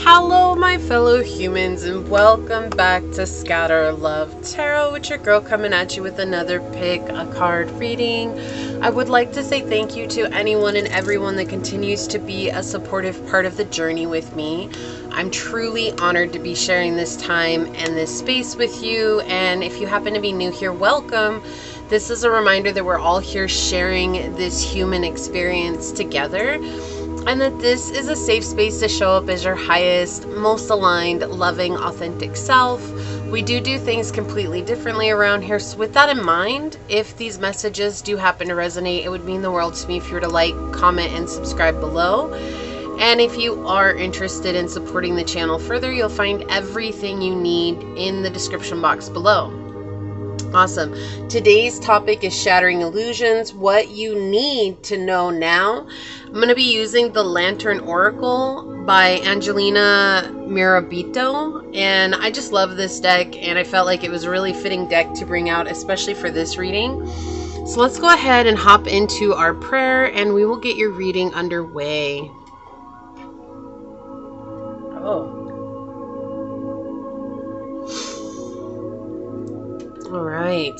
Hello, my fellow humans, and welcome back to Scatter Love Tarot with your girl coming at you with another pick a card reading. I would like to say thank you to anyone and everyone that continues to be a supportive part of the journey with me. I'm truly honored to be sharing this time and this space with you, and if you happen to be new here, welcome. This is a reminder that we're all here sharing this human experience together, and that this is a safe space to show up as your highest, most aligned, loving, authentic self. We do things completely differently around here. So with that in mind, if these messages do happen to resonate, it would mean the world to me if you were to like, comment, and subscribe below. And if you are interested in supporting the channel further, you'll find everything you need in the description box below. Awesome. Today's topic is Shattering Illusions, what you need to know now. I'm going to be using the Lantern Oracle by Angelina Mirabito, and I just love this deck, and I felt like it was a really fitting deck to bring out, especially for this reading. So let's go ahead and hop into our prayer, and we will get your reading underway. All right.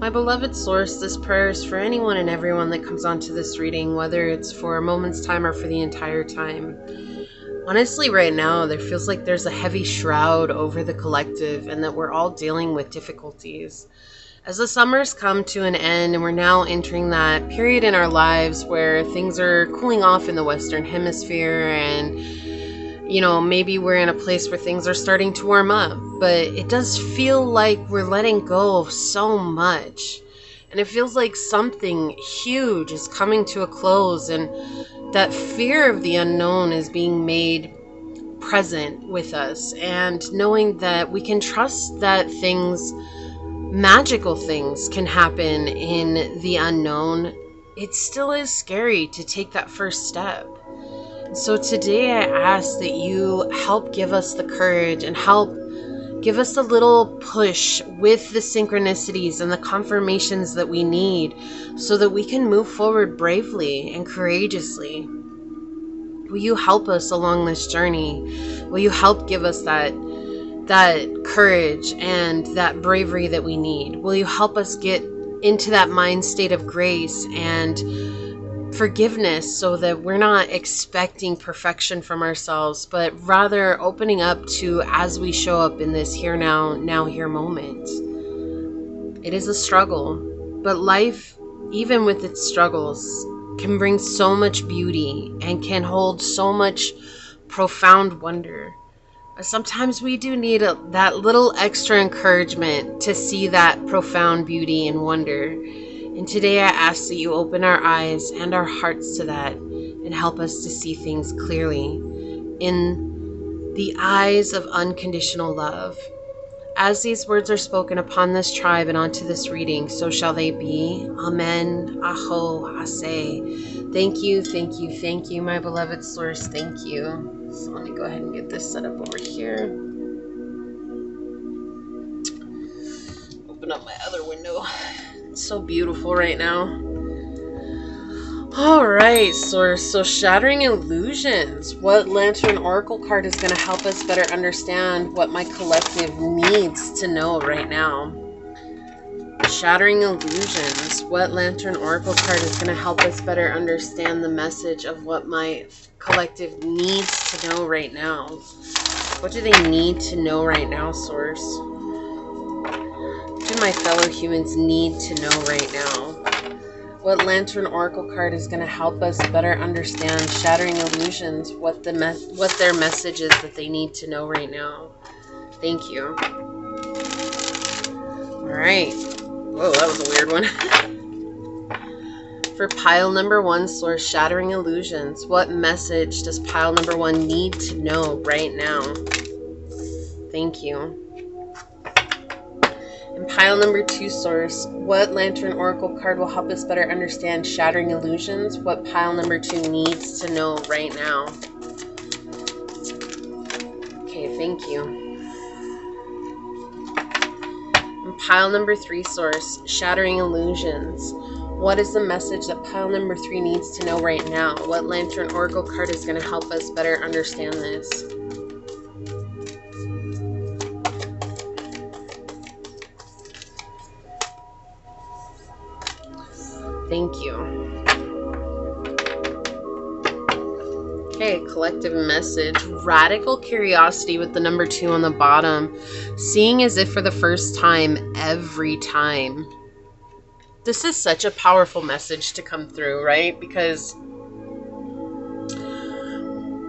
My beloved source, this prayer is for anyone and everyone that comes onto this reading, whether it's for a moment's time or for the entire time. Honestly, right now, there feels like there's a heavy shroud over the collective and that we're all dealing with difficulties. As the summers come to an end and we're now entering that period in our lives where things are cooling off in the Western Hemisphere, and maybe we're in a place where things are starting to warm up, but it does feel like we're letting go of so much, and it feels like something huge is coming to a close, and that fear of the unknown is being made present with us, and knowing that we can trust that magical things can happen in the unknown. It still is scary to take that first step. So today I ask that you help give us the courage and help give us a little push with the synchronicities and the confirmations that we need so that we can move forward bravely and courageously. Will you help us along this journey? Will you help give us that courage and that bravery that we need? Will you help us get into that mind state of grace and forgiveness so that we're not expecting perfection from ourselves, but rather opening up to as we show up in this here now here moment. It is a struggle, but life, even with its struggles, can bring so much beauty and can hold so much profound wonder. Sometimes we do need that little extra encouragement to see that profound beauty and wonder. And today I ask that you open our eyes and our hearts to that and help us to see things clearly in the eyes of unconditional love. As these words are spoken upon this tribe and onto this reading, so shall they be. Amen. Aho. Ase. Thank you, my beloved source. Thank you. So let me go ahead and get this set up over here. Open up my other window. It's so beautiful right now. Alright, source. So Shattering Illusions. What Lantern Oracle card is going to help us better understand what my collective needs to know right now? Shattering Illusions. What Lantern Oracle card is going to help us better understand the message of what my collective needs to know right now? What do they need to know right now, source? What do my fellow humans need to know right now? What Lantern Oracle card is going to help us better understand Shattering Illusions, what their message is that they need to know right now? Thank you. Alright. Whoa, that was a weird one. For pile number 1, source, Shattering Illusions, what message does pile number 1 need to know right now? Thank you. And pile number 2, source, what Lantern Oracle card will help us better understand Shattering Illusions, what pile number 2 needs to know right now? Okay, thank you. And pile number 3 source, Shattering Illusions. What is the message that pile number 3 needs to know right now? What Lantern Oracle card is going to help us better understand this? Thank you. Okay, collective message. Radical curiosity with the number 2 on the bottom. Seeing as if for the first time every time. This is such a powerful message to come through, right? Because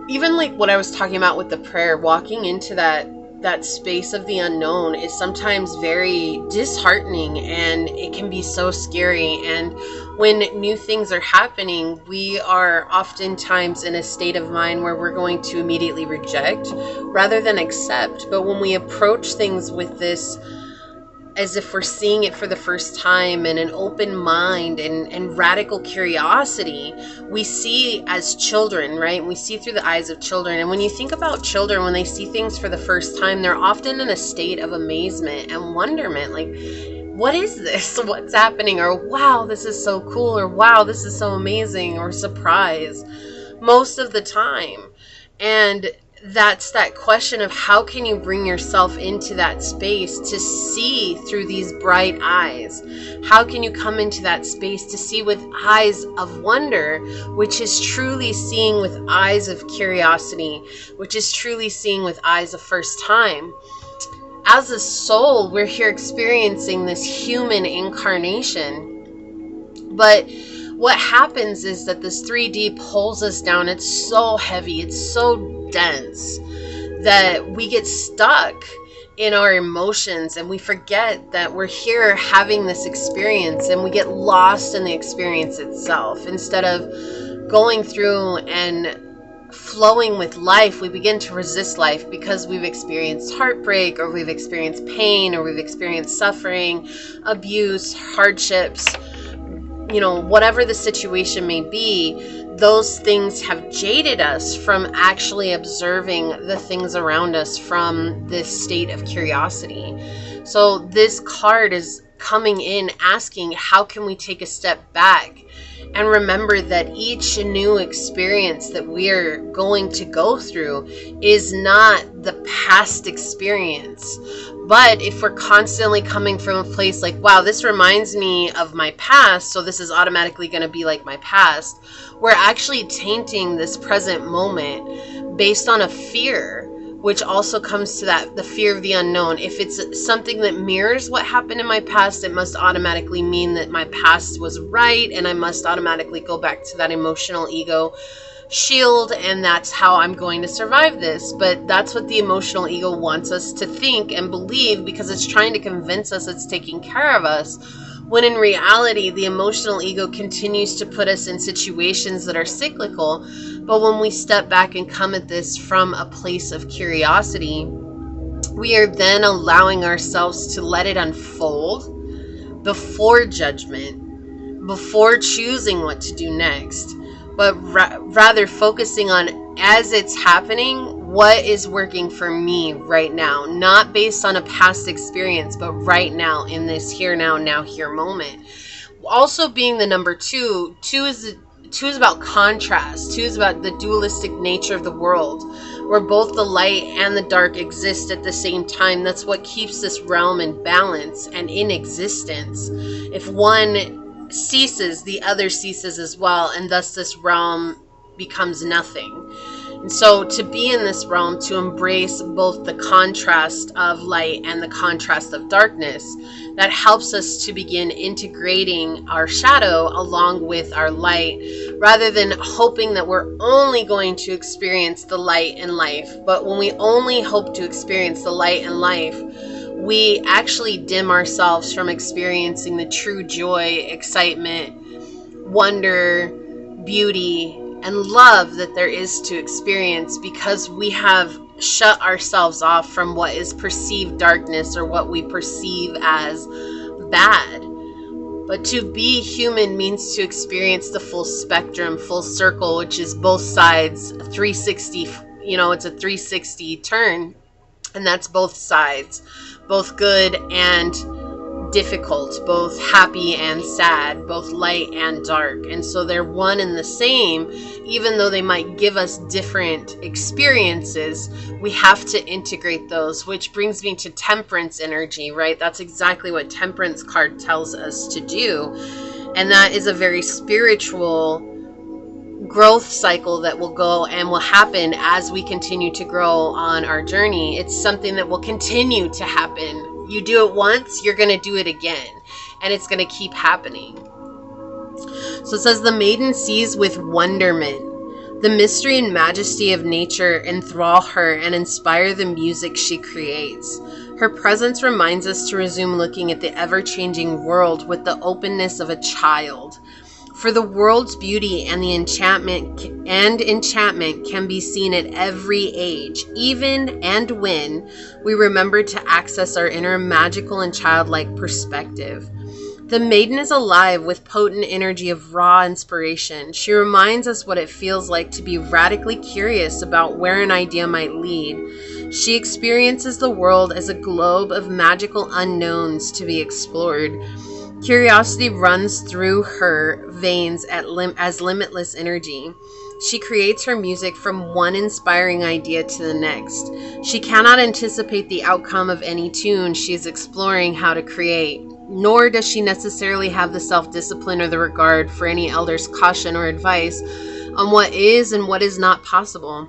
even like what I was talking about with the prayer, walking into that space of the unknown is sometimes very disheartening, and it can be so scary. And when new things are happening, we are oftentimes in a state of mind where we're going to immediately reject rather than accept. But when we approach things with this as if we're seeing it for the first time, and an open mind and radical curiosity, we see as children, right? We see through the eyes of children. And when you think about children, when they see things for the first time, they're often in a state of amazement and wonderment, like, what is this? What's happening? Or, wow, this is so cool. Or, wow, this is so amazing. Or surprise, most of the time. And that's that question of how can you bring yourself into that space to see through these bright eyes? How can you come into that space to see with eyes of wonder, which is truly seeing with eyes of curiosity, which is truly seeing with eyes of first time? As a soul, we're here experiencing this human incarnation. But what happens is that this 3D pulls us down. It's so heavy. It's so dense that we get stuck in our emotions, and we forget that we're here having this experience, and we get lost in the experience itself. Instead of going through and flowing with life, we begin to resist life because we've experienced heartbreak, or we've experienced pain, or we've experienced suffering, abuse, hardships, whatever the situation may be. Those things have jaded us from actually observing the things around us from this state of curiosity. So this card is coming in asking, how can we take a step back and remember that each new experience that we're going to go through is not the past experience. But if we're constantly coming from a place like, wow, this reminds me of my past, so this is automatically going to be like my past, we're actually tainting this present moment based on a fear, which also comes to the fear of the unknown. If it's something that mirrors what happened in my past, it must automatically mean that my past was right, and I must automatically go back to that emotional ego shield, and that's how I'm going to survive this. But that's what the emotional ego wants us to think and believe, because it's trying to convince us it's taking care of us, when in reality the emotional ego continues to put us in situations that are cyclical. But when we step back and come at this from a place of curiosity, we are then allowing ourselves to let it unfold before judgment, before choosing what to do next, but rather focusing on, as it's happening, what is working for me right now, not based on a past experience, but right now in this here, now here moment. Also being the number 2 is about contrast. 2 is about the dualistic nature of the world, where both the light and the dark exist at the same time. That's what keeps this realm in balance and in existence. If one ceases, the other ceases as well, and thus this realm becomes nothing. And so to be in this realm, to embrace both the contrast of light and the contrast of darkness, that helps us to begin integrating our shadow along with our light, rather than hoping that we're only going to experience the light in life. But when we only hope to experience the light in life, we actually dim ourselves from experiencing the true joy, excitement, wonder, beauty, and love that there is to experience, because we have shut ourselves off from what is perceived darkness or what we perceive as bad. But to be human means to experience the full spectrum, full circle, which is both sides, 360, it's a 360 turn, and that's both sides, both good and difficult, both happy and sad, both light and dark. And so they're one and the same, even though they might give us different experiences. We have to integrate those, which brings me to temperance energy, right? That's exactly what temperance card tells us to do. And that is a very spiritual growth cycle that will go and will happen as we continue to grow on our journey. It's something that will continue to happen. You do it once, you're going to do it again, and it's going to keep happening. So it says, the maiden sees with wonderment. The mystery and majesty of nature enthrall her and inspire the music she creates. Her presence reminds us to resume looking at the ever-changing world with the openness of a child. For the world's beauty and the enchantment can be seen at every age, even and when we remember to access our inner magical and childlike perspective. The maiden is alive with potent energy of raw inspiration. She reminds us what it feels like to be radically curious about where an idea might lead. She experiences the world as a globe of magical unknowns to be explored. Curiosity runs through her veins as limitless energy. She creates her music from one inspiring idea to the next. She cannot anticipate the outcome of any tune she is exploring how to create, nor does she necessarily have the self-discipline or the regard for any elder's caution or advice on what is and what is not possible.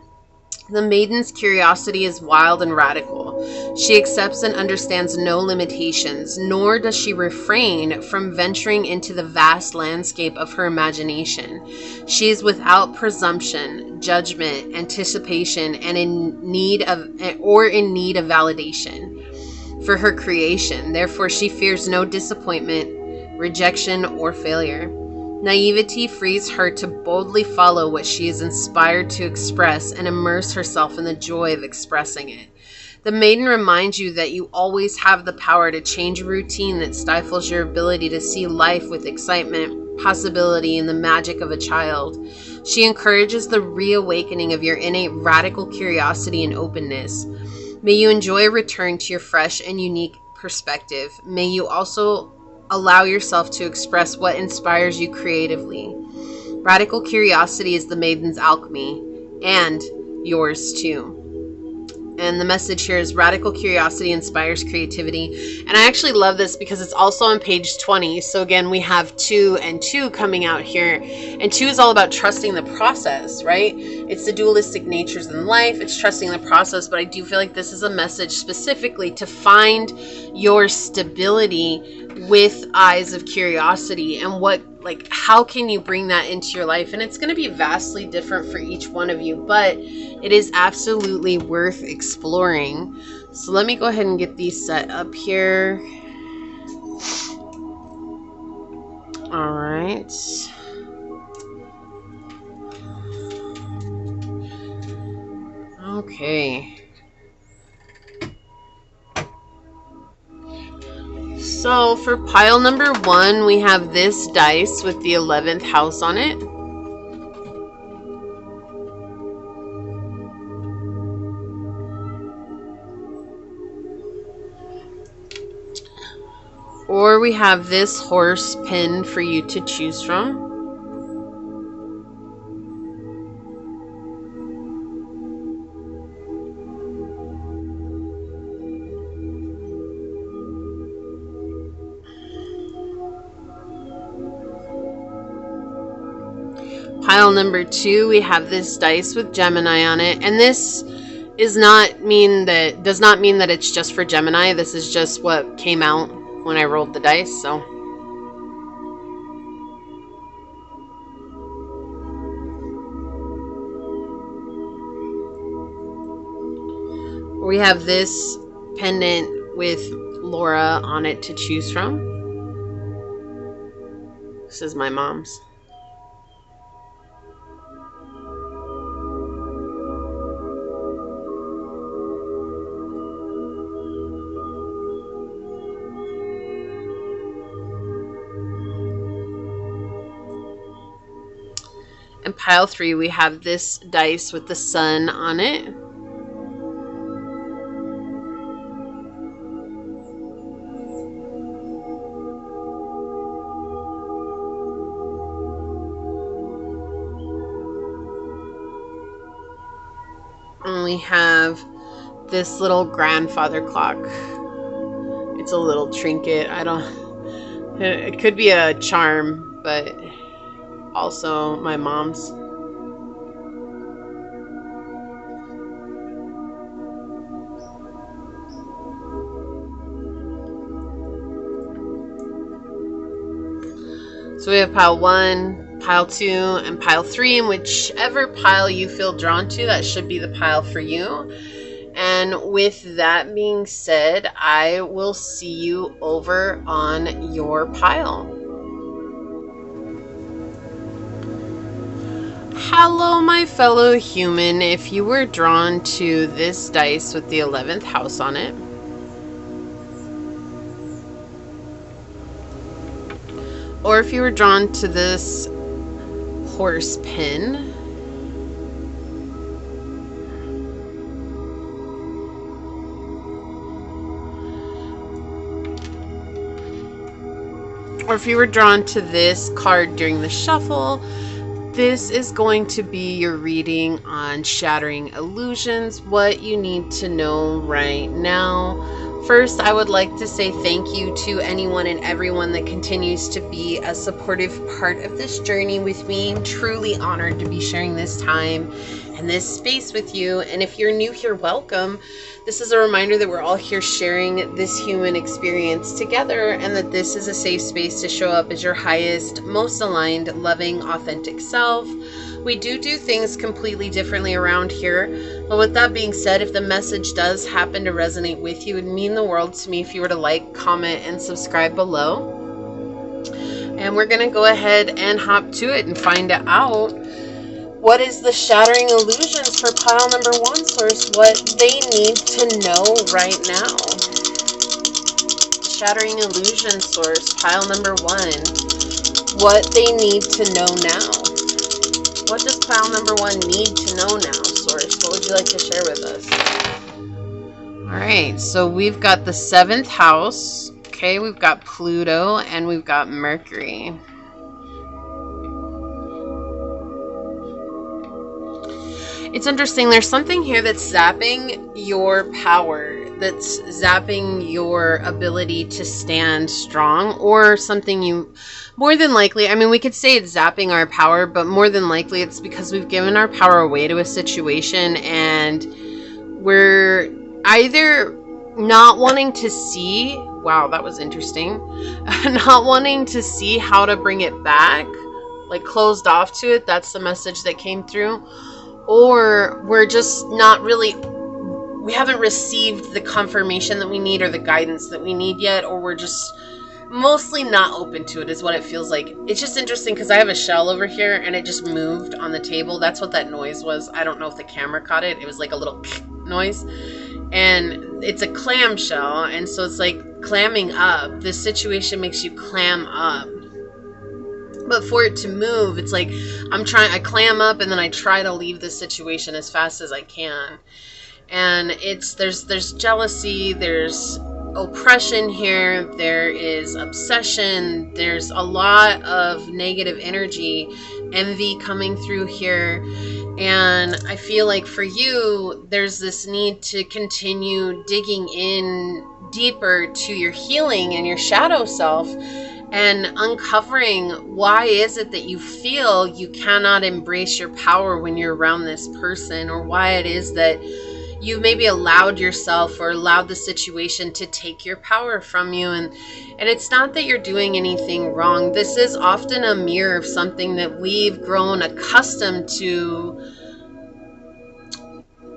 The maiden's curiosity is wild and radical. She accepts and understands no limitations, nor does she refrain from venturing into the vast landscape of her imagination. She is without presumption, judgment, anticipation, and in need of validation for her creation. Therefore, she fears no disappointment, rejection, or failure. Naivety frees her to boldly follow what she is inspired to express and immerse herself in the joy of expressing it. The maiden reminds you that you always have the power to change a routine that stifles your ability to see life with excitement, possibility, and the magic of a child. She encourages the reawakening of your innate radical curiosity and openness. May you enjoy a return to your fresh and unique perspective. May you also allow yourself to express what inspires you creatively. Radical curiosity is the maiden's alchemy, and yours too. And the message here is radical curiosity inspires creativity. And I actually love this because it's also on page 20. So again, we have 2 and 2 coming out here. And 2 is all about trusting the process, right? It's the dualistic natures in life. It's trusting the process. But I do feel like this is a message specifically to find your stability with eyes of curiosity, and how can you bring that into your life? And it's going to be vastly different for each one of you, but it is absolutely worth exploring. So let me go ahead and get these set up here. All right. Okay. So for pile number 1, we have this dice with the 11th house on it. Or we have this horse pin for you to choose from. Pile number 2, we have this dice with Gemini on it, and this does not mean that it's just for Gemini. This is just what came out when I rolled the dice. So we have this pendant with Laura on it to choose from. This is my mom's. And pile 3, we have this dice with the sun on it. we have this little grandfather clock. It's a little trinket. It could be a charm, but also my mom's. So we have pile 1, pile 2, and pile 3, and whichever pile you feel drawn to, that should be the pile for you. And with that being said, I will see you over on your pile. Hello, my fellow human. If you were drawn to this dice with the 11th house on it, or if you were drawn to this horse pin, or if you were drawn to this card during the shuffle, this is going to be your reading on shattering illusions, what you need to know right now. First, I would like to say thank you to anyone and everyone that continues to be a supportive part of this journey with me. I'm truly honored to be sharing this time and this space with you. And if you're new here, welcome. This is a reminder that we're all here sharing this human experience together, and that this is a safe space to show up as your highest, most aligned, loving, authentic self. We do things completely differently around here. But with that being said, if the message does happen to resonate with you, it would mean the world to me if you were to like, comment, and subscribe below. And we're going to go ahead and hop to it and find out what is the shattering illusions for pile number 1, source, what they need to know right now. Shattering illusion, source, pile number 1, what they need to know now. What does pile number 1 need to know now, source? What would you like to share with us? All right, so we've got the 7th house. Okay, we've got Pluto and we've got Mercury. It's interesting. There's something here that's zapping your power, that's zapping your ability to stand strong, or something you, more than likely, I mean, we could say it's zapping our power, but more than likely it's because we've given our power away to a situation, and we're either not wanting to see, wow, that was interesting, not wanting to see how to bring it back, like closed off to it. That's the message that came through. Or we're just not really, we haven't received the confirmation that we need or the guidance that we need yet, or we're just mostly not open to it is what it feels like. It's just interesting because I have a shell over here and it just moved on the table. That's what that noise was. I don't know if the camera caught it. It was like a little noise, and it's a clam shell, and so it's like clamming up. This situation makes you clam up. But for it to move, it's like I clam up and then I try to leave this situation as fast as I can. And there's jealousy, there's oppression here, there is obsession, there's a lot of negative energy, envy coming through here. And I feel like for you, there's this need to continue digging in deeper to your healing and your shadow self, and uncovering why is it that you feel you cannot embrace your power when you're around this person, or why it is that you maybe allowed yourself or allowed the situation to take your power from you. And it's not that you're doing anything wrong. This is often a mirror of something that we've grown accustomed to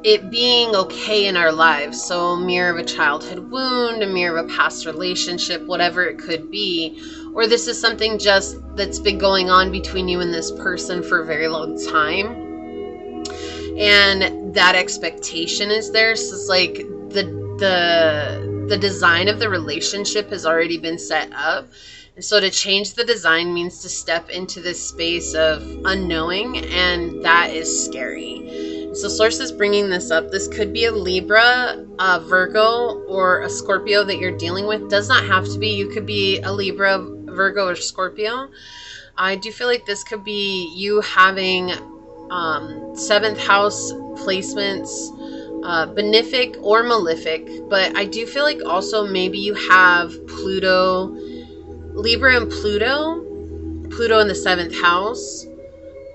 it being okay in our lives. So a mirror of a childhood wound, a mirror of a past relationship, whatever it could be. Or this is something just that's been going on between you and this person for a very long time. And that expectation is there. So it's like the design of the relationship has already been set up. And so to change the design means to step into this space of unknowing, and that is scary. So Source is bringing this up. This could be a Libra, a Virgo, or a Scorpio that you're dealing with. Does not have to be. You could be a Libra, Virgo, or Scorpio. I do feel like this could be you having 7th house placements benefic or malefic, but I do feel like also maybe you have Pluto, Libra and Pluto in the 7th house,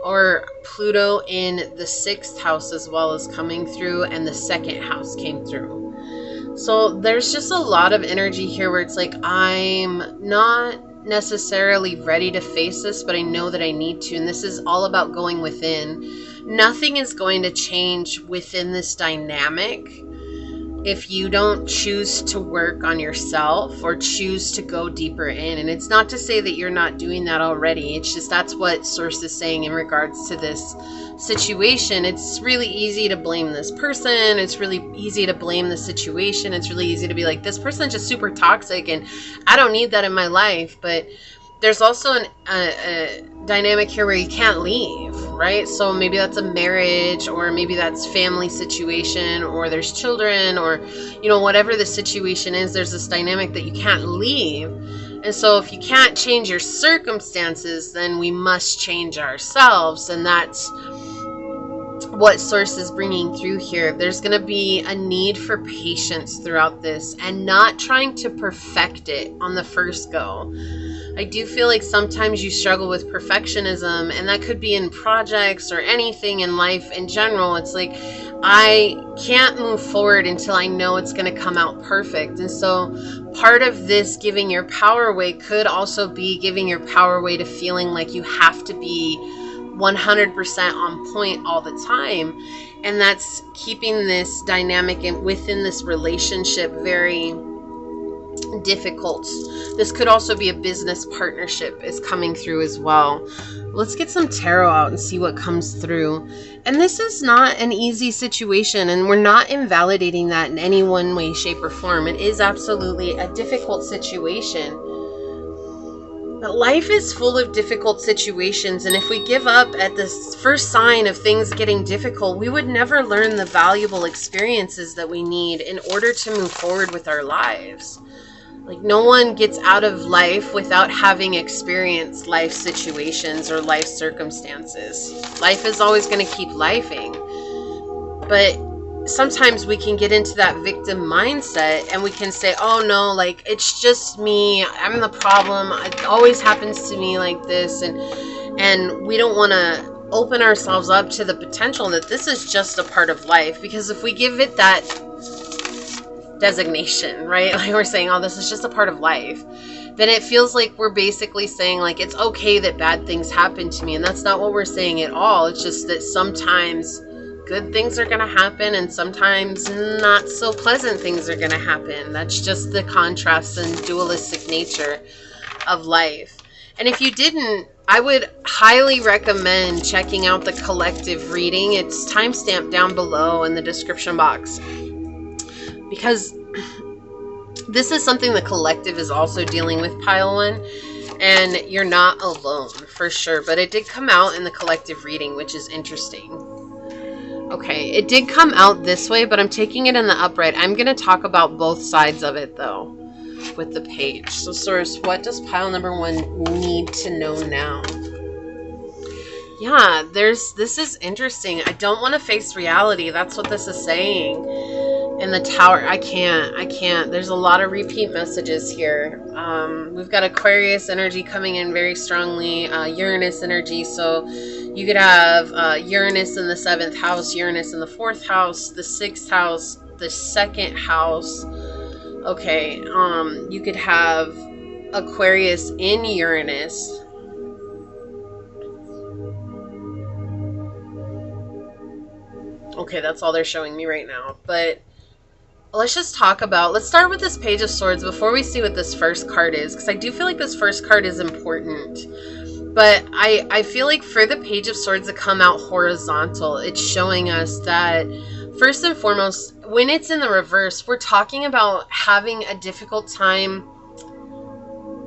or Pluto in the 6th house as well as coming through, and the 2nd house came through. So there's just a lot of energy here where it's like, I'm not necessarily ready to face this, but I know that I need to. And this is all about going within. Nothing is going to change within this dynamic if you don't choose to work on yourself or choose to go deeper in. And it's not to say that you're not doing that already. It's just that's what Source is saying in regards to this situation. It's really easy to blame this person. It's really easy to blame the situation. It's really easy to be like, this person's just super toxic and I don't need that in my life. But there's also a dynamic here where you can't leave, right? So maybe that's a marriage, or maybe that's family situation, or there's children, or, you know, whatever the situation is, there's this dynamic that you can't leave. And so if you can't change your circumstances, then we must change ourselves. And that's what Source is bringing through here. There's going to be a need for patience throughout this and not trying to perfect it on the first go. I do feel like sometimes you struggle with perfectionism, and that could be in projects or anything in life in general. It's like, I can't move forward until I know it's going to come out perfect. And so part of this giving your power away could also be giving your power away to feeling like you have to be 100% on point all the time. And that's keeping this dynamic within this relationship very difficult. This could also be a business partnership is coming through as well. Let's get some tarot out and see what comes through. And this is not an easy situation, and we're not invalidating that in any one way, shape, or form. It is absolutely a difficult situation. But life is full of difficult situations, and if we give up at this first sign of things getting difficult, we would never learn the valuable experiences that we need in order to move forward with our lives. Like, no one gets out of life without having experienced life situations or life circumstances. Life is always going to keep lifing. But sometimes we can get into that victim mindset and we can say, oh no, like, it's just me. I'm the problem. It always happens to me like this. And we don't want to open ourselves up to the potential that this is just a part of life. Because if we give it that designation, right, like we're saying, oh, this is just a part of life, then it feels like we're basically saying, like, it's okay that bad things happen to me. And that's not what we're saying at all. It's just that sometimes good things are going to happen and sometimes not so pleasant things are going to happen. That's just the contrast and dualistic nature of life. And if you didn't, I would highly recommend checking out the collective reading. It's timestamped down below in the description box, because this is something the collective is also dealing with, pile one, and you're not alone for sure. But it did come out in the collective reading, which is interesting. Okay, it did come out this way, but I'm taking it in the upright. I'm going to talk about both sides of it, though, with the page. So, Source, what does pile number 1 need to know now? Yeah, this is interesting. I don't want to face reality. That's what this is saying. In the Tower, I can't. There's a lot of repeat messages here. We've got Aquarius energy coming in very strongly, Uranus energy. So you could have Uranus in the 7th house, Uranus in the 4th house, the 6th house, the 2nd house. Okay, you could have Aquarius in Uranus. Okay, that's all they're showing me right now. But let's just talk about, let's start with this Page of Swords before we see what this first card is, because I do feel like this first card is important. But I feel like for the Page of Swords to come out horizontal, it's showing us that first and foremost, when it's in the reverse, we're talking about having a difficult time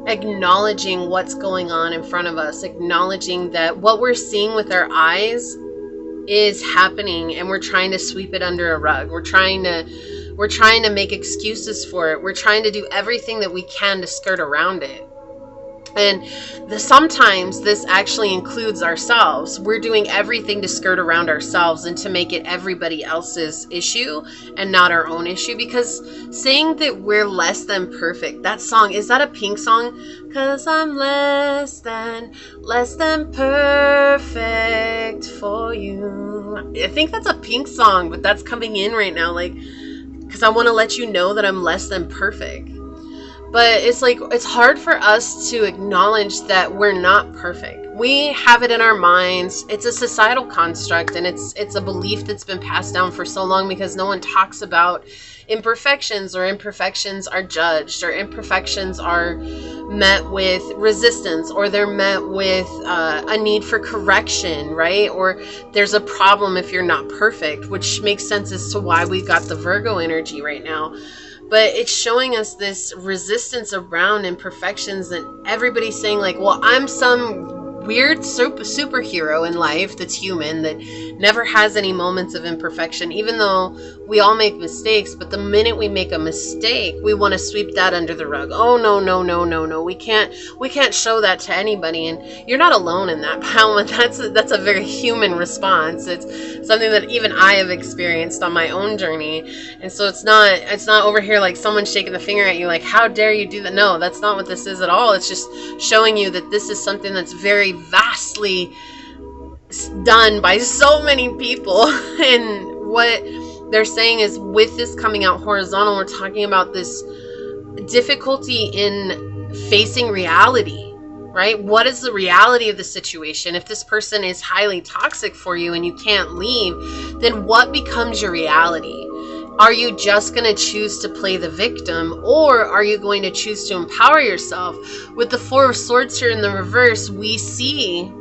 acknowledging what's going on in front of us, acknowledging that what we're seeing with our eyes is happening and we're trying to sweep it under a rug. We're trying to make excuses for it. We're trying to do everything that we can to skirt around it. And sometimes this actually includes ourselves. We're doing everything to skirt around ourselves and to make it everybody else's issue and not our own issue. Because saying that we're less than perfect, that song, is that a Pink song? 'Cause I'm less than perfect for you. I think that's a Pink song, but that's coming in right now. Like, because I want to let you know that I'm less than perfect. But it's like, it's hard for us to acknowledge that we're not perfect. We have it in our minds. It's a societal construct, and it's a belief that's been passed down for so long because no one talks about imperfections, or imperfections are judged, or imperfections are met with resistance, or they're met with a need for correction, right? Or there's a problem if you're not perfect, which makes sense as to why we got the Virgo energy right now. But it's showing us this resistance around imperfections, and everybody's saying like, well, I'm some weird superhero in life that's human, that never has any moments of imperfection, even though we all make mistakes. But the minute we make a mistake, we want to sweep that under the rug. Oh, no. We can't show that to anybody. And you're not alone in that, Palma. That's a very human response. It's something that even I have experienced on my own journey. And so it's not over here like someone shaking the finger at you like, how dare you do that? No, that's not what this is at all. It's just showing you that this is something that's very vastly done by so many people. And what they're saying is, with this coming out horizontal, we're talking about this difficulty in facing reality, right? What is the reality of the situation? If this person is highly toxic for you and you can't leave, then what becomes your reality? Are you just going to choose to play the victim, or are you going to choose to empower yourself? With the Four of Swords here in the reverse, we see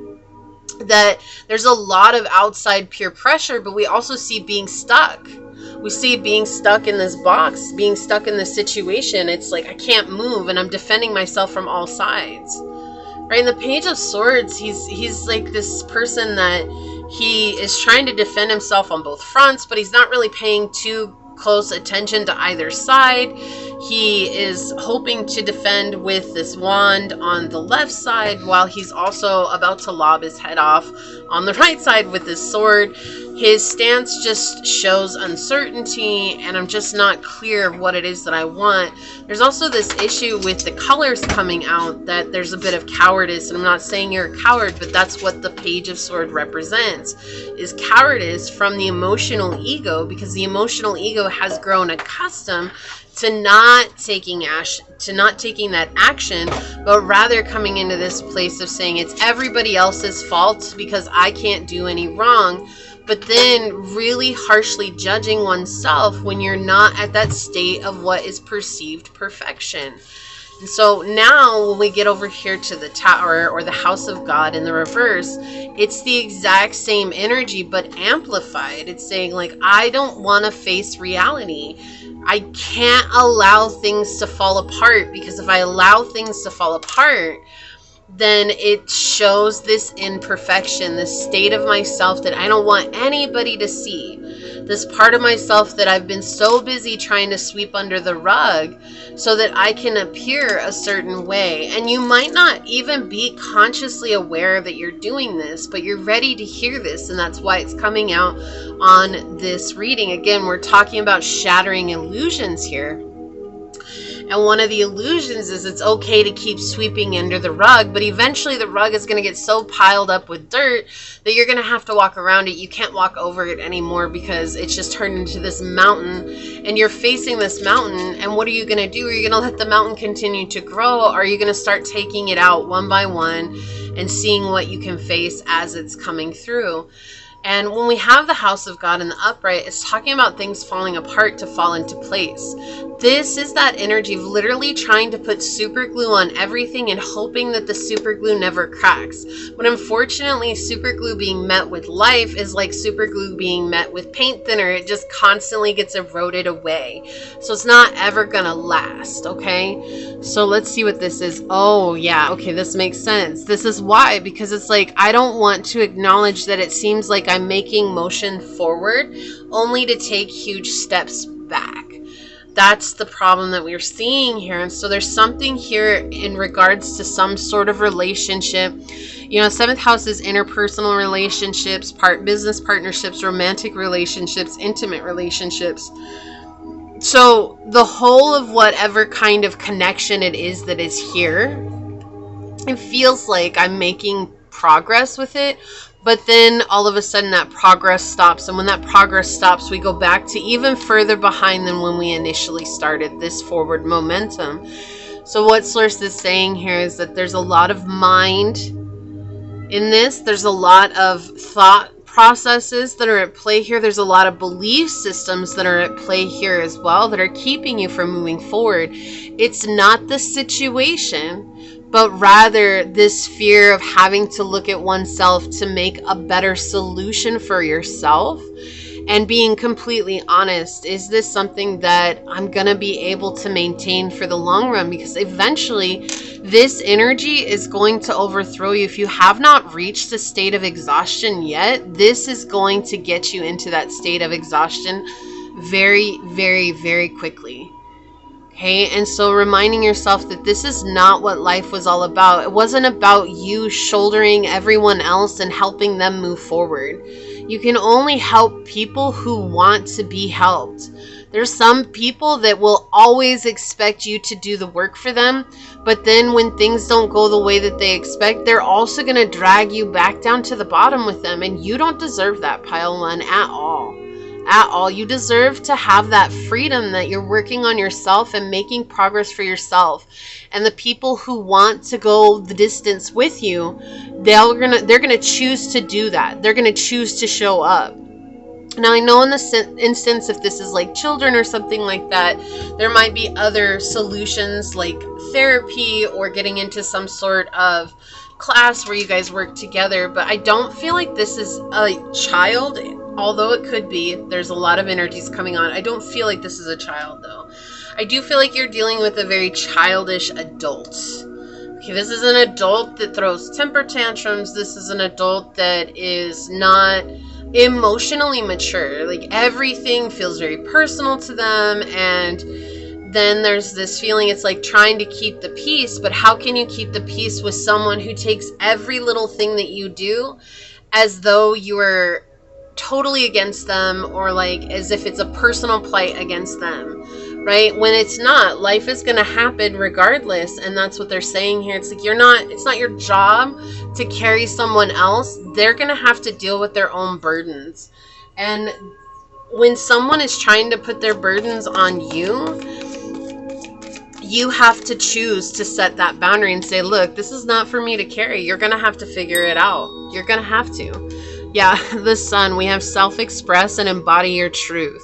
that there's a lot of outside peer pressure, but we also see being stuck. We see being stuck in this box, being stuck in this situation. It's like, I can't move, and I'm defending myself from all sides. Right? In the Page of Swords, he's like this person that he is trying to defend himself on both fronts, but he's not really paying too close attention to either side. He is hoping to defend with this wand on the left side, while he's also about to lob his head off on the right side with his sword. His stance just shows uncertainty, and I'm just not clear what it is that I want. There's also this issue with the colors coming out, that there's a bit of cowardice, and I'm not saying you're a coward, but that's what the Page of Swords represents, is cowardice from the emotional ego, because the emotional ego has grown accustomed to not taking that action, but rather coming into this place of saying it's everybody else's fault because I can't do any wrong. But then really harshly judging oneself when you're not at that state of what is perceived perfection. And so now when we get over here to the Tower, or the House of God in the reverse, it's the exact same energy but amplified. It's saying like, I don't want to face reality. I can't allow things to fall apart, because if I allow things to fall apart, then it shows this imperfection, this state of myself that I don't want anybody to see. This part of myself that I've been so busy trying to sweep under the rug so that I can appear a certain way. And you might not even be consciously aware that you're doing this, but you're ready to hear this, and that's why it's coming out on this reading. Again, we're talking about shattering illusions here. And one of the illusions is it's okay to keep sweeping under the rug, but eventually the rug is going to get so piled up with dirt that you're going to have to walk around it. You can't walk over it anymore because it's just turned into this mountain, and you're facing this mountain. And what are you going to do? Are you going to let the mountain continue to grow? Or are you going to start taking it out one by one and seeing what you can face as it's coming through? And when we have the House of God in the upright, it's talking about things falling apart to fall into place. This is that energy of literally trying to put super glue on everything and hoping that the super glue never cracks. But unfortunately, super glue being met with life is like super glue being met with paint thinner. It just constantly gets eroded away. So it's not ever gonna last, okay? So let's see what this is. Oh yeah, okay, this makes sense. This is why, because it's like, I don't want to acknowledge that it seems like I'm making motion forward only to take huge steps back. That's the problem that we're seeing here. And so there's something here in regards to some sort of relationship. You know, 7th house is interpersonal relationships, business partnerships, romantic relationships, intimate relationships. So the whole of whatever kind of connection it is that is here, it feels like I'm making progress with it, but then all of a sudden that progress stops. And when that progress stops, we go back to even further behind than when we initially started this forward momentum. So what Source is saying here is that there's a lot of mind in this. There's a lot of thought processes that are at play here. There's a lot of belief systems that are at play here as well that are keeping you from moving forward. It's not the situation, but rather this fear of having to look at oneself to make a better solution for yourself. And being completely honest, is this something that I'm going to be able to maintain for the long run? Because eventually this energy is going to overthrow you. If you have not reached a state of exhaustion yet, this is going to get you into that state of exhaustion very, very, very quickly. Okay, and so reminding yourself that this is not what life was all about. It wasn't about you shouldering everyone else and helping them move forward. You can only help people who want to be helped. There's some people that will always expect you to do the work for them, but then when things don't go the way that they expect, they're also going to drag you back down to the bottom with them, and you don't deserve that, Pile 1, at all. At all. You deserve to have that freedom that you're working on yourself and making progress for yourself. And the people who want to go the distance with you, they're gonna choose to do that. They're gonna choose to show up. Now, I know in this instance, if this is like children or something like that, there might be other solutions like therapy or getting into some sort of class where you guys work together, but I don't feel like this is a child, although it could be. There's a lot of energies coming on. I don't feel like this is a child, though. I do feel like you're dealing with a very childish adult. Okay, this is an adult that throws temper tantrums. This is an adult that is not emotionally mature. Like, everything feels very personal to them, and then there's this feeling, it's like trying to keep the peace, but how can you keep the peace with someone who takes every little thing that you do as though you are totally against them, or like as if it's a personal plight against them, right? When it's not. Life is going to happen regardless, and that's what they're saying here. It's like it's not your job to carry someone else. They're going to have to deal with their own burdens. And when someone is trying to put their burdens on you, you have to choose to set that boundary and say, look, this is not for me to carry. You're going to have to figure it out. You're going to have to. Yeah, the Sun, we have self-express and embody your truth.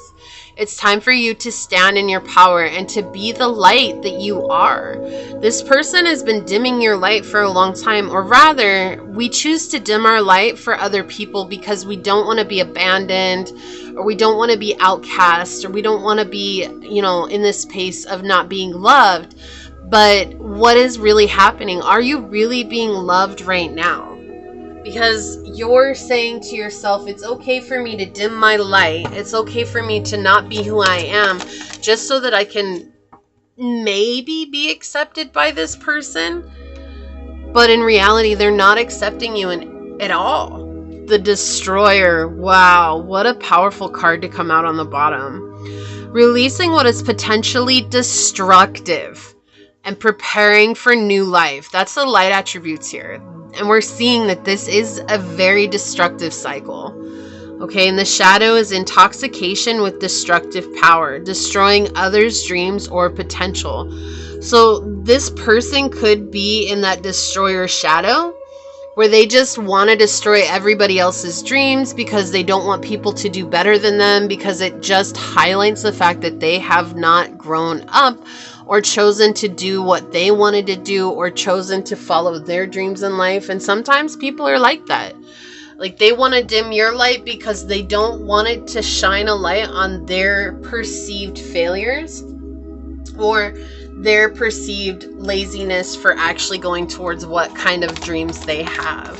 It's time for you to stand in your power and to be the light that you are. This person has been dimming your light for a long time, or rather, we choose to dim our light for other people because we don't want to be abandoned, or we don't want to be outcast, or we don't want to be, in this space of not being loved. But what is really happening? Are you really being loved right now? Because you're saying to yourself, it's okay for me to dim my light. It's okay for me to not be who I am, just so that I can maybe be accepted by this person. But in reality, they're not accepting you at all. The Destroyer. Wow, what a powerful card to come out on the bottom. Releasing what is potentially destructive and preparing for new life. That's the light attributes here. And we're seeing that this is a very destructive cycle. Okay, and the shadow is intoxication with destructive power, destroying others' dreams or potential. So this person could be in that destroyer shadow, where they just want to destroy everybody else's dreams because they don't want people to do better than them, because it just highlights the fact that they have not grown up or chosen to do what they wanted to do, or chosen to follow their dreams in life. And sometimes people are like that. Like, they want to dim your light because they don't want it to shine a light on their perceived failures or their perceived laziness for actually going towards what kind of dreams they have.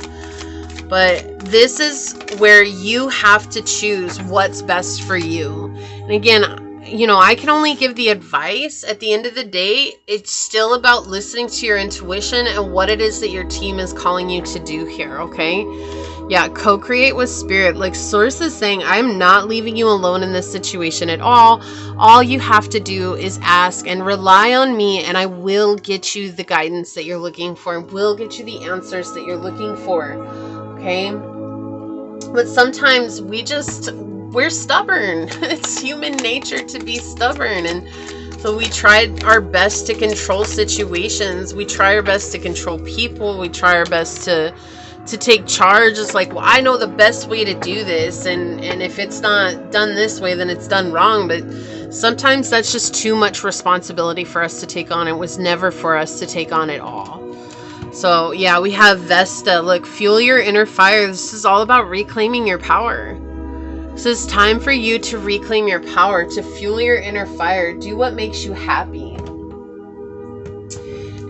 But this is where you have to choose what's best for you. And again, you know, I can only give the advice. At the end of the day, it's still about listening to your intuition and what it is that your team is calling you to do here, okay? Yeah, co-create with spirit. Like Source is saying, I'm not leaving you alone in this situation at all. All you have to do is ask and rely on me, and I will get you the guidance that you're looking for. Will get you the answers that you're looking for, okay? But sometimes we're stubborn. It's human nature to be stubborn. And so we try our best to control situations. We try our best to control people. We try our best to take charge. It's like, well, I know the best way to do this. And if it's not done this way, then it's done wrong. But sometimes that's just too much responsibility for us to take on. It was never for us to take on at all. So yeah, we have Vesta. Look, fuel your inner fire. This is all about reclaiming your power. This is time for you to reclaim your power, to fuel your inner fire. Do what makes you happy.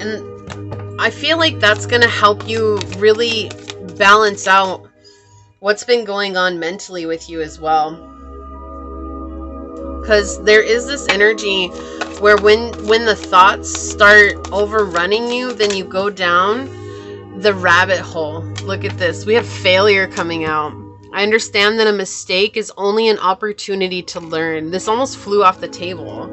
And I feel like that's going to help you really balance out what's been going on mentally with you as well. Because there is this energy where when the thoughts start overrunning you, then you go down the rabbit hole. Look at this. We have failure coming out. I understand that a mistake is only an opportunity to learn. This almost flew off the table.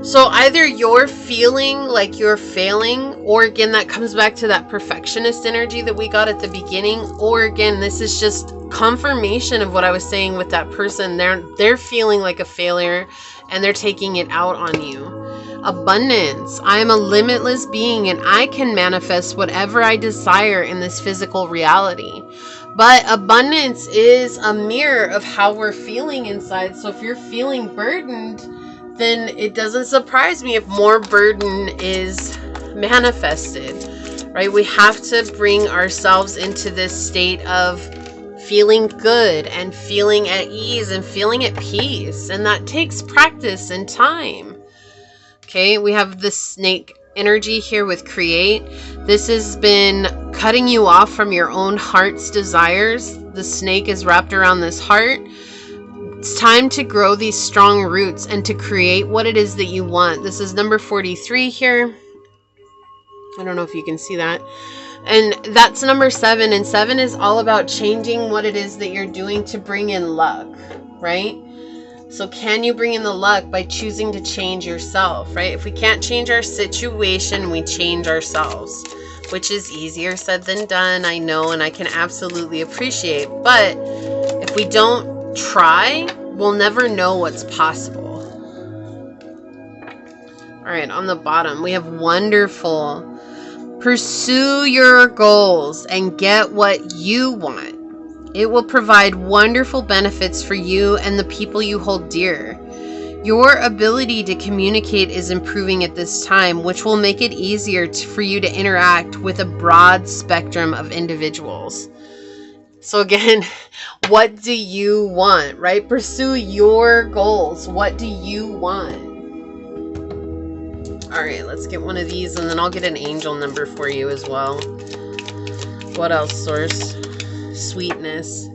So either you're feeling like you're failing, or again, that comes back to that perfectionist energy that we got at the beginning, or again, this is just confirmation of what I was saying with that person. They're feeling like a failure and they're taking it out on you. Abundance. I am a limitless being and I can manifest whatever I desire in this physical reality. But abundance is a mirror of how we're feeling inside. So if you're feeling burdened, then it doesn't surprise me if more burden is manifested, right? We have to bring ourselves into this state of feeling good and feeling at ease and feeling at peace. And that takes practice and time. Okay, we have the snake energy here with create. This has been cutting you off from your own heart's desires. The snake is wrapped around this heart. It's time to grow these strong roots and to create what it is that you want. This is number 43 here. I don't know if you can see that. And that's number 7. And 7 is all about changing what it is that you're doing to bring in luck, right? So can you bring in the luck by choosing to change yourself, right? If we can't change our situation, we change ourselves, which is easier said than done, I know, and I can absolutely appreciate. But if we don't try, we'll never know what's possible. All right, on the bottom, we have wonderful. Pursue your goals and get what you want. It will provide wonderful benefits for you and the people you hold dear. Your ability to communicate is improving at this time, which will make it easier for you to interact with a broad spectrum of individuals. So again, what do you want, right? Pursue your goals. What do you want? All right, let's get one of these and then I'll get an angel number for you as well. What else, Source? Sweetness.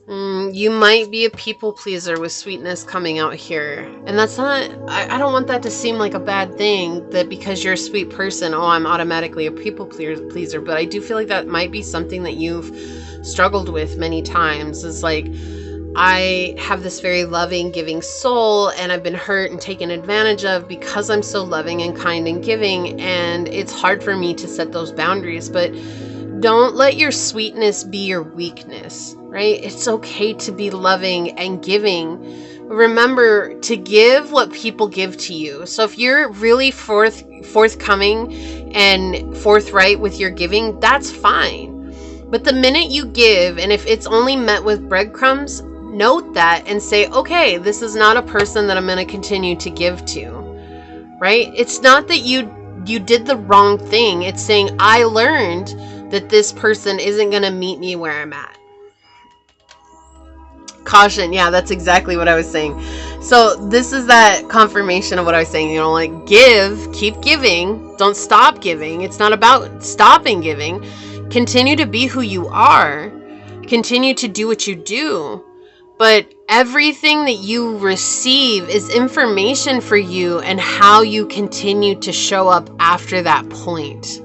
You might be a people pleaser with sweetness coming out here. And that's not, I don't want that to seem like a bad thing, that because you're a sweet person, oh, I'm automatically a people pleaser. But I do feel like that might be something that you've struggled with many times. It's like, I have this very loving, giving soul, and I've been hurt and taken advantage of because I'm so loving and kind and giving, and it's hard for me to set those boundaries. But don't let your sweetness be your weakness, right? It's okay to be loving and giving. Remember to give what people give to you. So if you're really forthcoming and forthright with your giving, that's fine. But the minute you give, and if it's only met with breadcrumbs, note that and say, okay, this is not a person that I'm going to continue to give to, right? It's not that you did the wrong thing. It's saying, I learned that this person isn't going to meet me where I'm at. Caution. Yeah, that's exactly what I was saying. So this is that confirmation of what I was saying, you know, like give, keep giving, don't stop giving. It's not about stopping giving. Continue to be who you are. Continue to do what you do. but everything that you receive is information for you and how you continue to show up after that point.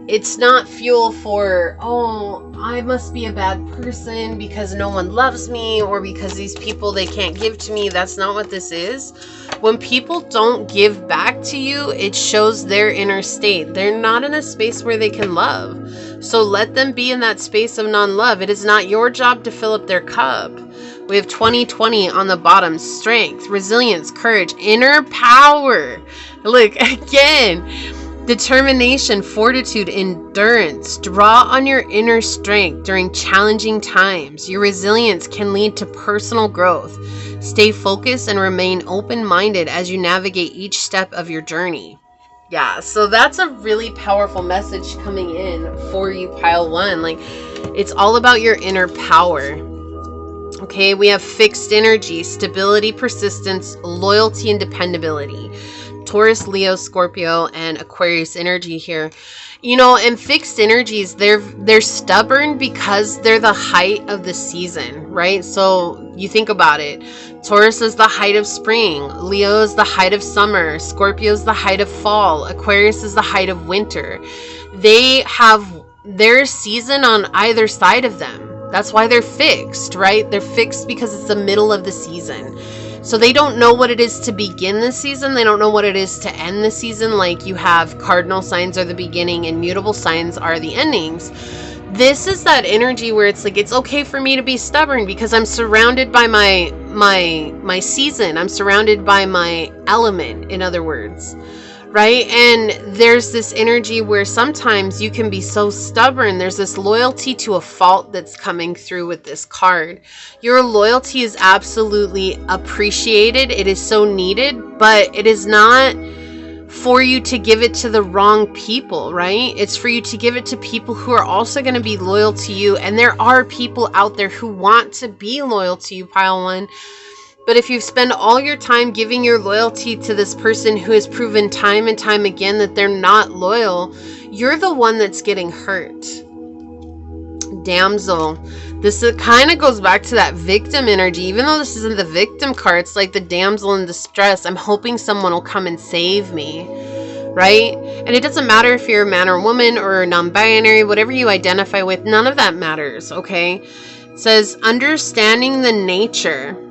It's not fuel for, oh, I must be a bad person because no one loves me, or because these people, they can't give to me. That's not what this is. When people don't give back to you, it shows their inner state. They're not in a space where they can love. So let them be in that space of non-love. It is not your job to fill up their cup. We have 2020 on the bottom. Strength, resilience, courage, inner power. Look, again, determination, fortitude, endurance. Draw on your inner strength during challenging times. Your resilience can lead to personal growth. Stay focused and remain open-minded as you navigate each step of your journey. Yeah, so that's a really powerful message coming in for you, pile one. Like, it's all about your inner power. Okay, we have fixed energy, stability, persistence, loyalty, and dependability. Taurus, Leo, Scorpio, and Aquarius energy here. You know, and fixed energies, they're stubborn because they're the height of the season, right? So you think about it. Taurus is the height of spring. Leo is the height of summer. Scorpio is the height of fall. Aquarius is the height of winter. They have their season on either side of them. That's why they're fixed, right? They're fixed because it's the middle of the season. So they don't know what it is to begin the season. They don't know what it is to end the season. Like, you have cardinal signs are the beginning and mutable signs are the endings. This is that energy where it's like, it's okay for me to be stubborn because I'm surrounded by my season. I'm surrounded by my element, in other words. Right? And there's this energy where sometimes you can be so stubborn. There's this loyalty to a fault that's coming through with this card. Your loyalty is absolutely appreciated. It is so needed, but it is not for you to give it to the wrong people, right? It's for you to give it to people who are also going to be loyal to you. And there are people out there who want to be loyal to you, pile one. But if you spend all your time giving your loyalty to this person who has proven time and time again that they're not loyal, you're the one that's getting hurt. Damsel. This kind of goes back to that victim energy. Even though this isn't the victim card, it's like the damsel in distress. I'm hoping someone will come and save me. Right? And it doesn't matter if you're a man or woman or non-binary, whatever you identify with, none of that matters. Okay? It says, understanding the nature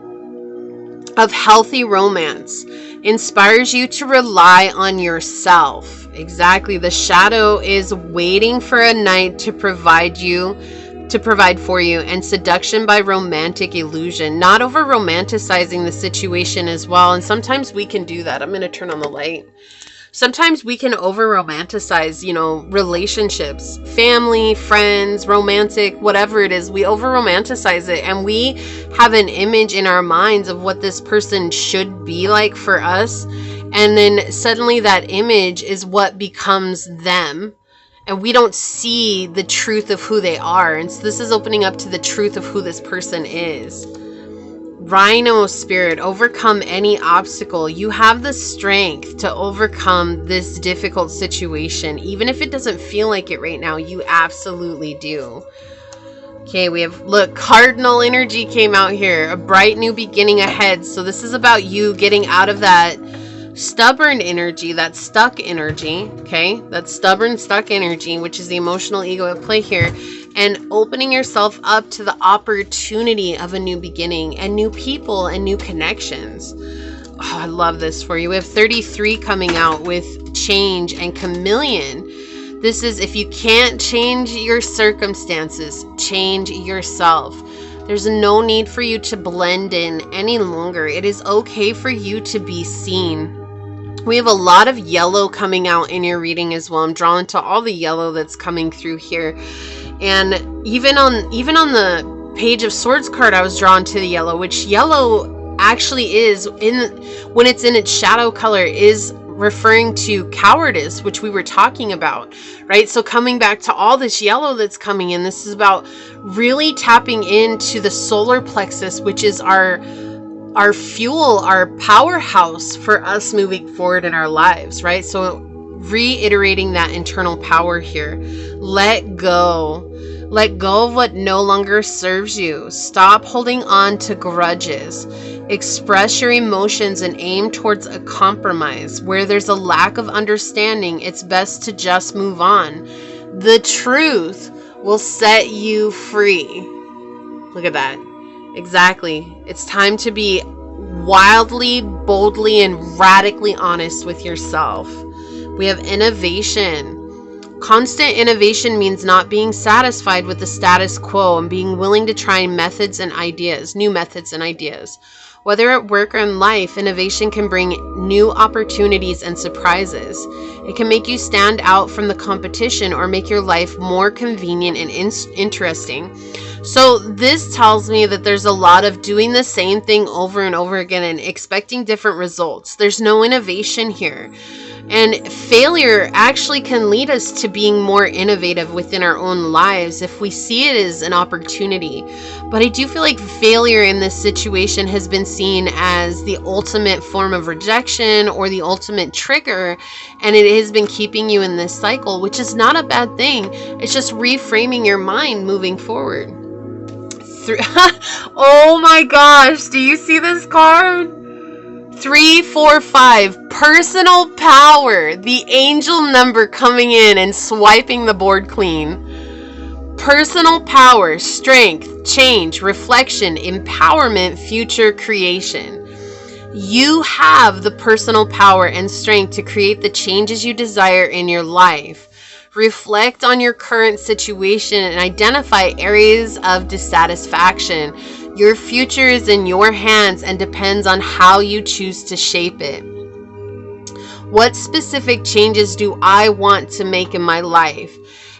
of healthy romance inspires you to rely on yourself. Exactly. The shadow is waiting for a knight to provide for you, and seduction by romantic illusion, not over romanticizing the situation as well. And sometimes we can do that. I'm going to turn on the light. Sometimes we can over romanticize, relationships, family, friends, romantic, whatever it is. We over romanticize it, and we have an image in our minds of what this person should be like for us. And then suddenly that image is what becomes them. And we don't see the truth of who they are. And so this is opening up to the truth of who this person is. Rhino spirit, overcome any obstacle. You have the strength to overcome this difficult situation. Even if it doesn't feel like it right now, you absolutely do. Okay, we have, look, cardinal energy came out here. A bright new beginning ahead. So this is about you getting out of that stubborn energy, that stuck energy, okay? That stubborn, stuck energy, which is the emotional ego at play here, and opening yourself up to the opportunity of a new beginning and new people and new connections. Oh, I love this for you. We have 33 coming out with change and chameleon. This is, if you can't change your circumstances, change yourself. There's no need for you to blend in any longer. It is okay for you to be seen. We have a lot of yellow coming out in your reading as well. I'm drawn to all the yellow that's coming through here. And even on the Page of Swords card, I was drawn to the yellow, which yellow actually is, when it's in its shadow color, is referring to cowardice, which we were talking about, right? So coming back to all this yellow that's coming in, this is about really tapping into the solar plexus, which is our fuel, our powerhouse for us moving forward in our lives, right? So reiterating that internal power here. Let go. Let go of what no longer serves you. Stop holding on to grudges. Express your emotions and aim towards a compromise. Where there's a lack of understanding, it's best to just move on. The truth will set you free. Look at that. Exactly. It's time to be wildly, boldly, and radically honest with yourself. We have innovation. Constant innovation means not being satisfied with the status quo and being willing to try methods and ideas, new methods and ideas. Whether at work or in life, innovation can bring new opportunities and surprises. It can make you stand out from the competition or make your life more convenient and interesting. So this tells me that there's a lot of doing the same thing over and over again and expecting different results. There's no innovation here. And failure actually can lead us to being more innovative within our own lives if we see it as an opportunity. But I do feel like failure in this situation has been seen as the ultimate form of rejection or the ultimate trigger, and it has been keeping you in this cycle, which is not a bad thing. It's just reframing your mind moving forward. Oh my gosh, do you see this card? 3, 4, 5, personal power, the angel number coming in and swiping the board clean. Personal power, strength, change, reflection, empowerment, future creation. You have the personal power and strength to create the changes you desire in your life. Reflect on your current situation and identify areas of dissatisfaction. Your future is in your hands and depends on how you choose to shape it. What specific changes do I want to make in my life?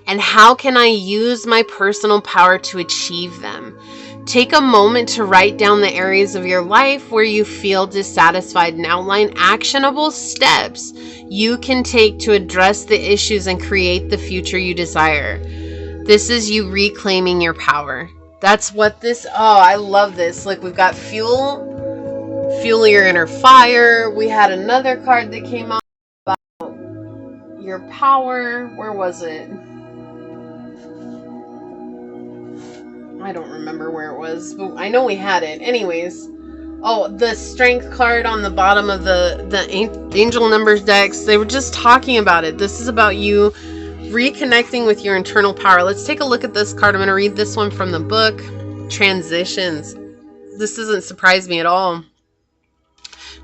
And how can I use my personal power to achieve them? Take a moment to write down the areas of your life where you feel dissatisfied and outline actionable steps you can take to address the issues and create the future you desire. This is you reclaiming your power. That's what this, oh, I love this. Like, we've got fuel your inner fire. We had another card that came out about your power. Where was it? I don't remember where it was, but I know we had it. Anyways, oh, the strength card on the bottom of the angel numbers decks, they were just talking about it. This is about you reconnecting with your internal power. Let's take a look at this card. I'm going to read this one from the book, Transitions. This doesn't surprise me at all.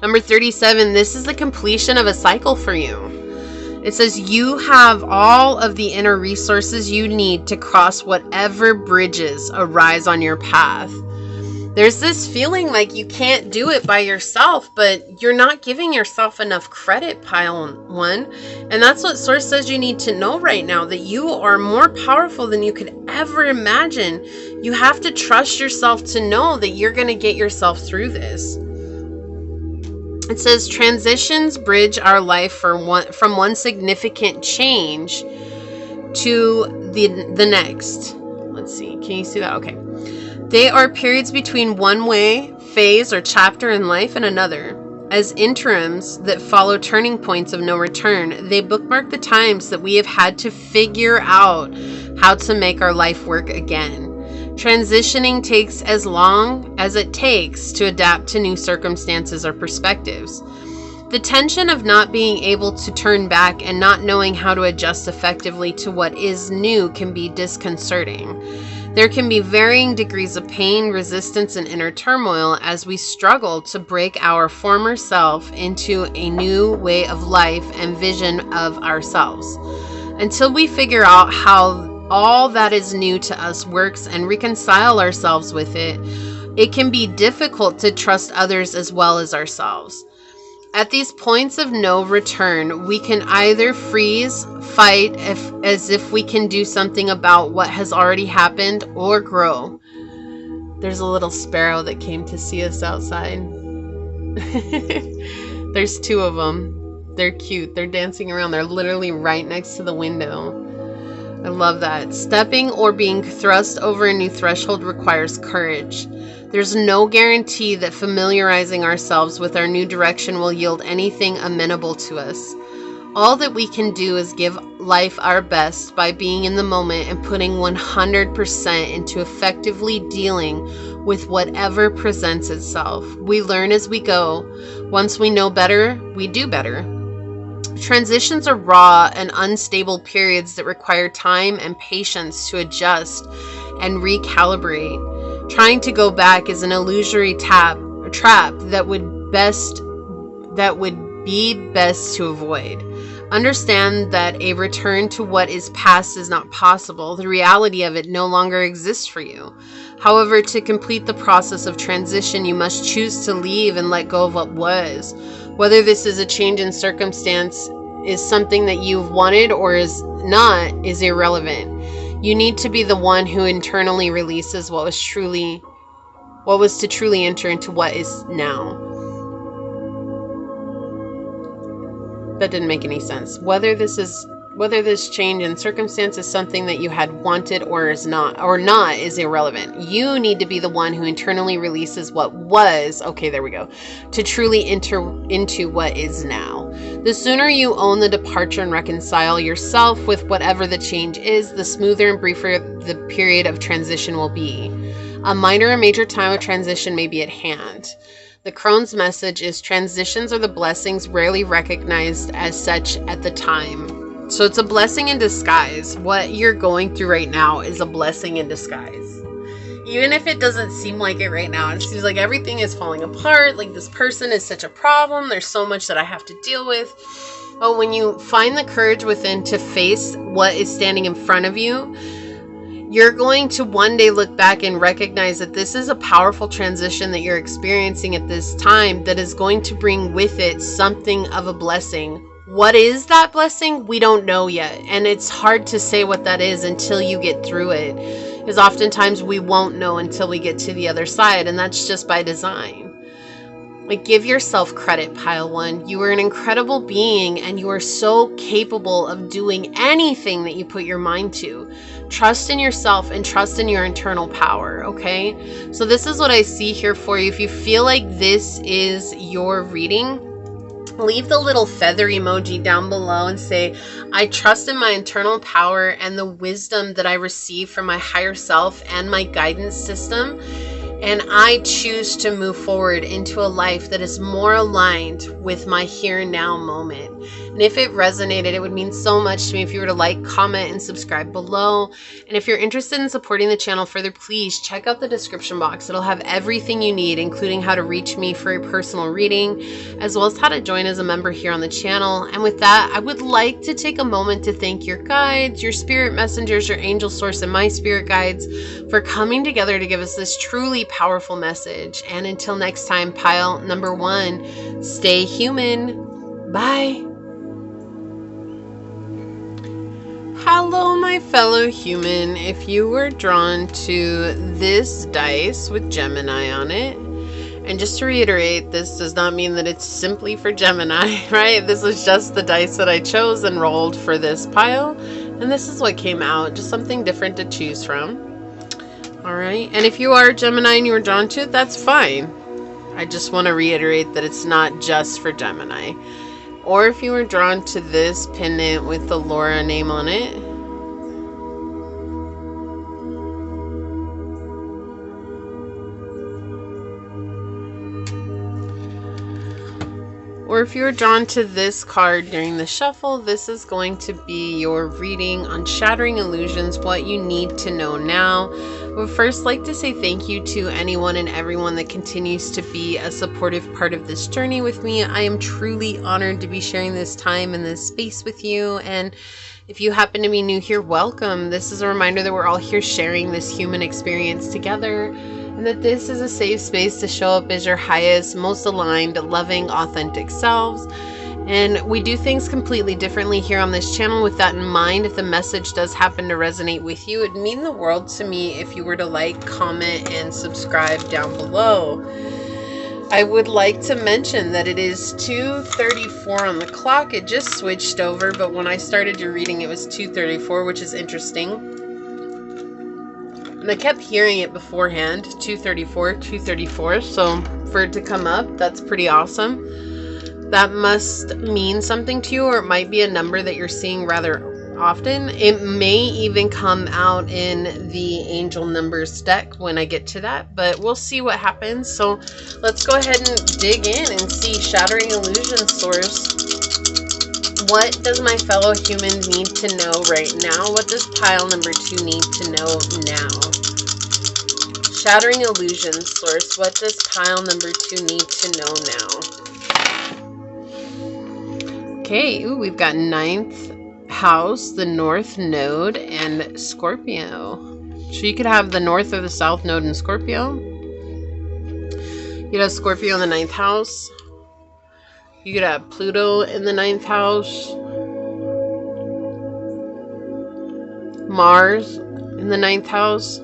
Number 37, this is the completion of a cycle for you. It says you have all of the inner resources you need to cross whatever bridges arise on your path. There's this feeling like you can't do it by yourself, but you're not giving yourself enough credit, pile one. And that's what Source says you need to know right now, that you are more powerful than you could ever imagine. You have to trust yourself to know that you're going to get yourself through this. It says transitions bridge our life from one significant change to the next. Let's see. Can you see that? Okay. They are periods between one way, phase, or chapter in life and another. As interims that follow turning points of no return, they bookmark the times that we have had to figure out how to make our life work again. Transitioning takes as long as it takes to adapt to new circumstances or perspectives. The tension of not being able to turn back and not knowing how to adjust effectively to what is new can be disconcerting. There can be varying degrees of pain, resistance, and inner turmoil as we struggle to break our former self into a new way of life and vision of ourselves. Until we figure out how all that is new to us works and reconcile ourselves with it, it can be difficult to trust others as well as ourselves. At these points of no return, we can either freeze, fight as if we can do something about what has already happened, or grow. There's a little sparrow that came to see us outside. There's 2 of them. They're cute. They're dancing around. They're literally right next to the window. I love that. Stepping or being thrust over a new threshold requires courage. There's no guarantee that familiarizing ourselves with our new direction will yield anything amenable to us. All that we can do is give life our best by being in the moment and putting 100% into effectively dealing with whatever presents itself. We learn as we go. Once we know better, we do better. Transitions are raw and unstable periods that require time and patience to adjust and recalibrate. Trying to go back is an illusory trap that would be best to avoid. Understand that a return to what is past is not possible. The reality of it no longer exists for you. However, to complete the process of transition, you must choose to leave and let go of what was. Whether this is a change in circumstance is something that you've wanted or is not is irrelevant. You need to be the one who internally releases what was to truly enter into what is now. That didn't make any sense. Whether this change in circumstance is something that you had wanted or not is irrelevant. You need to be the one who internally releases what was, okay, there we go, to truly enter into what is now. The sooner you own the departure and reconcile yourself with whatever the change is, the smoother and briefer the period of transition will be. A minor or major time of transition may be at hand. The crone's message is transitions are the blessings rarely recognized as such at the time. So it's a blessing in disguise. What you're going through right now is a blessing in disguise. Even if it doesn't seem like it right now, it seems like everything is falling apart, like this person is such a problem, there's so much that I have to deal with. But when you find the courage within to face what is standing in front of you, you're going to one day look back and recognize that this is a powerful transition that you're experiencing at this time that is going to bring with it something of a blessing. What is that blessing? We don't know yet. And it's hard to say what that is until you get through it. Because oftentimes we won't know until we get to the other side. And that's just by design. Like, give yourself credit, Pile 1. You are an incredible being and you are so capable of doing anything that you put your mind to. Trust in yourself and trust in your internal power, okay? So this is what I see here for you. If you feel like this is your reading, leave the little feather emoji down below and say, I trust in my internal power and the wisdom that I receive from my higher self and my guidance system. And I choose to move forward into a life that is more aligned with my here and now moment. And if it resonated, it would mean so much to me if you were to like, comment, and subscribe below. And if you're interested in supporting the channel further, please check out the description box. It'll have everything you need, including how to reach me for a personal reading, as well as how to join as a member here on the channel. And with that, I would like to take a moment to thank your guides, your spirit messengers, your angel source, and my spirit guides for coming together to give us this truly powerful message. And until next time, Pile number 1, stay human. Bye. Hello, my fellow human. If you were drawn to this dice with Gemini on it, and just to reiterate, this does not mean that it's simply for Gemini, right? This was just the dice that I chose and rolled for this pile, and this is what came out, just something different to choose from. All right, and if you are Gemini and you were drawn to it, that's fine. I just want to reiterate that it's not just for Gemini. Or if you were drawn to this pendant with the Laura name on it, or if you were drawn to this card during the shuffle, this is going to be your reading on Shattering Illusions, what you need to know now. I would first like to say thank you to anyone and everyone that continues to be a supportive part of this journey with me. I am truly honored to be sharing this time and this space with you. And if you happen to be new here, welcome. This is a reminder that we're all here sharing this human experience together, and that this is a safe space to show up as your highest, most aligned, loving, authentic selves. And we do things completely differently here on this channel. With that in mind, if the message does happen to resonate with you, it'd mean the world to me if you were to like, comment, and subscribe down below. I would like to mention that it is 2:34 on the clock. It just switched over, but when I started your reading, it was 2:34, which is interesting. And I kept hearing it beforehand, 2:34, 2:34. So for it to come up, that's pretty awesome. that must mean something to you, or it might be a number that you're seeing rather often. It may even come out in the angel numbers deck when I get to that, but we'll see what happens. So let's go ahead and dig in and see. Shattering illusion source. What does my fellow human need to know right now? What does pile number 2 need to know now? Shattering illusion source. What does pile number 2 need to know now? Okay, ooh, we've got 9th house, the north node, and Scorpio. So you could have the north or the south node in Scorpio. You could have Scorpio in the 9th house. You could have Pluto in the 9th house. Mars in the 9th house.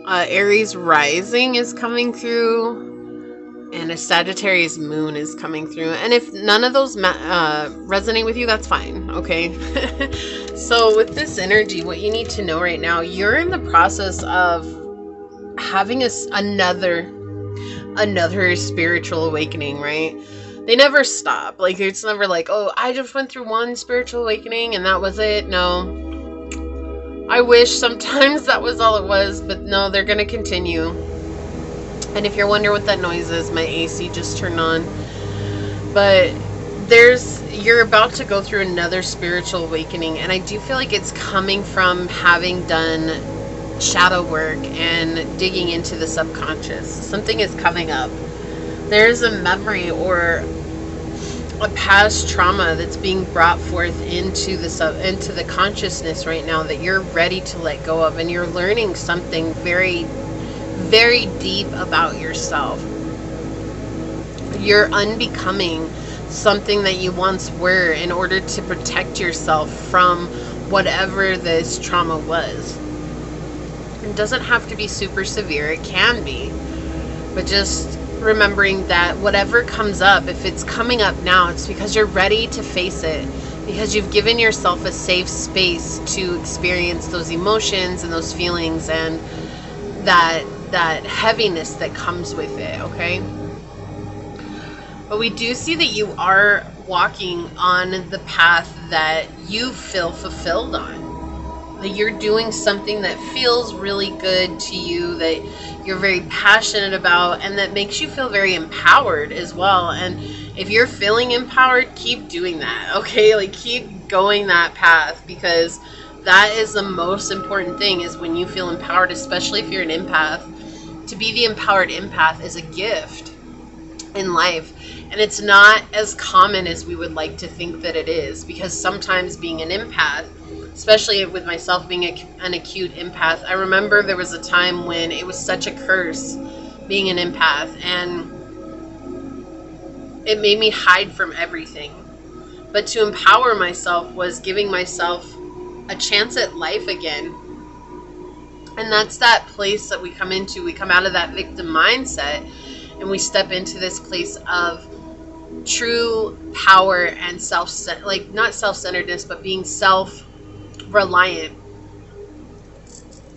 Aries rising is coming through. And a Sagittarius moon is coming through. And if none of those resonate with you, that's fine. Okay. So with this energy, what you need to know right now, you're in the process of having another spiritual awakening, right? They never stop. Like, it's never like, oh, I just went through one spiritual awakening and that was it. No. I wish sometimes that was all it was, but no, they're going to continue. And if you're wondering what that noise is, my AC just turned on. But you're about to go through another spiritual awakening. And I do feel like it's coming from having done shadow work and digging into the subconscious. Something is coming up. There's a memory or a past trauma that's being brought forth into the consciousness right now that you're ready to let go of, and you're learning something very, very deep about yourself. You're unbecoming something that you once were in order to protect yourself from whatever this trauma was. It doesn't have to be super severe. It can be. But just remembering that whatever comes up, if it's coming up now, it's because you're ready to face it. Because you've given yourself a safe space to experience those emotions and those feelings and that heaviness that comes with it, okay? But we do see that you are walking on the path that you feel fulfilled on. That you're doing something that feels really good to you, that you're very passionate about, and that makes you feel very empowered as well. And if you're feeling empowered, keep doing that, okay? Like, keep going that path, because that is the most important thing, is when you feel empowered, especially if you're an empath. To be the empowered empath is a gift in life. And it's not as common as we would like to think that it is, because sometimes being an empath, especially with myself being an acute empath, I remember there was a time when it was such a curse being an empath, and it made me hide from everything. But to empower myself was giving myself a chance at life again. And that's that place that we come into. We come out of that victim mindset and we step into this place of true power and not self-centeredness, but being self-reliant.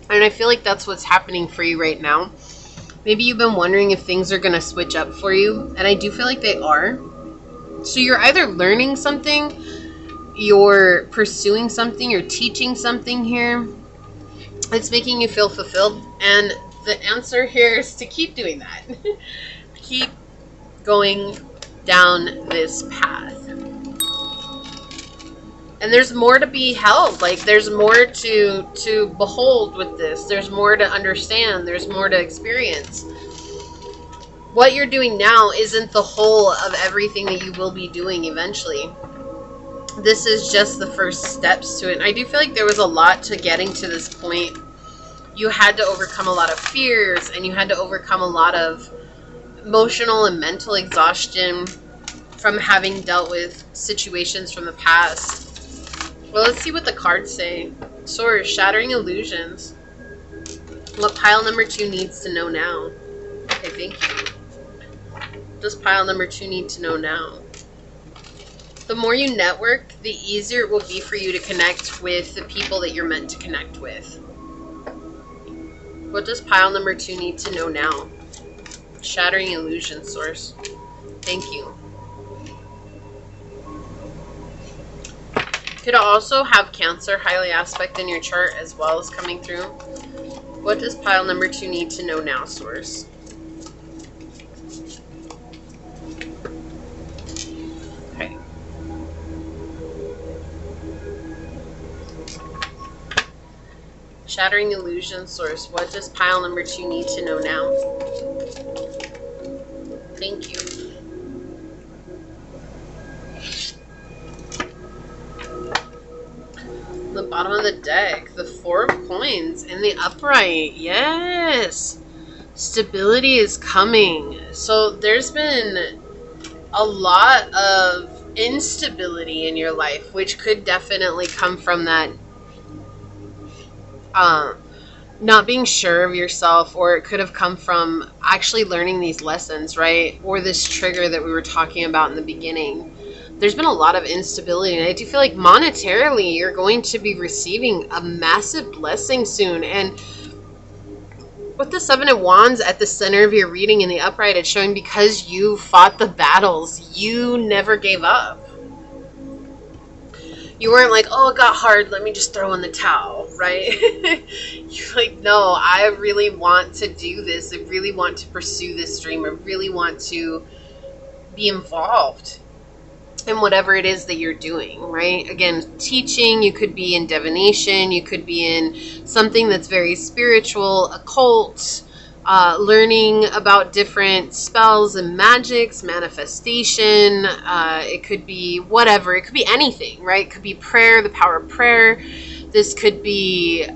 And I feel like that's what's happening for you right now. Maybe you've been wondering if things are going to switch up for you, and I do feel like they are. So you're either learning something, you're pursuing something, you're teaching something here. It's making you feel fulfilled, and the answer here is to keep doing that. Keep going down this path. And there's more to be held. Like, there's more to behold with this. There's more to understand. There's more to experience. What you're doing now isn't the whole of everything that you will be doing eventually. This is just the first steps to it. And I do feel like there was a lot to getting to this point. You had to overcome a lot of fears, and you had to overcome a lot of emotional and mental exhaustion from having dealt with situations from the past. Well, let's see what the cards say. Source, shattering illusions. What pile number 2 needs to know now? Okay, thank you. What does pile number 2 need to know now? The more you network, the easier it will be for you to connect with the people that you're meant to connect with. What does pile number 2 need to know now? Shattering illusion source. Thank you. Could also have Cancer highly aspect in your chart as well as coming through. What does pile number 2 need to know now, Source? Okay. Shattering illusion, Source. What does pile number 2 need to know now? Thank you. The bottom of the deck, the 4 of coins in the upright. Yes, stability is coming. So there's been a lot of instability in your life, which could definitely come from that not being sure of yourself, or it could have come from actually learning these lessons, right? Or this trigger that we were talking about in the beginning. There's been a lot of instability, and I do feel like monetarily you're going to be receiving a massive blessing soon. And with the 7 of Wands at the center of your reading in the upright, it's showing because you fought the battles, you never gave up. You weren't like, oh, it got hard, let me just throw in the towel, right? You're like, no, I really want to do this. I really want to pursue this dream. I really want to be involved in whatever it is that you're doing, right? Again, teaching, you could be in divination, you could be in something that's very spiritual, occult, learning about different spells and magics, manifestation. It could be whatever. It could be anything, right? It could be prayer, the power of prayer. This could be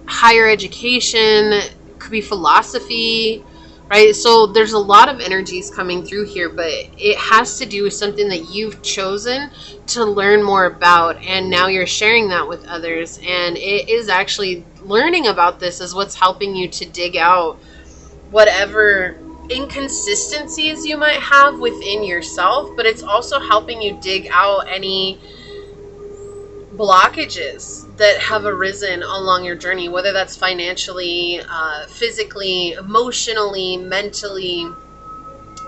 higher education. It could be philosophy, right? So there's a lot of energies coming through here, but it has to do with something that you've chosen to learn more about, and now you're sharing that with others. And it is actually learning about this is what's helping you to dig out whatever inconsistencies you might have within yourself, but it's also helping you dig out any blockages that have arisen along your journey, whether that's financially, physically, emotionally, mentally,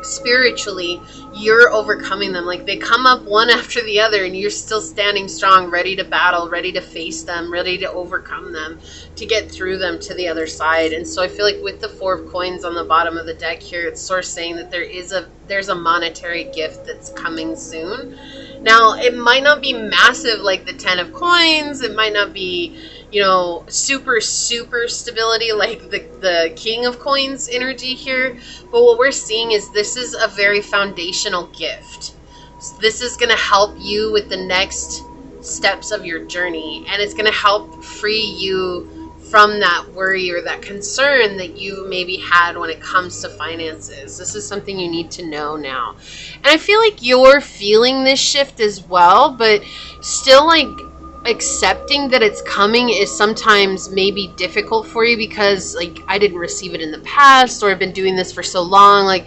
spiritually. You're overcoming them. Like, they come up one after the other, and you're still standing strong, ready to battle, ready to face them, ready to overcome them, to get through them to the other side. And so I feel like with the 4 of coins on the bottom of the deck here, it's sort of saying that there's a monetary gift that's coming soon. Now, it might not be massive like the 10 of coins. It might not be, you know, super stability like the King of Coins energy here. But what we're seeing is this is a very foundational gift. This is going to help you with the next steps of your journey. And it's going to help free you from that worry or that concern that you maybe had when it comes to finances. This is something you need to know now. And I feel like you're feeling this shift as well, but still, like, accepting that it's coming is sometimes maybe difficult for you because, like, I didn't receive it in the past, or I've been doing this for so long. Like,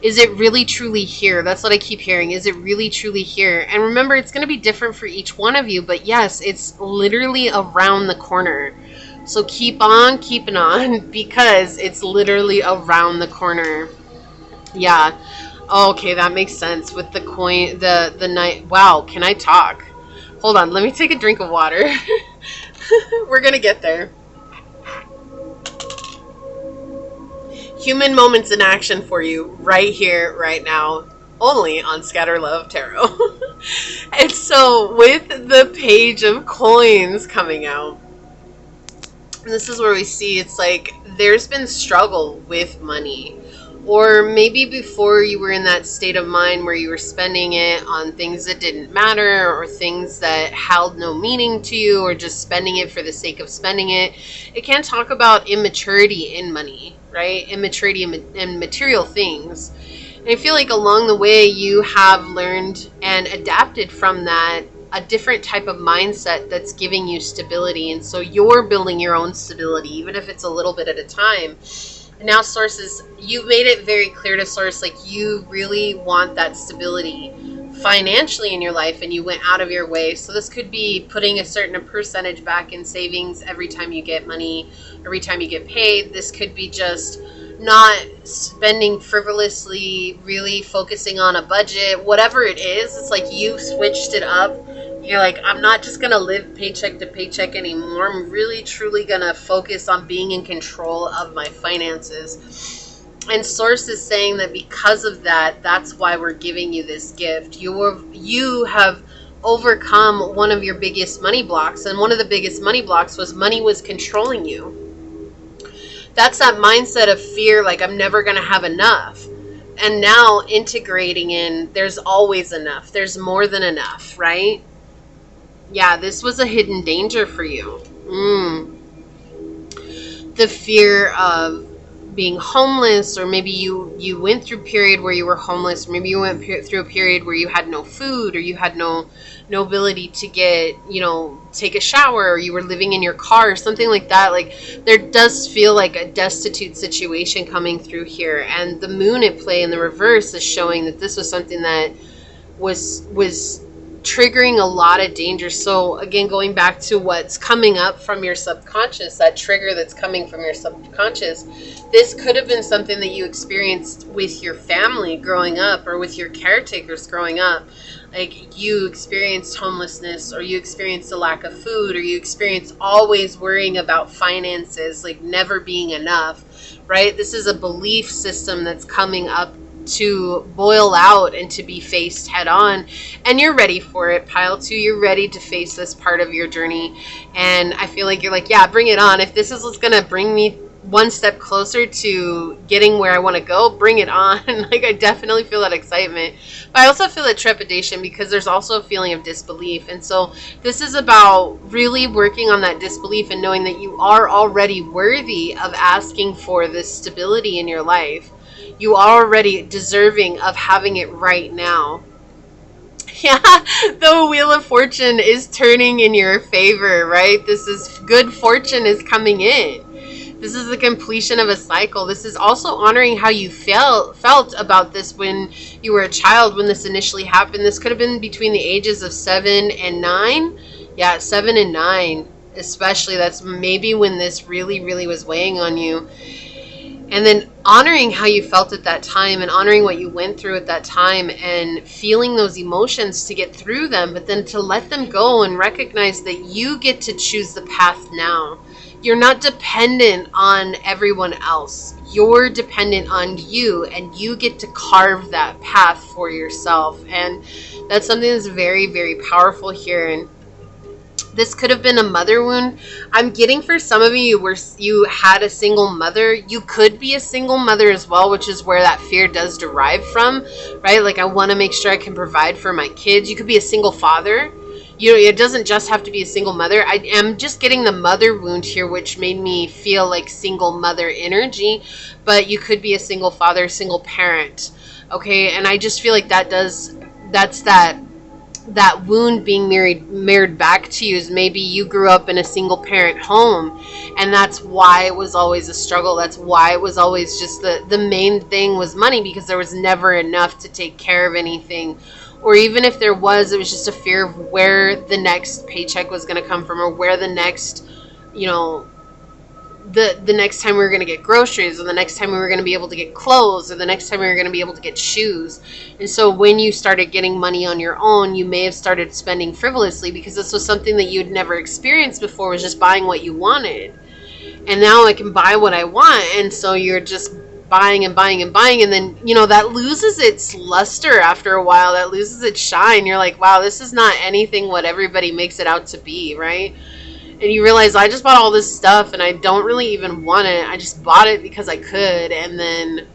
is it really truly here? That's what I keep hearing. Is it really truly here? And remember, it's going to be different for each one of you, but yes, it's literally around the corner. So keep on keeping on, because it's literally around the corner. Yeah. Okay, that makes sense with the coin, the night. Wow, can I talk? Hold on, let me take a drink of water. We're gonna get there. Human moments in action for you right here, right now, only on Scatter Love Tarot. And so with the Page of Coins coming out, this is where we see it's like there's been struggle with money. Or maybe before you were in that state of mind where you were spending it on things that didn't matter, or things that held no meaning to you, or just spending it for the sake of spending it. It can talk about immaturity in money, right? Immaturity in material things. And I feel like along the way you have learned and adapted from that a different type of mindset that's giving you stability. And so you're building your own stability, even if it's a little bit at a time. And now sources, you've made it very clear to source, like, you really want that stability financially in your life, and you went out of your way. So this could be putting a certain percentage back in savings every time you get money, every time you get paid. This could be just not spending frivolously, really focusing on a budget, whatever it is. It's like you switched it up. You're like, I'm not just going to live paycheck to paycheck anymore. I'm really, truly going to focus on being in control of my finances. And Source is saying that because of that, that's why we're giving you this gift. You have overcome one of your biggest money blocks. And one of the biggest money blocks was money was controlling you. That's that mindset of fear, like I'm never going to have enough. And now integrating in, there's always enough. There's more than enough, right? Yeah, this was a hidden danger for you. The fear of being homeless, or maybe you went through a period where you were homeless. Maybe you went through a period where you had no food, or you had no ability to get, take a shower, or you were living in your car, or something like that. Like, there does feel like a destitute situation coming through here. And the moon at play in the reverse is showing that this was something that was triggering a lot of danger. So again, going back to what's coming up from your subconscious, that trigger that's coming from your subconscious, this could have been something that you experienced with your family growing up, or with your caretakers growing up. Like, you experienced homelessness, or you experienced a lack of food, or you experienced always worrying about finances, like never being enough, right? This is a belief system that's coming up to boil out and to be faced head on. And you're ready for it, Pile 2. You're ready to face this part of your journey. And I feel like you're like, yeah, bring it on. If this is what's going to bring me one step closer to getting where I want to go, bring it on. Like, I definitely feel that excitement. But I also feel that trepidation, because there's also a feeling of disbelief. And so this is about really working on that disbelief and knowing that you are already worthy of asking for this stability in your life. You are already deserving of having it right now. Yeah, the Wheel of Fortune is turning in your favor, right? This is good fortune is coming in. This is the completion of a cycle. This is also honoring how you felt about this when you were a child, when this initially happened. This could have been between the ages of 7 and 9. Yeah, 7 and 9 especially. That's maybe when this really, really was weighing on you. And then honoring how you felt at that time, and honoring what you went through at that time, and feeling those emotions to get through them, but then to let them go and recognize that you get to choose the path now. You're not dependent on everyone else. You're dependent on you, and you get to carve that path for yourself. And that's something that's very, very powerful here. And this could have been a mother wound. I'm getting for some of you where you had a single mother. You could be a single mother as well, which is where that fear does derive from, right? Like, I want to make sure I can provide for my kids. You could be a single father. It doesn't just have to be a single mother. I am just getting the mother wound here, which made me feel like single mother energy. But you could be a single father, single parent. Okay, and I just feel like that's that wound being mirrored back to you. Is maybe you grew up in a single parent home, and that's why it was always a struggle. That's why it was always just the main thing was money, because there was never enough to take care of anything. Or even if there was, it was just a fear of where the next paycheck was going to come from, or where the next, the next time we were going to get groceries, or the next time we were going to be able to get clothes, or the next time we were going to be able to get shoes. And so when you started getting money on your own, you may have started spending frivolously, because this was something that you'd never experienced before, was just buying what you wanted. And now I can buy what I want. And so you're just buying and buying and buying. And then, that loses its luster after a while. That loses its shine. You're like, wow, this is not anything what everybody makes it out to be, right? And you realize, I just bought all this stuff and I don't really even want it. I just bought it because I could. And then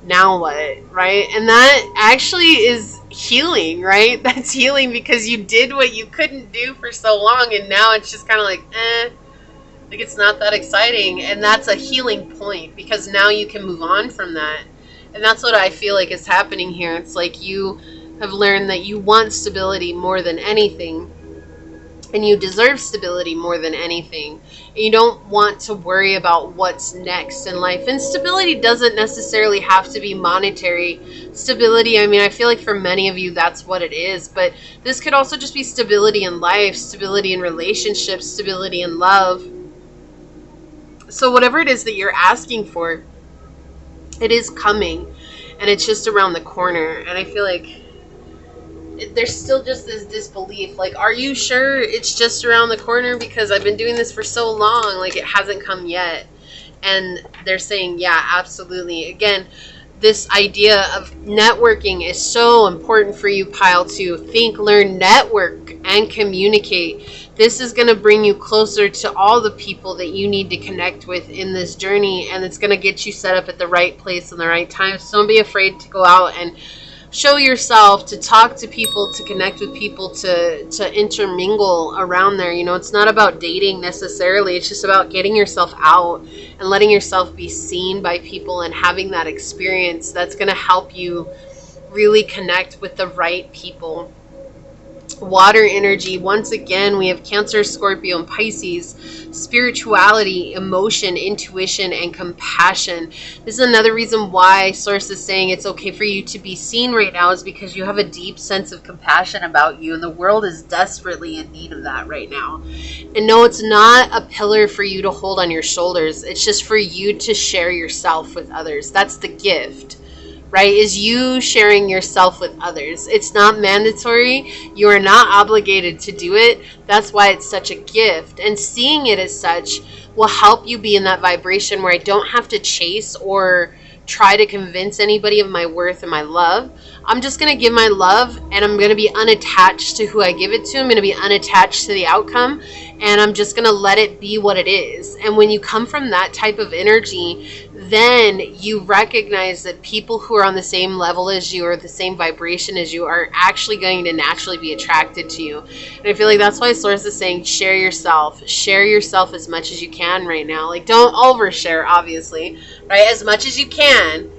now what, right? And that actually is healing, right? That's healing, because you did what you couldn't do for so long. And now it's just kind of like, like, it's not that exciting. And that's a healing point, because now you can move on from that. And that's what I feel like is happening here. It's like you have learned that you want stability more than anything. And you deserve stability more than anything. And you don't want to worry about what's next in life. And stability doesn't necessarily have to be monetary stability. I mean, I feel like for many of you, that's what it is. But this could also just be stability in life, stability in relationships, stability in love. So whatever it is that you're asking for, It is coming, and it's just around the corner. And I feel like there's still just this disbelief. Like, are you sure it's just around the corner? Because I've been doing this for so long, like it hasn't come yet. And they're saying, yeah, absolutely. Again, this idea of networking is so important for you, Pile 2. Think, learn, network, and communicate. This is going to bring you closer to all the people that you need to connect with in this journey, and it's going to get you set up at the right place and the right time. So don't be afraid to go out and show yourself, to talk to people, to connect with people, to intermingle around there. You know, it's not about dating necessarily. It's just about getting yourself out and letting yourself be seen by people and having that experience that's going to help you really connect with the right people. Water energy, once again, we have Cancer, Scorpio, and Pisces. Spirituality, emotion, intuition, and compassion. This is another reason why Source is saying it's okay for you to be seen right now, is because you have a deep sense of compassion about you, and the world is desperately in need of that right now. And no, it's not a pillar for you to hold on your shoulders. It's just for you to share yourself with others. That's the gift, right? Is you sharing yourself with others. It's not mandatory. You are not obligated to do it. That's why it's such a gift. And seeing it as such will help you be in that vibration where I don't have to chase or try to convince anybody of my worth and my love. I'm just going to give my love, and I'm going to be unattached to who I give it to. I'm going to be unattached to the outcome, and I'm just going to let it be what it is. And when you come from that type of energy, then you recognize that people who are on the same level as you or the same vibration as you are actually going to naturally be attracted to you. And I feel like that's why Source is saying share yourself as much as you can right now. Like, don't overshare, obviously, right? As much as you can,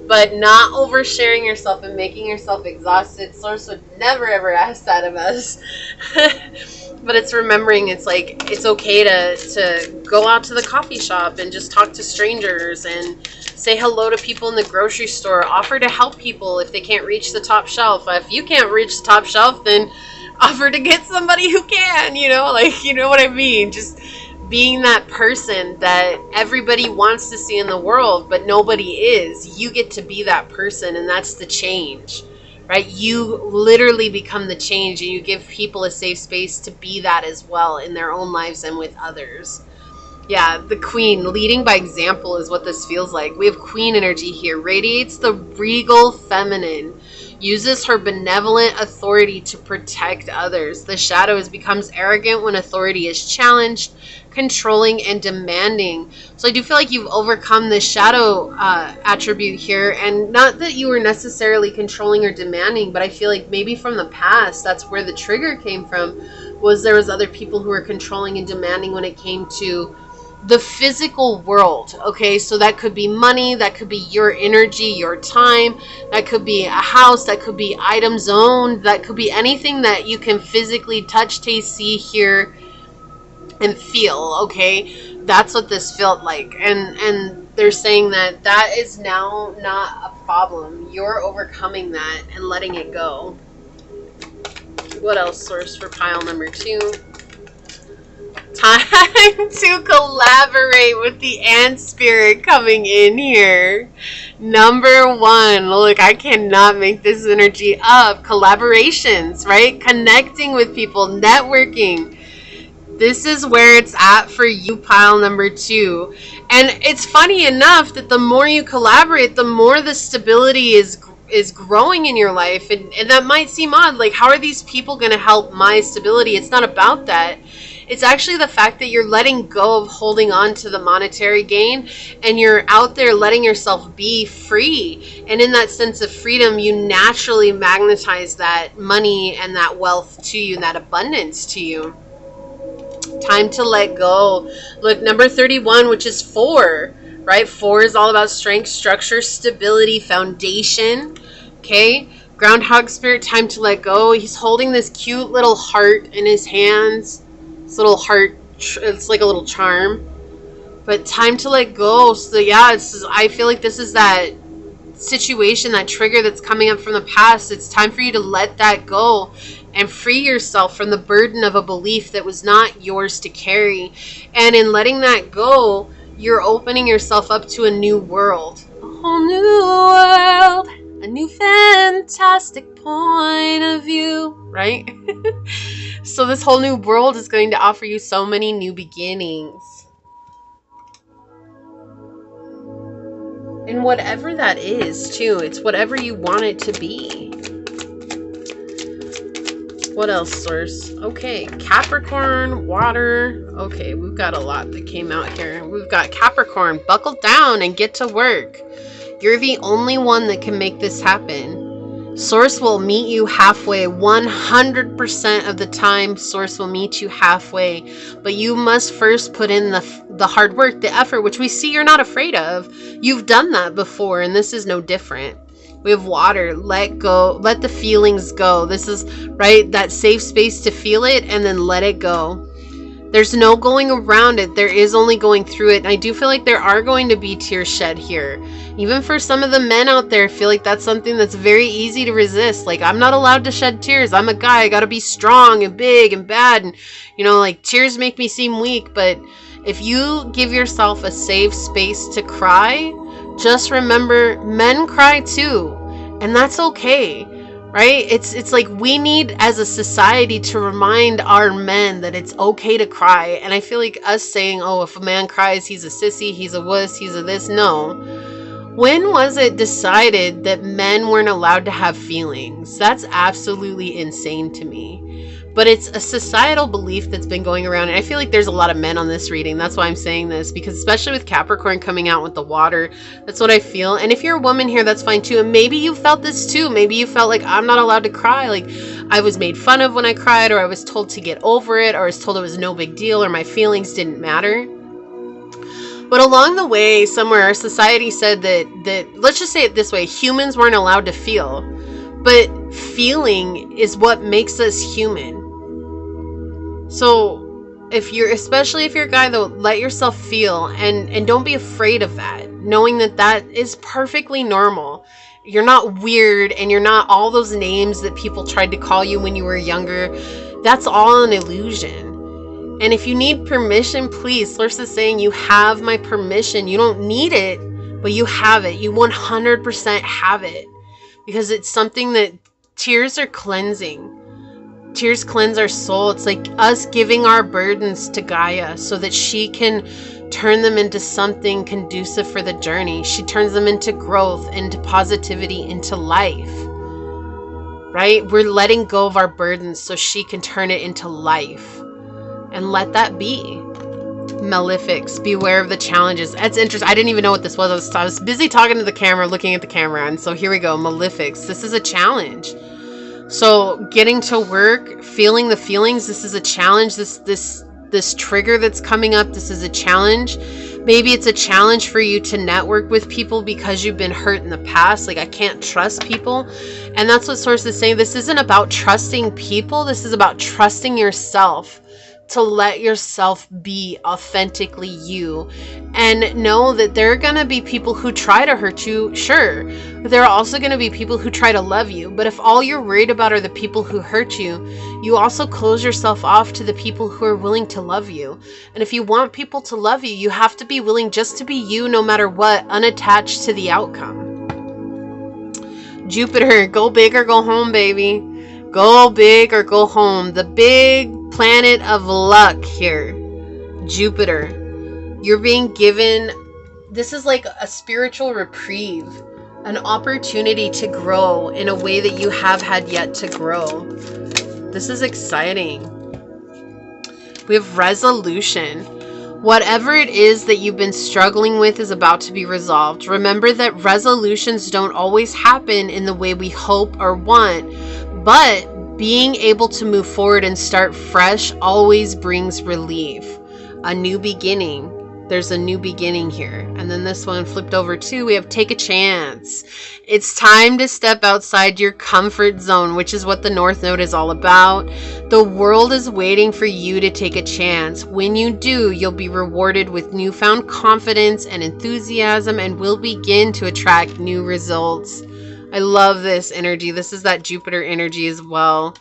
but not oversharing yourself and making yourself exhausted. Source would never ever ask that of us. But it's remembering, it's like, it's okay to go out to the coffee shop and just talk to strangers and say hello to people in the grocery store. Offer to help people if they can't reach the top shelf. If you can't reach the top shelf, then offer to get somebody who can, you know, like, you know what I mean? Just being that person that everybody wants to see in the world, but nobody is. You get to be that person, and that's the change. Right? You literally become the change, and you give people a safe space to be that as well in their own lives and with others. Yeah, the Queen, leading by example is what this feels like. We have Queen energy here. Radiates the regal feminine. Uses her benevolent authority to protect others. The Shadow becomes arrogant when authority is challenged, controlling, and demanding. So I do feel like you've overcome the Shadow attribute here, and not that you were necessarily controlling or demanding, but I feel like maybe from the past, that's where the trigger came from, was there was other people who were controlling and demanding when it came to the physical world. Okay, so that could be money, that could be your energy, your time, that could be a house, that could be items owned, that could be anything that you can physically touch, taste, see, hear, and feel. Okay, that's what this felt like, and they're saying that that is now not a problem. You're overcoming that and letting it go. What else, Source, for pile number 2? Time to collaborate with the ant spirit coming in here. Number 1, look, I cannot make this energy up. Collaborations, right? Connecting with people, networking. This is where it's at for you, pile number 2. And it's funny enough that the more you collaborate, the more the stability is growing in your life. And that might seem odd. Like, how are these people going to help my stability? It's not about that. It's actually the fact that you're letting go of holding on to the monetary gain, and you're out there letting yourself be free. And in that sense of freedom, you naturally magnetize that money and that wealth to you, that abundance to you. Time to let go. Look, number 31, which is 4, right? 4 is all about strength, structure, stability, foundation. Okay? Groundhog spirit, time to let go. He's holding this cute little heart in his hands. This little heart, it's like a little charm. But time to let go. So yeah, I feel like this is that situation, that trigger that's coming up from the past. It's time for you to let that go and free yourself from the burden of a belief that was not yours to carry. And in letting that go, you're opening yourself up to a new world, a whole new world, a new fantastic point of view, right? So this whole new world is going to offer you so many new beginnings. And whatever that is, too, it's whatever you want it to be. What else, Source? Okay, Capricorn, water. Okay, we've got a lot that came out here. We've got Capricorn, buckle down and get to work. You're the only one that can make this happen. Source will meet you halfway. 100% of the time, Source will meet you halfway. But you must first put in the hard work, the effort, which we see you're not afraid of. You've done that before, and this is no different. We have water. Let go. Let the feelings go. This is, right, that safe space to feel it and then let it go. There's no going around it. There is only going through it. And I do feel like there are going to be tears shed here. Even for some of the men out there, I feel like that's something that's very easy to resist. Like, I'm not allowed to shed tears. I'm a guy. I got to be strong and big and bad. And, you know, like, tears make me seem weak. But if you give yourself a safe space to cry, just remember, men cry too. And that's okay. Right? It's like we need as a society to remind our men that it's okay to cry. And I feel like us saying, oh, if a man cries, he's a sissy, he's a wuss, he's a this. No. When was it decided that men weren't allowed to have feelings? That's absolutely insane to me. But it's a societal belief that's been going around. And I feel like there's a lot of men on this reading. That's why I'm saying this. Because especially with Capricorn coming out with the water, that's what I feel. And if you're a woman here, that's fine too. And maybe you felt this too. Maybe you felt like, I'm not allowed to cry. Like, I was made fun of when I cried, or I was told to get over it, or I was told it was no big deal, or my feelings didn't matter. But along the way, somewhere, our society said that let's just say it this way, humans weren't allowed to feel. But feeling is what makes us human. So especially if you're a guy though, let yourself feel and don't be afraid of that. Knowing that is perfectly normal. You're not weird and you're not all those names that people tried to call you when you were younger. That's all an illusion. And if you need permission, please, Source is saying you have my permission. You don't need it, but you have it. You 100% have it. Because it's something that tears are cleansing. Tears cleanse our soul. It's like us giving our burdens to Gaia so that she can turn them into something conducive for the journey. She turns them into growth, into positivity, into life. Right? We're letting go of our burdens so she can turn it into life. And let that be. Malefics, beware of the challenges. That's interesting. I didn't even know what this was. I was busy talking to the camera, looking at the camera. And so here we go. Malefics. This is a challenge. So getting to work, feeling the feelings, this is a challenge. This trigger that's coming up, this is a challenge. Maybe it's a challenge for you to network with people because you've been hurt in the past. Like, I can't trust people. And that's what Source is saying. This isn't about trusting people. This is about trusting yourself. To let yourself be authentically you, and know that there are gonna be people who try to hurt you, sure, but there are also gonna be people who try to love you. But if all you're worried about are the people who hurt you, you also close yourself off to the people who are willing to love you. And if you want people to love you, you have to be willing just to be you no matter what, unattached to the outcome. Jupiter, go big or go home, baby. Go big or go home. The big planet of luck here. Jupiter. You're being given, this is like a spiritual reprieve. An opportunity to grow in a way that you have had yet to grow. This is exciting. We have resolution. Whatever it is that you've been struggling with is about to be resolved. Remember that resolutions don't always happen in the way we hope or want. But being able to move forward and start fresh always brings relief. A new beginning. There's a new beginning here. And then this one flipped over too. We have take a chance. It's time to step outside your comfort zone, which is what the North Node is all about. The world is waiting for you to take a chance. When you do, you'll be rewarded with newfound confidence and enthusiasm and will begin to attract new results. I love this energy. This is that Jupiter energy as well.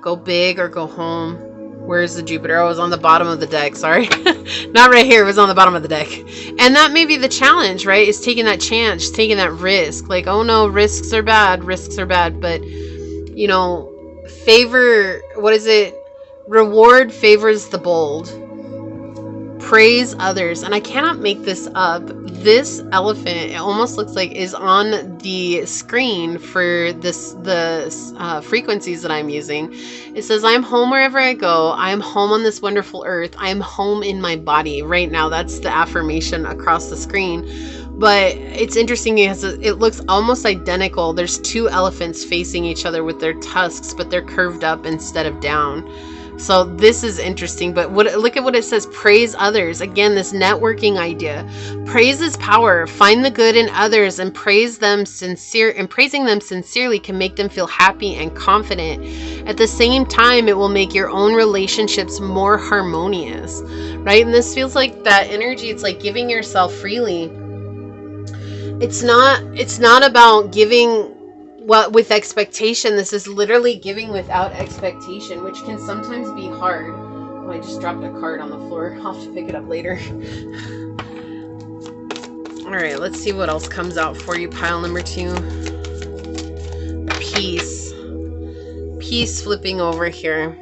Go big or go home. Where's the Jupiter? Oh, it was on the bottom of the deck. Sorry. Not right here. It was on the bottom of the deck. And that may be the challenge, right? Is taking that chance, taking that risk. Like, oh no, risks are bad. Risks are bad. But, you know, reward favors the bold. Praise others. And I cannot make this up. This elephant, it almost looks like, is on the screen for the frequencies that I'm using. It says, I am home wherever I go. I am home on this wonderful earth. I am home in my body right now. That's the affirmation across the screen. But it's interesting because it looks almost identical. There's two elephants facing each other with their tusks, but they're curved up instead of down. So this is interesting, but look at what it says. Praise others. Again, this networking idea. Praise is power. Find the good in others and praising them sincerely can make them feel happy and confident. At the same time, it will make your own relationships more harmonious, right? And this feels like that energy. It's like giving yourself freely. It's not about giving with expectation. This is literally giving without expectation, which can sometimes be hard. Oh, I just dropped a card on the floor. I'll have to pick it up later. All right, let's see what else comes out for you. Pile number 2. Peace. Peace flipping over here.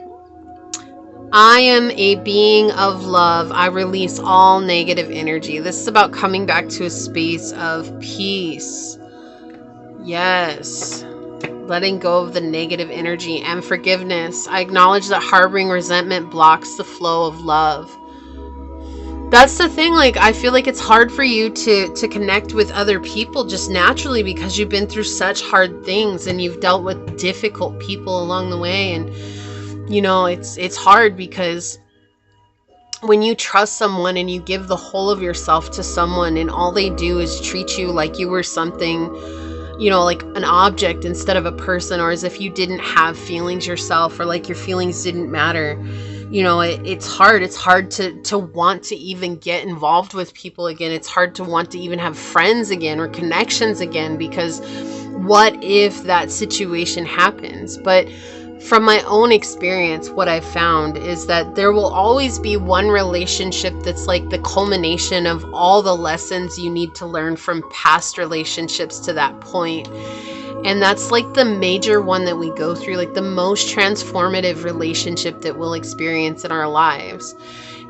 I am a being of love. I release all negative energy. This is about coming back to a space of peace. Yes. Letting go of the negative energy and forgiveness. I acknowledge that harboring resentment blocks the flow of love. That's the thing. Like, I feel like it's hard for you to connect with other people just naturally because you've been through such hard things and you've dealt with difficult people along the way. And, you know, it's hard because when you trust someone and you give the whole of yourself to someone and all they do is treat you like you were something, you know, like an object instead of a person, or as if you didn't have feelings yourself, or like your feelings didn't matter. You know, it's hard. It's hard to want to even get involved with people again. It's hard to want to even have friends again or connections again, because what if that situation happens? But from my own experience, what I've found is that there will always be one relationship that's like the culmination of all the lessons you need to learn from past relationships to that point. And that's like the major one that we go through, like the most transformative relationship that we'll experience in our lives.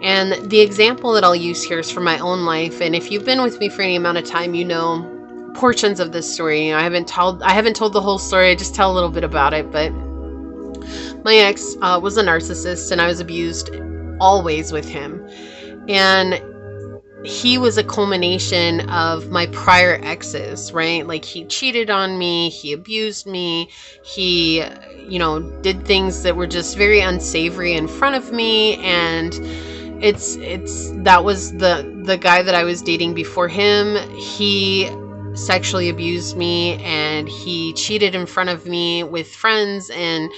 And the example that I'll use here is from my own life. And if you've been with me for any amount of time, you know portions of this story. You know, I haven't told the whole story. I just tell a little bit about it. But my ex was a narcissist, and I was abused always with him. And he was a culmination of my prior exes, right? Like, he cheated on me, he abused me, he, you know, did things that were just very unsavory in front of me. And that was the guy that I was dating before him. He sexually abused me and he cheated in front of me with friends, and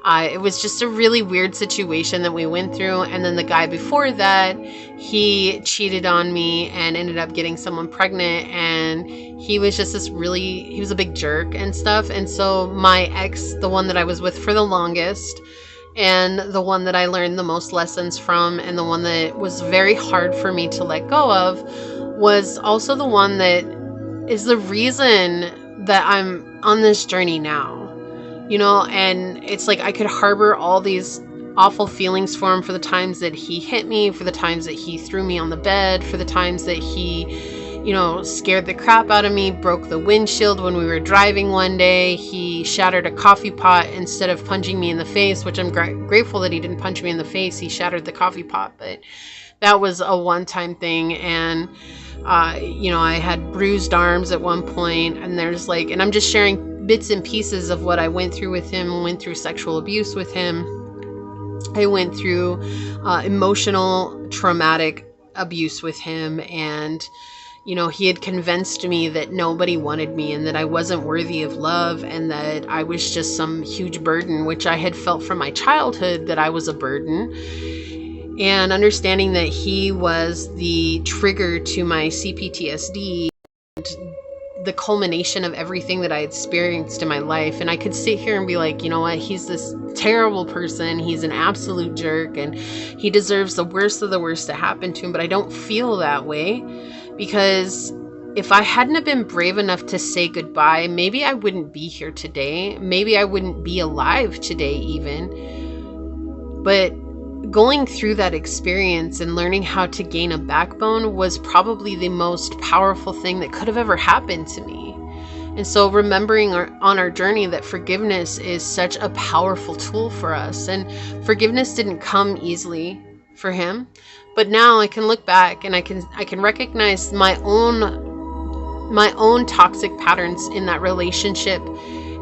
it was just a really weird situation that we went through. And then the guy before that, he cheated on me and ended up getting someone pregnant, and he was just he was a big jerk and stuff. And so my ex, the one that I was with for the longest, and the one that I learned the most lessons from, and the one that was very hard for me to let go of, was also the one that is the reason that I'm on this journey now. You know, and it's like I could harbor all these awful feelings for him, for the times that he hit me, for the times that he threw me on the bed, for the times that he, you know, scared the crap out of me, broke the windshield when we were driving one day. He shattered a coffee pot instead of punching me in the face, which I'm grateful that he didn't punch me in the face. He shattered the coffee pot, but that was a one-time thing. And you know, I had bruised arms at one point, and and I'm just sharing bits and pieces of what I went through with him. I went through sexual abuse with him. I went through emotional traumatic abuse with him. And, you know, he had convinced me that nobody wanted me and that I wasn't worthy of love and that I was just some huge burden, which I had felt from my childhood that I was a burden. And understanding that he was the trigger to my CPTSD, the culmination of everything that I experienced in my life. And I could sit here and be like, you know what, he's this terrible person, he's an absolute jerk, and he deserves the worst of the worst to happen to him. But I don't feel that way, because if I hadn't have been brave enough to say goodbye, maybe I wouldn't be here today. Maybe I wouldn't be alive today even. But going through that experience and learning how to gain a backbone was probably the most powerful thing that could have ever happened to me. And so remembering on our journey that forgiveness is such a powerful tool for us. And forgiveness didn't come easily for him. But now I can look back and I can recognize my own toxic patterns in that relationship,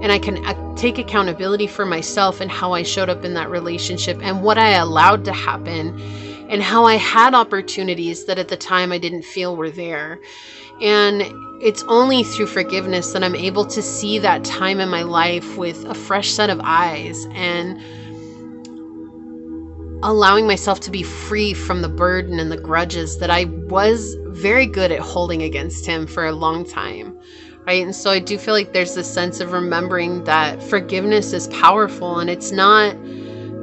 and I can take accountability for myself and how I showed up in that relationship and what I allowed to happen, and how I had opportunities that at the time I didn't feel were there. And it's only through forgiveness that I'm able to see that time in my life with a fresh set of eyes, and allowing myself to be free from the burden and the grudges that I was very good at holding against him for a long time, right? And so I do feel like there's this sense of remembering that forgiveness is powerful, and it's not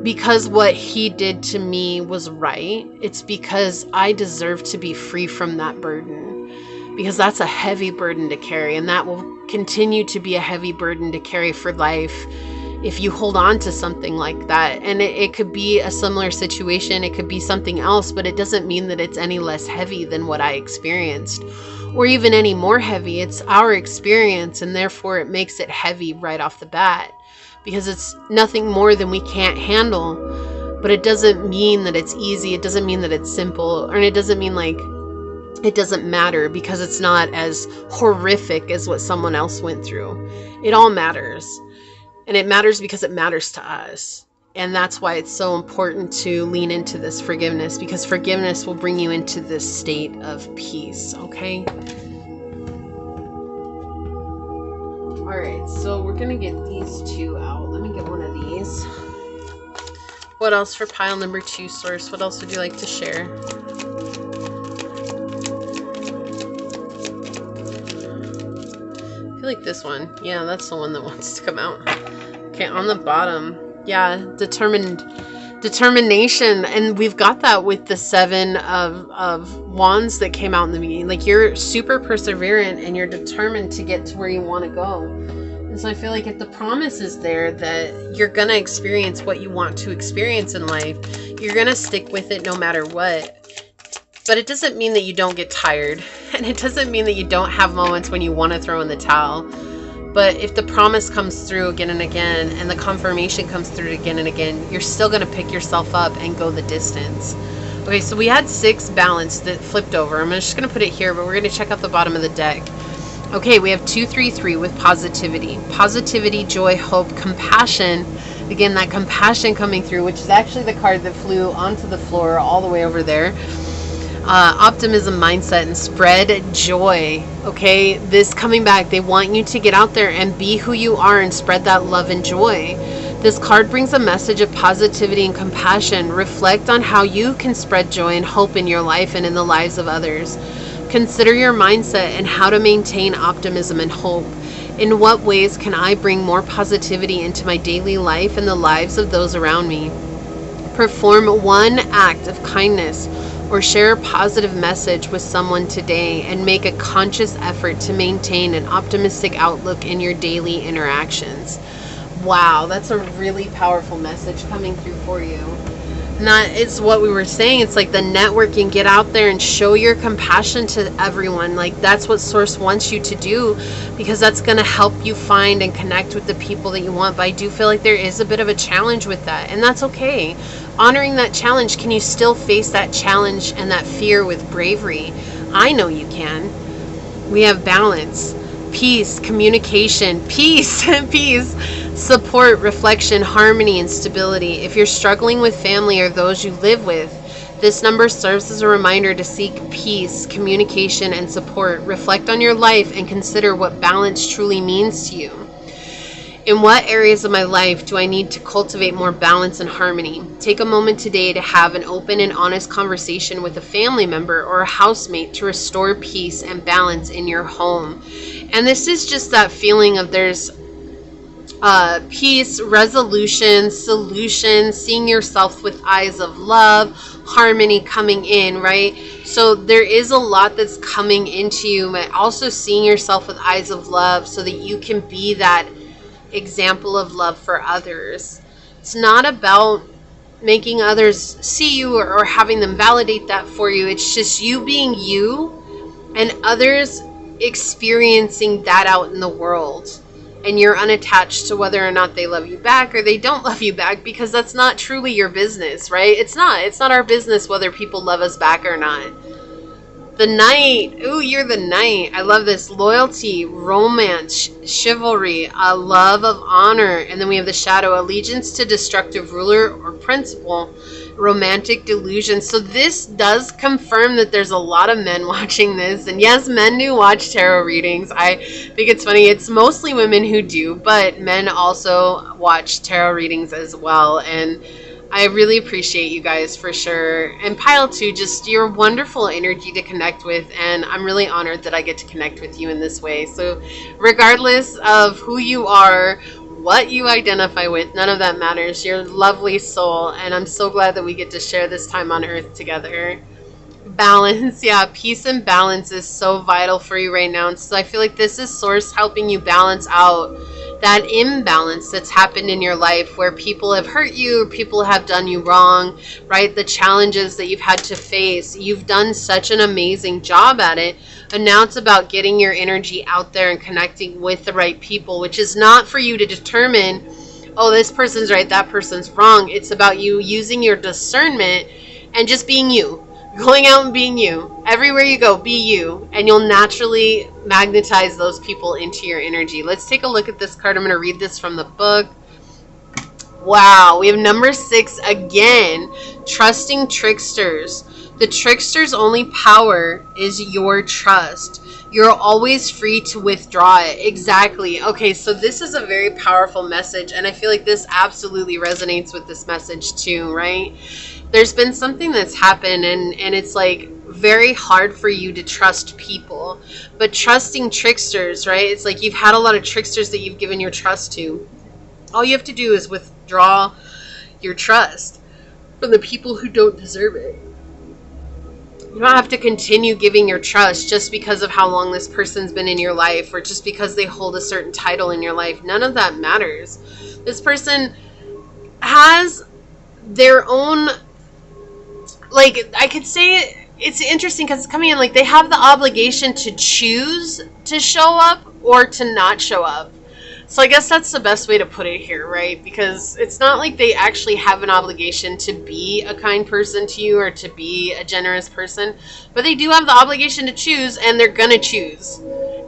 because what he did to me was right. It's because I deserve to be free from that burden, because that's a heavy burden to carry, and that will continue to be a heavy burden to carry for life if you hold on to something like that. And it could be a similar situation, it could be something else, but it doesn't mean that it's any less heavy than what I experienced, or even any more heavy. It's our experience, and therefore it makes it heavy right off the bat, because it's nothing more than we can't handle. But it doesn't mean that it's easy, it doesn't mean that it's simple, and it doesn't mean like it doesn't matter because it's not as horrific as what someone else went through. It all matters. And it matters because it matters to us. And that's why it's so important to lean into this forgiveness, because forgiveness will bring you into this state of peace, okay? All right, so we're going to get these two out. Let me get one of these. What else for pile number 2, source? What else would you like to share? I feel like this one. Yeah, that's the one that wants to come out. Okay, on the bottom. Yeah, determination. And we've got that with the 7 of wands that came out in the beginning. Like, you're super perseverant and you're determined to get to where you want to go. And so I feel like if the promise is there that you're going to experience what you want to experience in life, you're going to stick with it no matter what. But it doesn't mean that you don't get tired. And it doesn't mean that you don't have moments when you want to throw in the towel. But if the promise comes through again and again, and the confirmation comes through again and again, you're still going to pick yourself up and go the distance. Okay, so we had 6 balance that flipped over. I'm just going to put it here, but we're going to check out the bottom of the deck. Okay, we have 2, 3, 3 with positivity. Positivity, joy, hope, compassion. Again, that compassion coming through, which is actually the card that flew onto the floor all the way over there. Optimism, mindset, and spread joy. Okay, this coming back, they want you to get out there and be who you are and spread that love and joy. This card brings a message of positivity and compassion. Reflect on how you can spread joy and hope in your life and in the lives of others. Consider your mindset and how to maintain optimism and hope. In what ways can I bring more positivity into my daily life and the lives of those around me? Perform one act of kindness or share a positive message with someone today, and make a conscious effort to maintain an optimistic outlook in your daily interactions. Wow, that's a really powerful message coming through for you. And that is what we were saying. It's like the networking. Get out there and show your compassion to everyone. Like, that's what Source wants you to do, because that's going to help you find and connect with the people that you want. But I do feel like there is a bit of a challenge with that, and that's okay. Honoring that challenge, can you still face that challenge and that fear with bravery? I know you can. We have balance, peace, communication, peace, support, reflection, harmony, and stability. If you're struggling with family or those you live with, this number serves as a reminder to seek peace, communication, and support. Reflect on your life and consider what balance truly means to you. In what areas of my life do I need to cultivate more balance and harmony? Take a moment today to have an open and honest conversation with a family member or a housemate to restore peace and balance in your home. And this is just that feeling of there's peace, resolution, solution, seeing yourself with eyes of love, harmony coming in, right? So there is a lot that's coming into you, but also seeing yourself with eyes of love so that you can be that example of love for others. It's not about making others see you or having them validate that for you. It's just you being you and others experiencing that out in the world. And you're unattached to whether or not they love you back or they don't love you back, because that's not truly your business, right? It's not our business whether people love us back or not. The Knight. Ooh, you're the Knight. I love this. Loyalty, romance, chivalry, a love of honor. And then we have the Shadow. Allegiance to destructive ruler or principle. Romantic delusion. So this does confirm that there's a lot of men watching this. And yes, men do watch tarot readings. I think it's funny. It's mostly women who do, but men also watch tarot readings as well. And I really appreciate you guys for sure. And Pile 2, just your wonderful energy to connect with. And I'm really honored that I get to connect with you in this way. So regardless of who you are, what you identify with, none of that matters. You're a lovely soul. And I'm so glad that we get to share this time on earth together. Balance. Yeah, peace and balance is so vital for you right now. And so I feel like this is Source helping you balance out that imbalance that's happened in your life where people have hurt you or people have done you wrong, right? The challenges that you've had to face. You've done such an amazing job at it. And now it's about getting your energy out there and connecting with the right people, which is not for you to determine, oh, this person's right, that person's wrong. It's about you using your discernment and just being you. Going out and being you. Everywhere you go, be you. And you'll naturally magnetize those people into your energy. Let's take a look at this card. I'm going to read this from the book. Wow. We have number 6 again. Trusting tricksters. The trickster's only power is your trust. You're always free to withdraw it. Exactly. Okay, so this is a very powerful message. And I feel like this absolutely resonates with this message too, right? There's been something that's happened and it's like very hard for you to trust people. But trusting tricksters, right? It's like you've had a lot of tricksters that you've given your trust to. All you have to do is withdraw your trust from the people who don't deserve it. You don't have to continue giving your trust just because of how long this person's been in your life or just because they hold a certain title in your life. None of that matters. This person has their own, like, I could say it's interesting because it's coming in like they have the obligation to choose to show up or to not show up. So I guess that's the best way to put it here, right? Because it's not like they actually have an obligation to be a kind person to you or to be a generous person, but they do have the obligation to choose, and they're going to choose.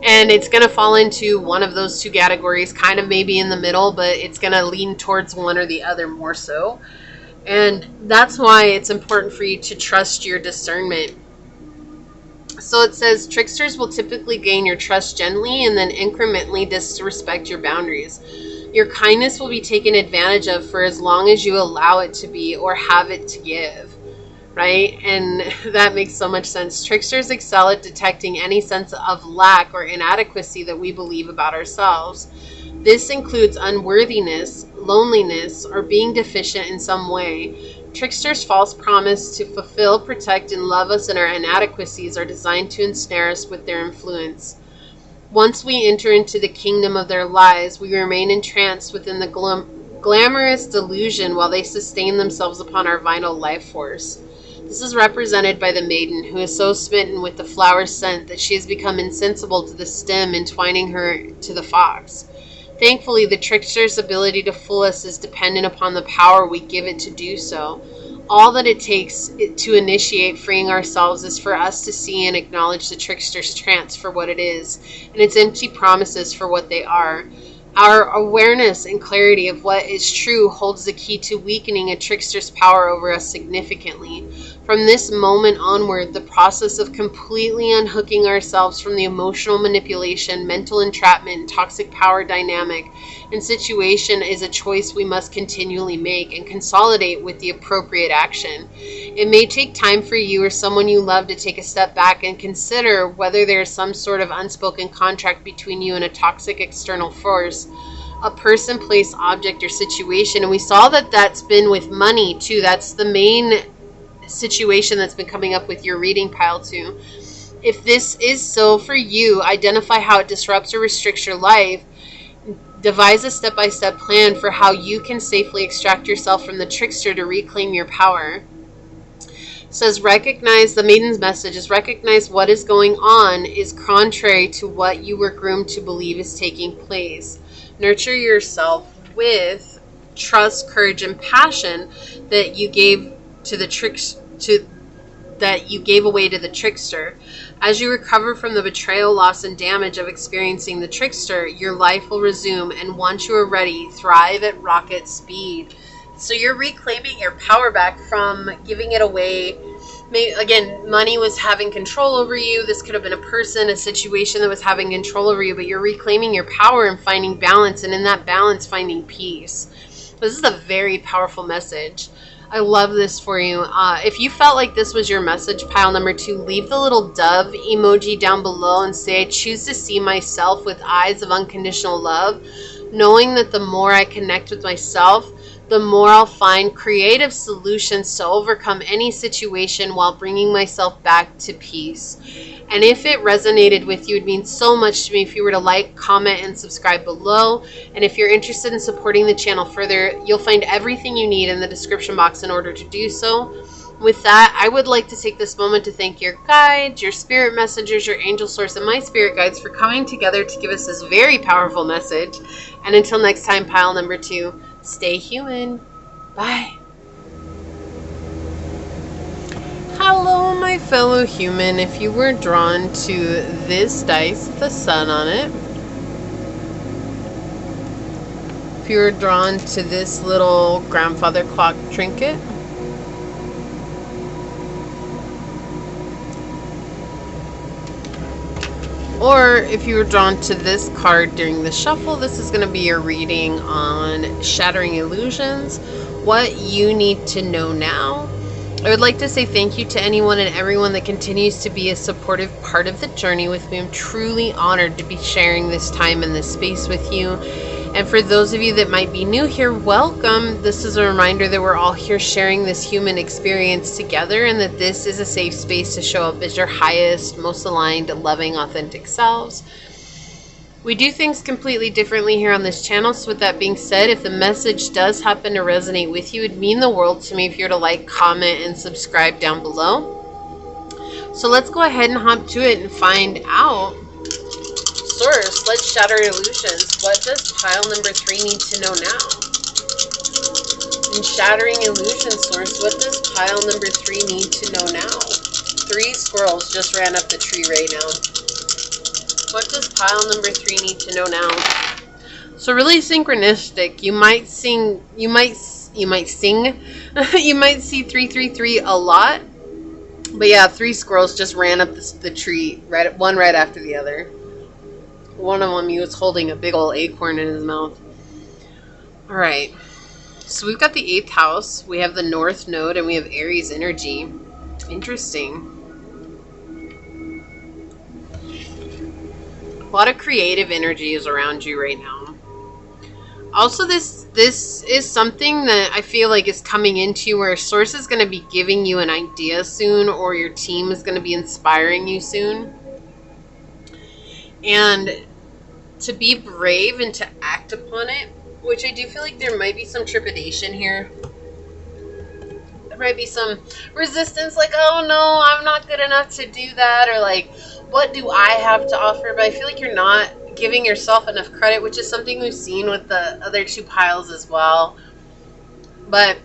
And it's going to fall into one of those two categories, kind of maybe in the middle, but it's going to lean towards one or the other more so. And that's why it's important for you to trust your discernment. So it says, tricksters will typically gain your trust gently and then incrementally disrespect your boundaries. Your kindness will be taken advantage of for as long as you allow it to be or have it to give, right? And that makes so much sense. Tricksters excel at detecting any sense of lack or inadequacy that we believe about ourselves. This includes unworthiness, loneliness, or being deficient in some way. Tricksters' false promise to fulfill, protect, and love us in our inadequacies are designed to ensnare us with their influence. Once we enter into the kingdom of their lies, we remain entranced within the glamorous delusion while they sustain themselves upon our vital life force. This is represented by the maiden, who is so smitten with the flower scent that she has become insensible to the stem, entwining her to the fox. Thankfully, the trickster's ability to fool us is dependent upon the power we give it to do so. All that it takes to initiate freeing ourselves is for us to see and acknowledge the trickster's trance for what it is, and its empty promises for what they are. Our awareness and clarity of what is true holds the key to weakening a trickster's power over us significantly. From this moment onward, the process of completely unhooking ourselves from the emotional manipulation, mental entrapment, and toxic power dynamic and situation is a choice we must continually make and consolidate with the appropriate action. It may take time for you or someone you love to take a step back and consider whether there is some sort of unspoken contract between you and a toxic external force, a person, place, object, or situation. And we saw that that's been with money too. That's the main situation that's been coming up with your reading pile too. If this is so for you, identify how it disrupts or restricts your life. Devise a step-by-step plan for how you can safely extract yourself from the trickster to reclaim your power. It says, recognize, the maiden's message is, recognize what is going on is contrary to what you were groomed to believe is taking place. Nurture yourself with trust, courage, and passion that you gave to the that you gave away to the trickster. As you recover from the betrayal, loss, and damage of experiencing the trickster, your life will resume, and once you are ready, thrive at rocket speed. So you're reclaiming your power back from giving it away. Maybe, again, money was having control over you. This could have been a person, a situation that was having control over you, but you're reclaiming your power and finding balance, and in that balance, finding peace. This is a very powerful message. I love this for you. If you felt like this was your message, pile number 2, leave the little dove emoji down below and say, I choose to see myself with eyes of unconditional love, knowing that the more I connect with myself, the more I'll find creative solutions to overcome any situation while bringing myself back to peace. And if it resonated with you, it means so much to me if you were to like, comment, and subscribe below. And if you're interested in supporting the channel further, you'll find everything you need in the description box in order to do so. With that, I would like to take this moment to thank your guides, your spirit messengers, your angel source, and my spirit guides for coming together to give us this very powerful message. And until next time, pile number 2, stay human. Bye. Hello, my fellow human. If you were drawn to this dice with the sun on it, if you were drawn to this little grandfather clock trinket, or if you were drawn to this card during the shuffle, this is going to be your reading on Shattering Illusions, what you need to know now. I would like to say thank you to anyone and everyone that continues to be a supportive part of the journey with me. I'm truly honored to be sharing this time and this space with you. And for those of you that might be new here, welcome. This is a reminder that we're all here sharing this human experience together, and that this is a safe space to show up as your highest, most aligned, loving, authentic selves. We do things completely differently here on this channel. So with that being said, if the message does happen to resonate with you, it'd mean the world to me if you're to like, comment, and subscribe down below. So let's go ahead and hop to it and find out. Source, let's shatter illusions. What does pile number 3 need to know now? In Shattering Illusions, source, what does pile number 3 need to know now? 3 squirrels just ran up the tree right now. What does pile number 3 need to know now? So really synchronistic. You might sing, you might see 333 a lot. But yeah, 3 squirrels just ran up the tree, one right after the other. One of them, he was holding a big old acorn in his mouth. Alright. So we've got the 8th house. We have the North Node, and we have Aries energy. Interesting. A lot of creative energy is around you right now. Also, this is something that I feel like is coming into you, where a source is going to be giving you an idea soon, or your team is going to be inspiring you soon. And to be brave and to act upon it, which I do feel like there might be some trepidation here. There might be some resistance, like, oh no, I'm not good enough to do that, or like, what do I have to offer? But I feel like you're not giving yourself enough credit, which is something we've seen with the other 2 piles as well. But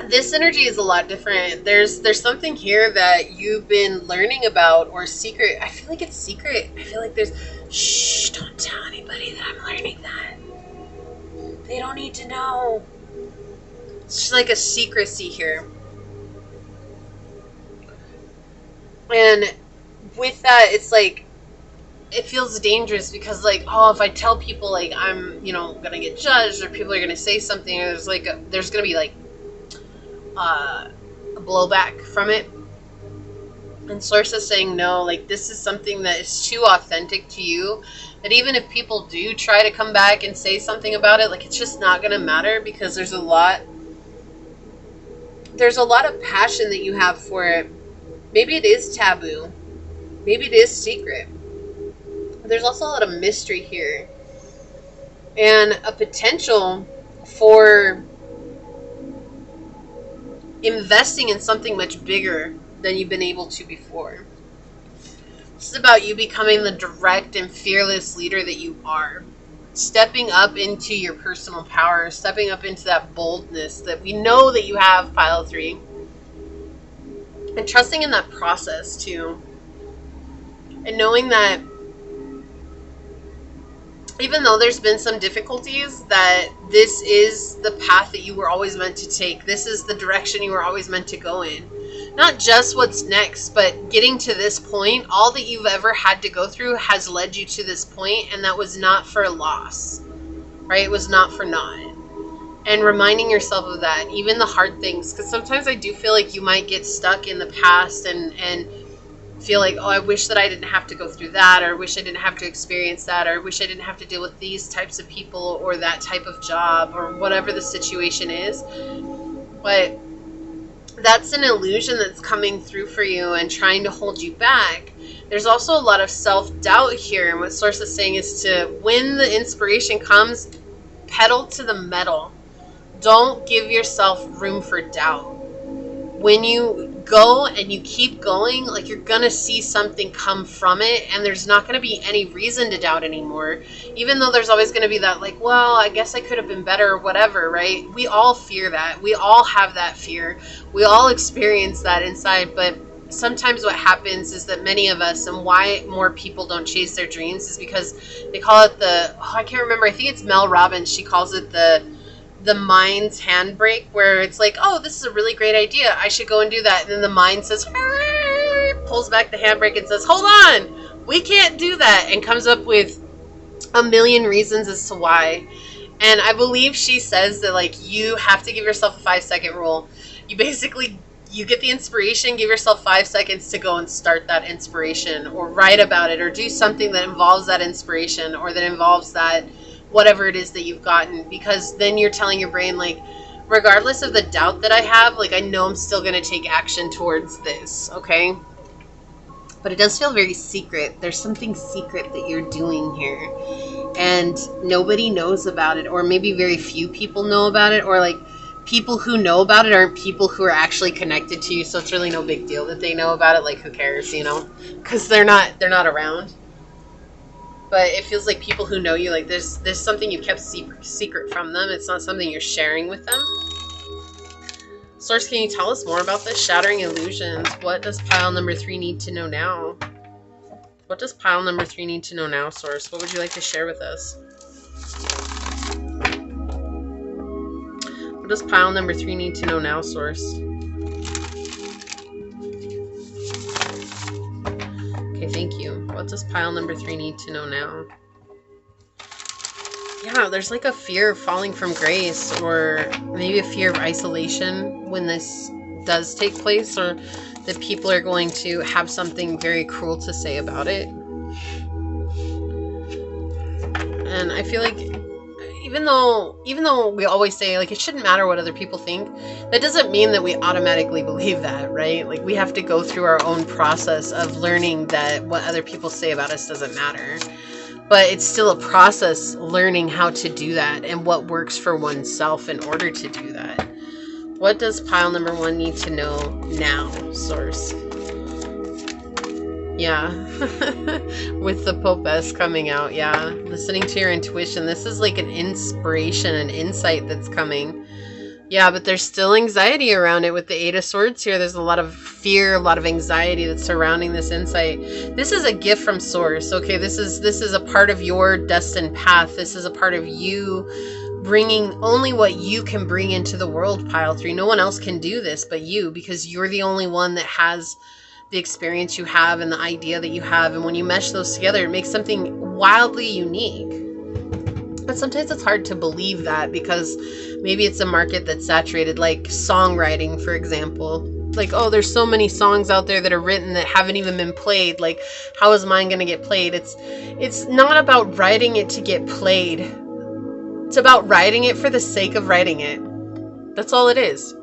this energy is a lot different. There's something here that you've been learning about, or secret. I feel like it's secret. I feel like there's, shh, don't tell anybody that I'm learning that. They don't need to know. It's just like a secrecy here. And with that, it's like, it feels dangerous because, like, oh, if I tell people, like, I'm, gonna get judged, or people are gonna say something, or there's gonna be, like, a blowback from it. And Source is saying, no, like, this is something that is too authentic to you, that even if people do try to come back and say something about it, like, it's just not gonna matter, because there's a lot of passion that you have for it. Maybe it is taboo. Maybe it is secret. There's also a lot of mystery here, and a potential for investing in something much bigger than you've been able to before. This is about you becoming the direct and fearless leader that you are. Stepping up into your personal power, stepping up into that boldness that we know that you have, Pile 3. And trusting in that process too. And knowing that even though there's been some difficulties, that this is the path that you were always meant to take. This is the direction you were always meant to go in. Not just what's next, but getting to this point, all that you've ever had to go through has led you to this point, and that was not for a loss, right? It was not for naught. And reminding yourself of that, even the hard things, because sometimes I do feel like you might get stuck in the past and feel like, oh, I wish that I didn't have to go through that, or I wish I didn't have to experience that, or I wish I didn't have to deal with these types of people or that type of job, or whatever the situation is. But that's an illusion that's coming through for you and trying to hold you back. There's also a lot of self-doubt here, and what Source is saying is to, when the inspiration comes, pedal to the metal. Don't give yourself room for doubt. When you go and you keep going, like, you're gonna see something come from it, and there's not gonna be any reason to doubt anymore. Even though there's always gonna be that, like, well, I guess I could have been better or whatever, right? We all fear that. We all have that fear. We all experience that inside. But sometimes what happens is that many of us, and why more people don't chase their dreams, is because they call it I can't remember, I think it's Mel Robbins, she calls it the mind's handbrake, where it's like, oh, this is a really great idea, I should go and do that. And then the mind says, pulls back the handbrake and says, hold on, we can't do that, and comes up with a million reasons as to why. And I believe she says that, like, you have to give yourself a 5-second rule. You get the inspiration, give yourself 5 seconds to go and start that inspiration, or write about it, or do something that involves that inspiration, or that involves that whatever it is that you've gotten, because then you're telling your brain, like, regardless of the doubt that I have, like, I know I'm still going to take action towards this, okay? But it does feel very secret. There's something secret that you're doing here, and nobody knows about it, or maybe very few people know about it, or, like, people who know about it aren't people who are actually connected to you, so it's really no big deal that they know about it. Like, who cares, because they're not around. But it feels like people who know you, like, there's something you've kept secret from them. It's not something you're sharing with them. Source, can you tell us more about this? Shattering illusions. What does pile number 3 need to know now? What does pile number 3 need to know now, Source? What would you like to share with us? What does pile number 3 need to know now, Source? Okay, thank you. What does pile number 3 need to know now? Yeah, there's like a fear of falling from grace, or maybe a fear of isolation when this does take place, or that people are going to have something very cruel to say about it. And I feel like even though we always say, like, it shouldn't matter what other people think, that doesn't mean that we automatically believe that, right? Like, we have to go through our own process of learning that what other people say about us doesn't matter. But it's still a process learning how to do that and what works for oneself in order to do that. What does pile number 1 need to know now, Source? Yeah. With the Popess coming out, yeah. Listening to your intuition. This is like an inspiration, an insight that's coming. Yeah, but there's still anxiety around it with the 8 of Swords here. There's a lot of fear, a lot of anxiety that's surrounding this insight. This is a gift from Source, okay? This is a part of your destined path. This is a part of you bringing only what you can bring into the world, pile 3. No one else can do this but you, because you're the only one that has the experience you have and the idea that you have. And when you mesh those together, it makes something wildly unique. But sometimes it's hard to believe that because maybe it's a market that's saturated, like songwriting, for example. Like, oh, there's so many songs out there that are written that haven't even been played. Like, how is mine going to get played? It's not about writing it to get played. It's about writing it for the sake of writing it. That's all it is.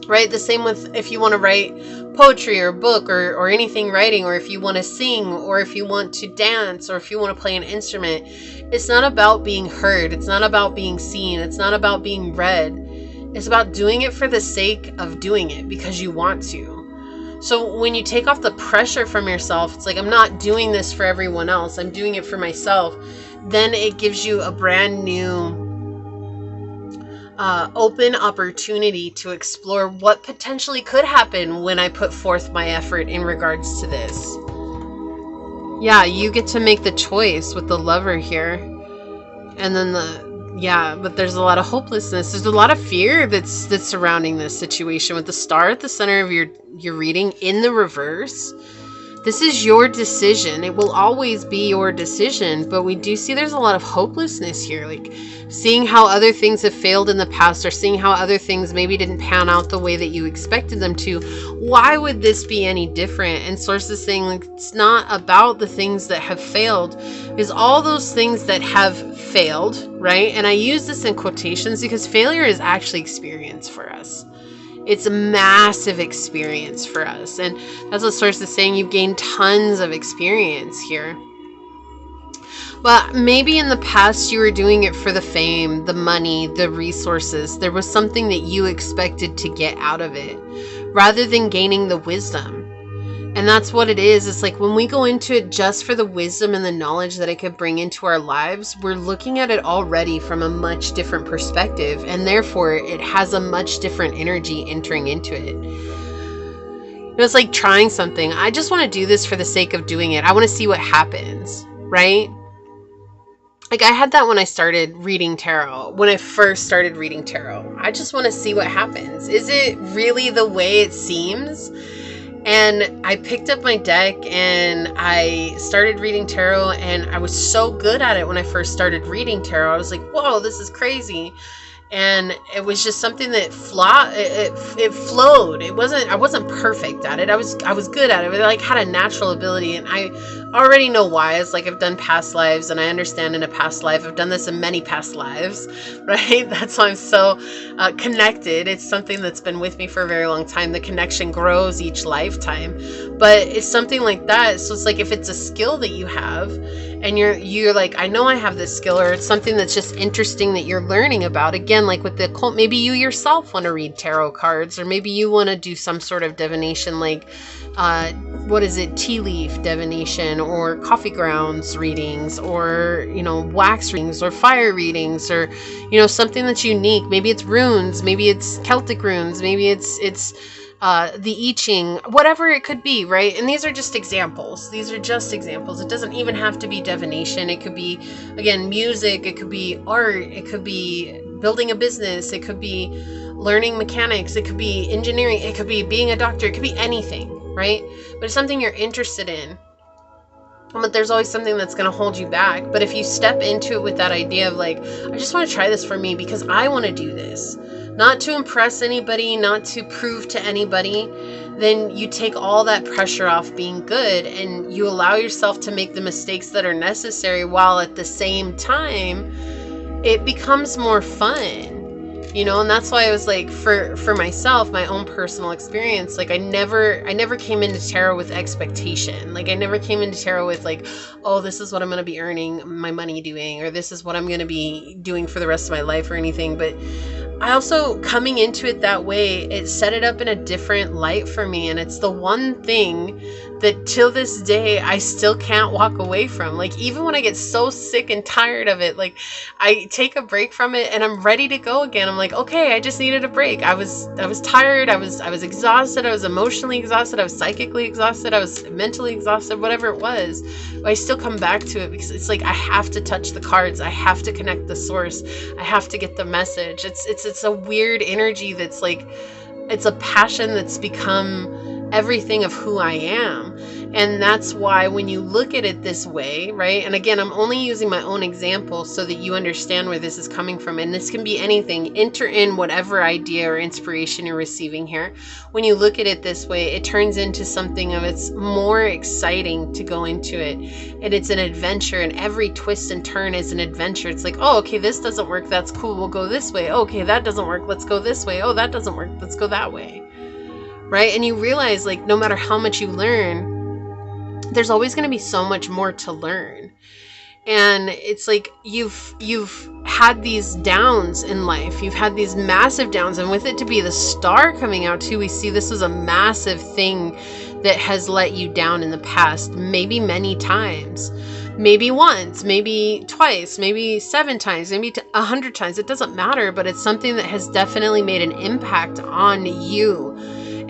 Right? The same with if you want to write poetry or book or anything writing, or if you want to sing, or if you want to dance, or if you want to play an instrument. It's not about being heard. It's not about being seen. It's not about being read. It's about doing it for the sake of doing it because you want to. So when you take off the pressure from yourself, it's like, I'm not doing this for everyone else. I'm doing it for myself. Then it gives you a brand new open opportunity to explore what potentially could happen when I put forth my effort in regards to this. Yeah, you get to make the choice with the Lover here. And then but there's a lot of hopelessness. There's a lot of fear that's surrounding this situation with the Star at the center of your reading in the reverse. This is your decision. It will always be your decision, but we do see there's a lot of hopelessness here, like seeing how other things have failed in the past, or seeing how other things maybe didn't pan out the way that you expected them to. Why would this be any different? And Source is saying, like, it's not about the things that have failed, because all those things that have failed, right? And I use this in quotations because failure is actually experience for us. It's a massive experience for us. And that's what Source is saying. You've gained tons of experience here. But maybe in the past you were doing it for the fame, the money, the resources. There was something that you expected to get out of it rather than gaining the wisdom. And that's what it is. It's like when we go into it just for the wisdom and the knowledge that it could bring into our lives, we're looking at it already from a much different perspective. And therefore, it has a much different energy entering into it. It's like trying something. I just want to do this for the sake of doing it. I want to see what happens, right? Like I had that when I started reading tarot, when I first started reading tarot. I just want to see what happens. Is it really the way it seems? And I picked up my deck and I started reading tarot, and I was so good at it when I first started reading tarot. I was like, whoa, this is crazy. And it was just something that it flowed. I wasn't perfect at it. I was good at it. It like had a natural ability, and I already know why. It's like I've done past lives, and I understand in a past life. I've done this in many past lives, right? That's why I'm so connected. It's something that's been with me for a very long time. The connection grows each lifetime, but it's something like that. So it's like if it's a skill that you have, and you're like, I know I have this skill, or it's something that's just interesting that you're learning about. Again, like with the occult, maybe you yourself want to read tarot cards, or maybe you want to do some sort of divination, like tea leaf divination, or coffee grounds readings, or wax readings, or fire readings, or something that's unique. Maybe it's runes, maybe it's Celtic runes, maybe it's the I Ching, whatever it could be, right? And these are just examples. These are just examples. It doesn't even have to be divination. It could be, again, music. It could be art. It could be building a business. It could be learning mechanics. It could be engineering. It could be being a doctor. It could be anything, right? But it's something you're interested in. But there's always something that's going to hold you back. But if you step into it with that idea of like, I just want to try this for me because I want to do this, not to impress anybody, not to prove to anybody, then you take all that pressure off being good, and you allow yourself to make the mistakes that are necessary, while at the same time it becomes more fun. And that's why I was like, for myself, my own personal experience, like I never came into tarot with expectation. Like I never came into tarot with like, oh, this is what I'm going to be earning my money doing, or this is what I'm going to be doing for the rest of my life or anything. But I also, coming into it that way, it set it up in a different light for me. And it's the one thing that till this day, I still can't walk away from. Like, even when I get so sick and tired of it, like I take a break from it and I'm ready to go again. I'm like, okay, I just needed a break. I was tired. I was exhausted. I was emotionally exhausted. I was psychically exhausted. I was mentally exhausted, whatever it was. But I still come back to it because it's like, I have to touch the cards. I have to connect the source. I have to get the message. It's a weird energy that's like, it's a passion that's become everything of who I am. And that's why when you look at it this way, right? And again, I'm only using my own example so that you understand where this is coming from. And this can be anything. Enter in whatever idea or inspiration you're receiving here. When you look at it this way, it turns into something of it's more exciting to go into it. And it's an adventure, and every twist and turn is an adventure. It's like, oh, okay, this doesn't work. That's cool. We'll go this way. Okay, that doesn't work. Let's go this way. Oh, that doesn't work. Let's go that way. Right? And you realize, like, no matter how much you learn, there's always going to be so much more to learn. And it's like you've had these downs in life. You've had these massive downs, and with it to be the star coming out too, we see this was a massive thing that has let you down in the past, maybe many times, maybe once, maybe twice, maybe 7 times, maybe 100 times. It doesn't matter, but it's something that has definitely made an impact on you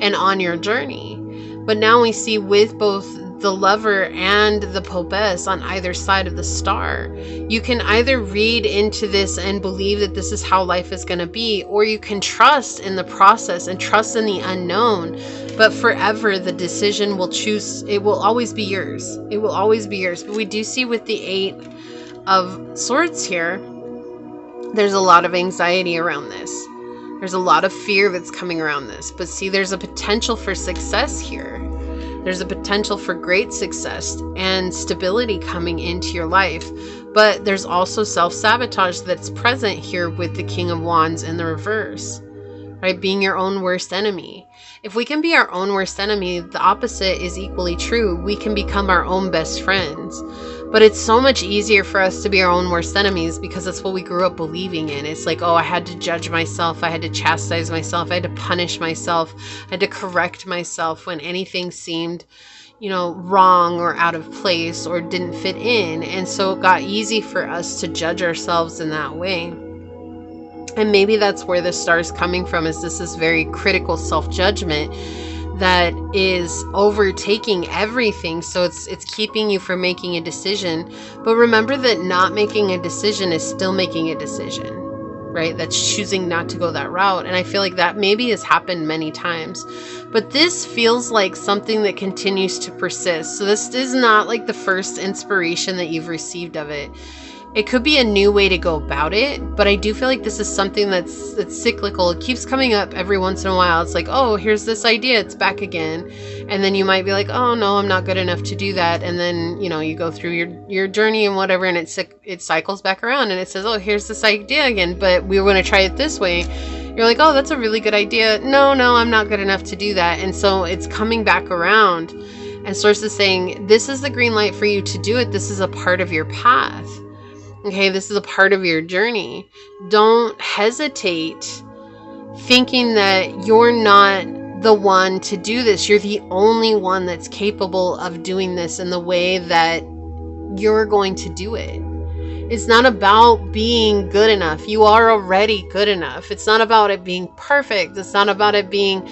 and on your journey. But now we see with both the Lover and the Popess on either side of the star, you can either read into this and believe that this is how life is going to be, or you can trust in the process and trust in the unknown. But forever, the decision will choose. It will always be yours. It will always be yours. But we do see with the 8 of Swords here, there's a lot of anxiety around this. There's a lot of fear that's coming around this. But see, there's a potential for success here. There's a potential for great success and stability coming into your life. But there's also self-sabotage that's present here with the King of Wands in the reverse, right? Being your own worst enemy. If we can be our own worst enemy, the opposite is equally true. We can become our own best friends. But it's so much easier for us to be our own worst enemies because that's what we grew up believing in. It's like, oh, I had to judge myself. I had to chastise myself. I had to punish myself. I had to correct myself when anything seemed, wrong or out of place or didn't fit in. And so it got easy for us to judge ourselves in that way. And maybe that's where the star is coming from, is this is very critical self-judgment that is overtaking everything. So it's keeping you from making a decision. But remember that not making a decision is still making a decision, right? That's choosing not to go that route. And I feel like that maybe has happened many times. But this feels like something that continues to persist. So this is not like the first inspiration that you've received of it. It could be a new way to go about it, but I do feel like this is something that's cyclical. It keeps coming up every once in a while. It's like, oh, here's this idea, it's back again. And then you might be like, oh no, I'm not good enough to do that. And then, you go through your journey and whatever, and it cycles back around and it says, oh, here's this idea again, but we want to try it this way. You're like, oh, that's a really good idea. No, I'm not good enough to do that. And so it's coming back around, and Source is saying, this is the green light for you to do it. This is a part of your path. Okay, this is a part of your journey. Don't hesitate thinking that you're not the one to do this. You're the only one that's capable of doing this in the way that you're going to do it. It's not about being good enough. You are already good enough. It's not about it being perfect. It's not about it being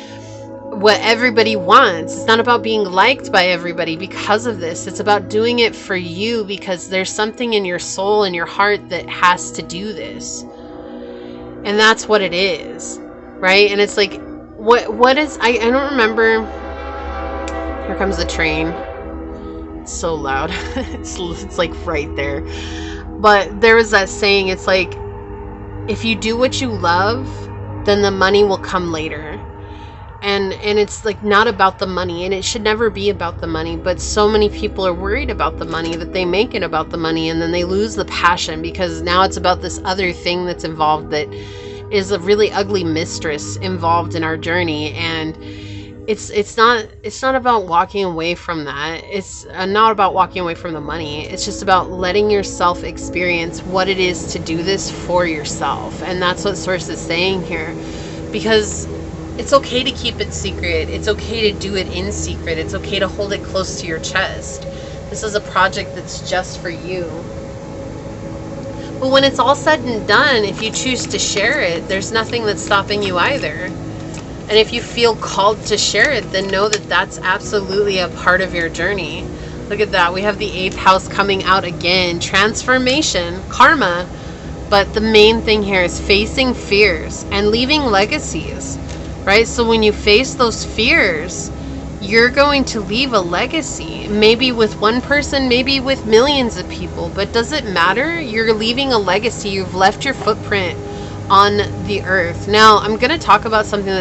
what everybody wants. It's not about being liked by everybody because of this. It's about doing it for you because there's something in your soul and your heart that has to do this. And that's what it is, right? And it's like, what is, I don't remember. Here comes the train. It's so loud. it's like right there. But there was that saying, it's like, if you do what you love, then the money will come later. And it's like not about the money, and it should never be about the money. But so many people are worried about the money that they make it about the money, and then they lose the passion because now it's about this other thing that's involved that is a really ugly mistress involved in our journey. And it's not about walking away from that. It's not about walking away from the money. It's just about letting yourself experience what it is to do this for yourself. And that's what Source is saying here, because it's okay to keep it secret. It's okay to do it in secret. It's okay to hold it close to your chest. This is a project that's just for you. But when it's all said and done, if you choose to share it, there's nothing that's stopping you either. And if you feel called to share it, then know that that's absolutely a part of your journey. Look at that. We have the 8th house coming out again. Transformation, karma. But the main thing here is facing fears and leaving legacies. Right? So when you face those fears, you're going to leave a legacy, maybe with one person, maybe with millions of people, but does it matter? You're leaving a legacy. You've left your footprint on the earth. Now, I'm going to talk about something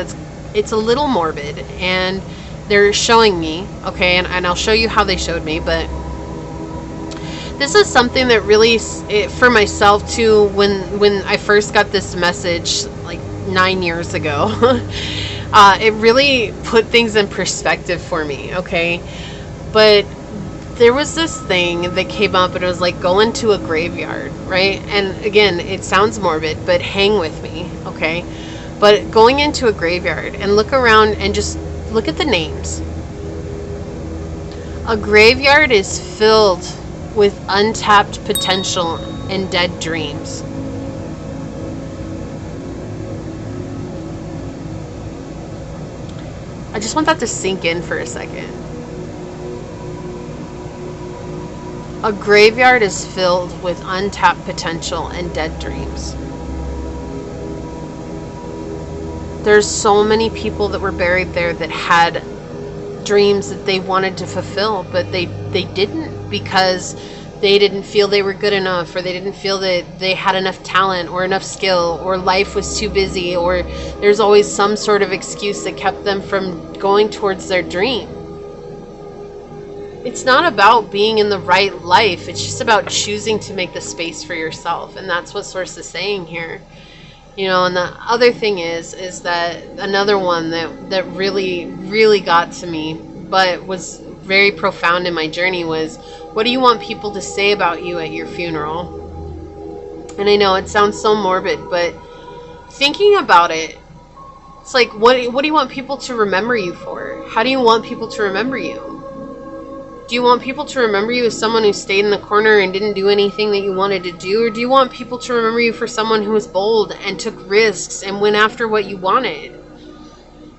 it's a little morbid, and they're showing me, okay, and I'll show you how they showed me, but this is something that really, for myself too, when I first got this message like 9 years ago, it really put things in perspective for me, okay? But there was this thing that came up, and it was like, go into a graveyard, right? And again, it sounds morbid, but hang with me, okay? But going into a graveyard and look around and just look at the names. A graveyard is filled with untapped potential and dead dreams. I just want that to sink in for a second. A graveyard is filled with untapped potential and dead dreams. There's so many people that were buried there that had dreams that they wanted to fulfill, but they didn't, because they didn't feel they were good enough, or they didn't feel that they had enough talent or enough skill, or life was too busy, or there's always some sort of excuse that kept them from going towards their dream. It's not about being in the right life. It's just about choosing to make the space for yourself. And that's what Source is saying here. You know, and the other thing is that another one that really, really got to me, but was very profound in my journey, was, what do you want people to say about you at your funeral? And I know it sounds so morbid, but thinking about it, it's like, what do you want people to remember you for? How do you want people to remember you? Do you want people to remember you as someone who stayed in the corner and didn't do anything that you wanted to do? Or do you want people to remember you for someone who was bold and took risks and went after what you wanted?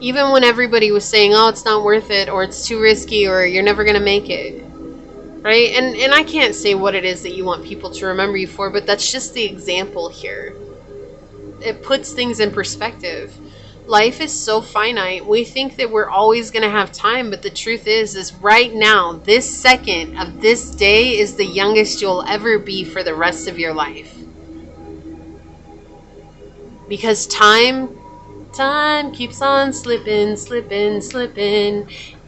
Even when everybody was saying, oh, it's not worth it, or it's too risky, or you're never going to make it. Right? And I can't say what it is that you want people to remember you for, but that's just the example here. It puts things in perspective. Life is so finite. We think that we're always going to have time, but the truth is right now, this second of this day is the youngest you'll ever be for the rest of your life. Because time keeps on slipping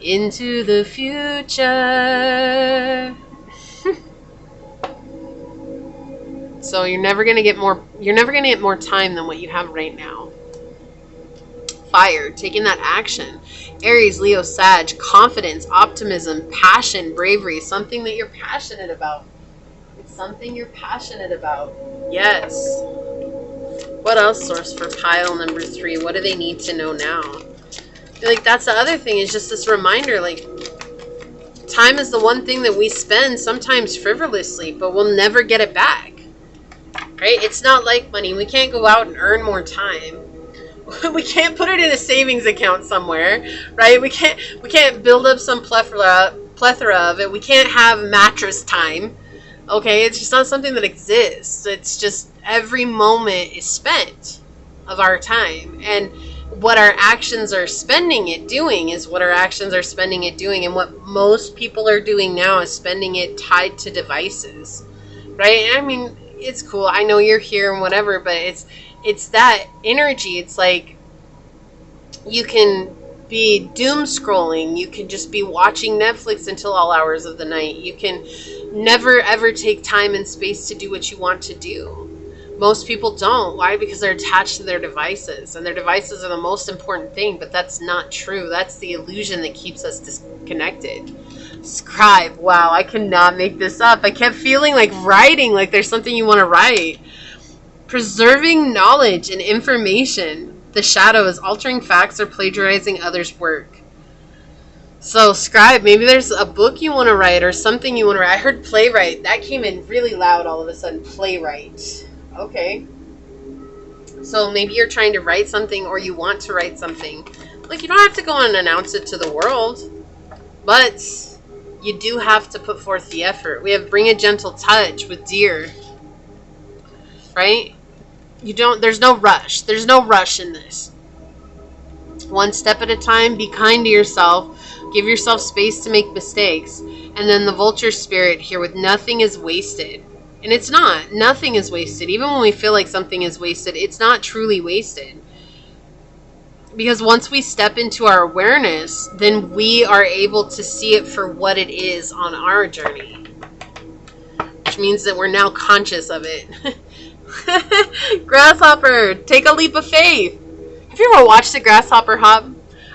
into the future. So you're never going to get more time than what you have right now. Fire, taking that action. Aries, Leo, Sag, confidence, optimism, passion, bravery, something that you're passionate about. It's something you're passionate about. Yes. What else, Source, for pile number 3? What do they need to know now? Like, that's the other thing, is just this reminder, like, time is the one thing that we spend sometimes frivolously, but we'll never get it back. Right? It's not like money. We can't go out and earn more time. We can't put it in a savings account somewhere, right? We can't build up some plethora of it. We can't have mattress time. Okay, it's just not something that exists. It's just every moment is spent of our time, and what our actions are spending it doing is what our actions are spending it doing. And what most people are doing now is spending it tied to devices, right? I mean, it's cool. I know you're here and whatever, but it's that energy. It's like you can be doom scrolling. You can just be watching Netflix until all hours of the night. You can never ever take time and space to do what you want to do. Most people don't. Why? Because they're attached to their devices, and their devices are the most important thing, but that's not true. That's the illusion that keeps us disconnected. Scribe. Wow, I cannot make this up. I kept feeling like writing, like there's something you want to write. Preserving knowledge and information. The shadow is altering facts or plagiarizing others' work. So, scribe, maybe there's a book you want to write or something you want to write. I heard playwright. That came in really loud all of a sudden. Playwright. Okay. So maybe you're trying to write something, or you want to write something. Like, you don't have to go and announce it to the world, but you do have to put forth the effort. We have bring a gentle touch with deer. Right? There's no rush. There's no rush in this. One step at a time. Be kind to yourself. Give yourself space to make mistakes. And then the vulture spirit here with nothing is wasted. And it's not. Nothing is wasted. Even when we feel like something is wasted, it's not truly wasted. Because once we step into our awareness, then we are able to see it for what it is on our journey. Which means that we're now conscious of it. Grasshopper, take a leap of faith. Have you ever watched a grasshopper hop?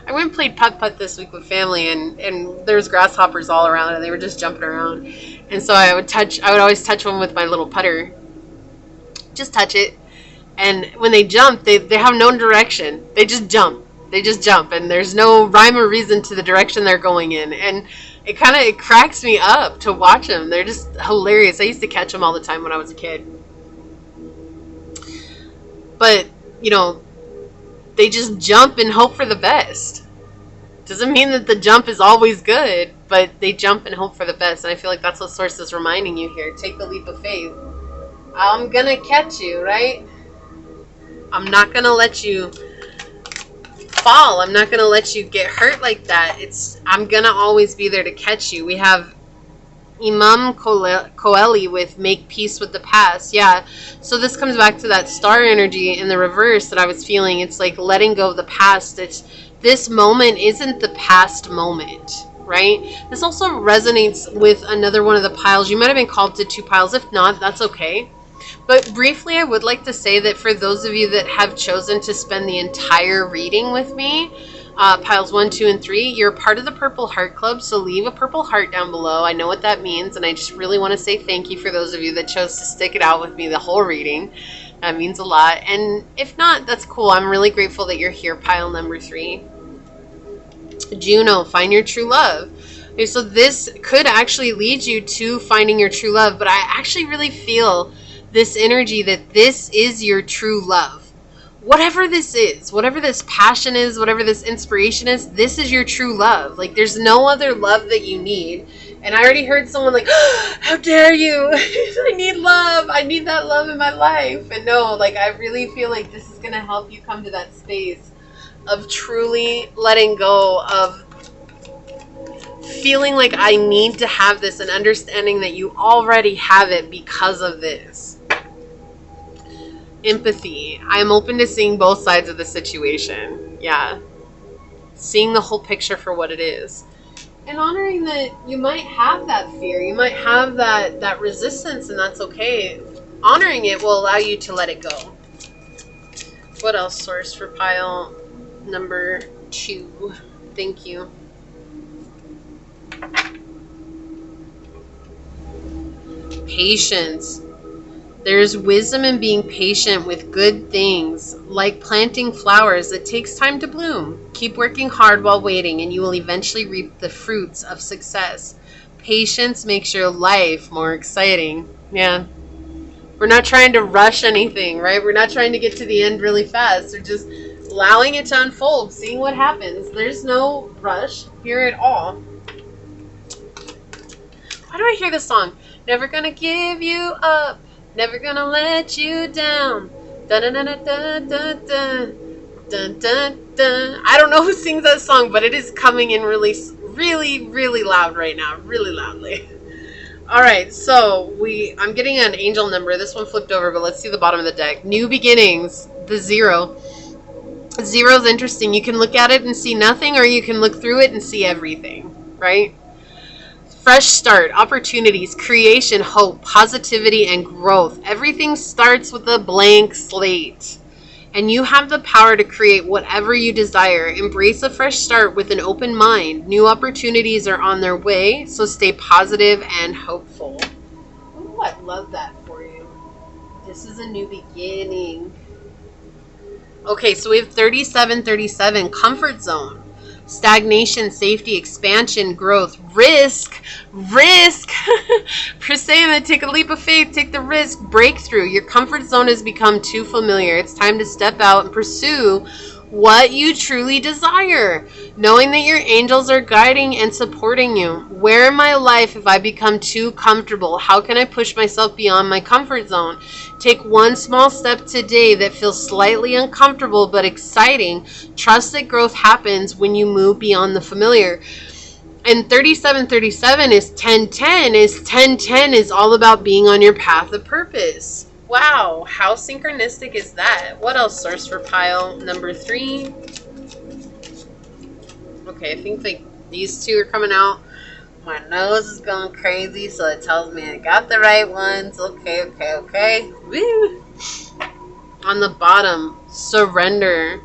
I went and played putt-putt this week with family, and there's grasshoppers all around, and they were just jumping around. And so I would always touch one with my little putter. Just touch it. And when they jump, they have no direction. They just jump. And there's no rhyme or reason to the direction they're going in. And it cracks me up to watch them. They're just hilarious. I used to catch them all the time when I was a kid. But, they just jump and hope for the best. Doesn't mean that the jump is always good, but they jump and hope for the best. And I feel like that's what Source is reminding you here. Take the leap of faith. I'm gonna catch you, right? I'm not gonna let you fall. I'm not gonna let you get hurt like that. I'm gonna always be there to catch you. We have Imam Koeli with make peace with the past. Yeah. So this comes back to that star energy in the reverse that I was feeling. It's like letting go of the past. This moment isn't the past moment, right? This also resonates with another one of the piles. You might have been called to 2 piles. If not, that's okay. But briefly, I would like to say that for those of you that have chosen to spend the entire reading with me, piles 1, 2, and 3, you're part of the Purple Heart Club, so leave a purple heart down below. I know what that means, and I just really want to say thank you for those of you that chose to stick it out with me the whole reading. That means a lot. And if not, that's cool. I'm really grateful that you're here, pile number 3. Juno, find your true love. Okay, so this could actually lead you to finding your true love, but I actually really feel this energy that this is your true love. Whatever this is, whatever this passion is, whatever this inspiration is, this is your true love. Like, there's no other love that you need. And I already heard someone like, oh, how dare you? I need love. I need that love in my life. And no, like, I really feel like this is going to help you come to that space of truly letting go of feeling like I need to have this and understanding that you already have it because of this. Empathy. I'm open to seeing both sides of the situation. Yeah. Seeing the whole picture for what it is. And honoring that you might have that fear. You might have that resistance, and that's okay. Honoring it will allow you to let it go. What else, Source, for pile number 2? Thank you. Patience. There's wisdom in being patient with good things, like planting flowers that takes time to bloom. Keep working hard while waiting, and you will eventually reap the fruits of success. Patience makes your life more exciting. Yeah. We're not trying to rush anything, right? We're not trying to get to the end really fast. We're just allowing it to unfold, seeing what happens. There's no rush here at all. Why do I hear this song? Never gonna give you up. Never gonna let you down. Dun, dun, dun, dun, dun, dun, dun, dun, dun. I don't know who sings that song, but it is coming in really, really loud right now. Really loudly. Alright, so I'm getting an angel number. This one flipped over, but let's see the bottom of the deck. New beginnings. The 0. 0 is interesting. You can look at it and see nothing, or you can look through it and see everything. Right? Fresh start, opportunities, creation, hope, positivity, and growth. Everything starts with a blank slate. And you have the power to create whatever you desire. Embrace a fresh start with an open mind. New opportunities are on their way, so stay positive and hopeful. Ooh, I love that for you. This is a new beginning. Okay, so we have 3737, comfort zone. Stagnation, safety, expansion, growth, risk. Priscilla, take a leap of faith, take the risk, breakthrough. Your comfort zone has become too familiar. It's time to step out and pursue what you truly desire, knowing that your angels are guiding and supporting you. Where in my life have I become too comfortable? How can I push myself beyond my comfort zone? Take one small step today that feels slightly uncomfortable but exciting. Trust that growth happens when you move beyond the familiar. And 3737 is 1010 is all about being on your path of purpose. Wow, how synchronistic is that? What else, source for pile number 3? Okay, I think like these two are coming out. My nose is going crazy, so it tells me I got the right ones. Okay. Woo! On the bottom, surrender.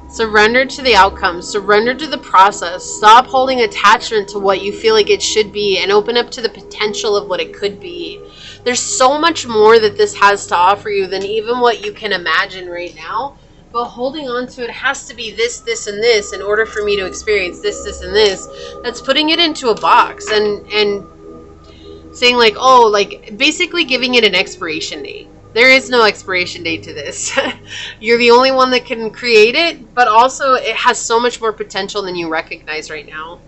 Surrender to the outcome. Surrender to the process. Stop holding attachment to what you feel like it should be and open up to the potential of what it could be. There's so much more that this has to offer you than even what you can imagine right now. But holding on to it has to be this, and this in order for me to experience this, and this. That's putting it into a box and saying like, oh, like basically giving it an expiration date. There is no expiration date to this. You're the only one that can create it, but also it has so much more potential than you recognize right now.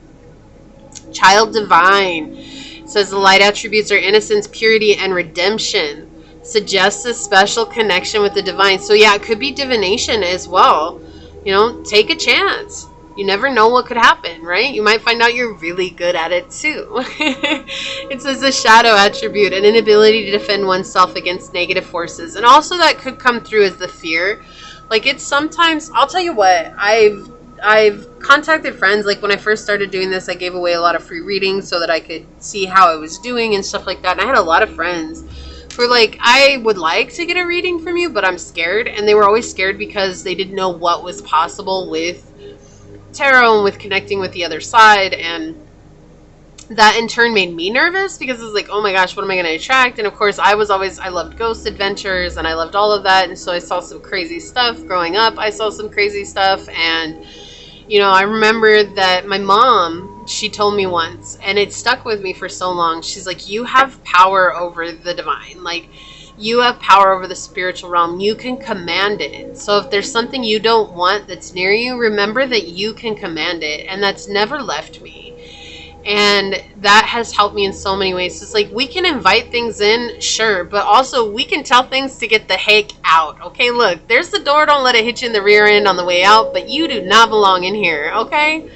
Child divine says the light attributes are innocence, purity, and redemption. Suggests a special connection with the divine. So yeah, it could be divination as well. You know, take a chance. You never know what could happen, right? You might find out you're really good at it too. It says the shadow attribute, an inability to defend oneself against negative forces. And also that could come through as the fear. Like it's sometimes, I'll tell you what, I've contacted friends. Like when I first started doing this, I gave away a lot of free readings so that I could see how I was doing and stuff like that. And I had a lot of friends who were like, I would like to get a reading from you, but I'm scared. And they were always scared because they didn't know what was possible with tarot and with connecting with the other side. And that in turn made me nervous because it was like, oh my gosh, what am I going to attract? And of course I loved ghost adventures and I loved all of that. And so I saw some crazy stuff growing up. I saw some crazy stuff. And you know, I remember that my mom, she told me once, and it stuck with me for so long. She's like, you have power over the divine. Like, you have power over the spiritual realm. You can command it. So if there's something you don't want that's near you, remember that you can command it. And that's never left me. And that has helped me in so many ways. It's like, we can invite things in, sure, but also we can tell things to get the heck out. Okay, look, there's the door. Don't let it hit you in the rear end on the way out, but you do not belong in here, okay?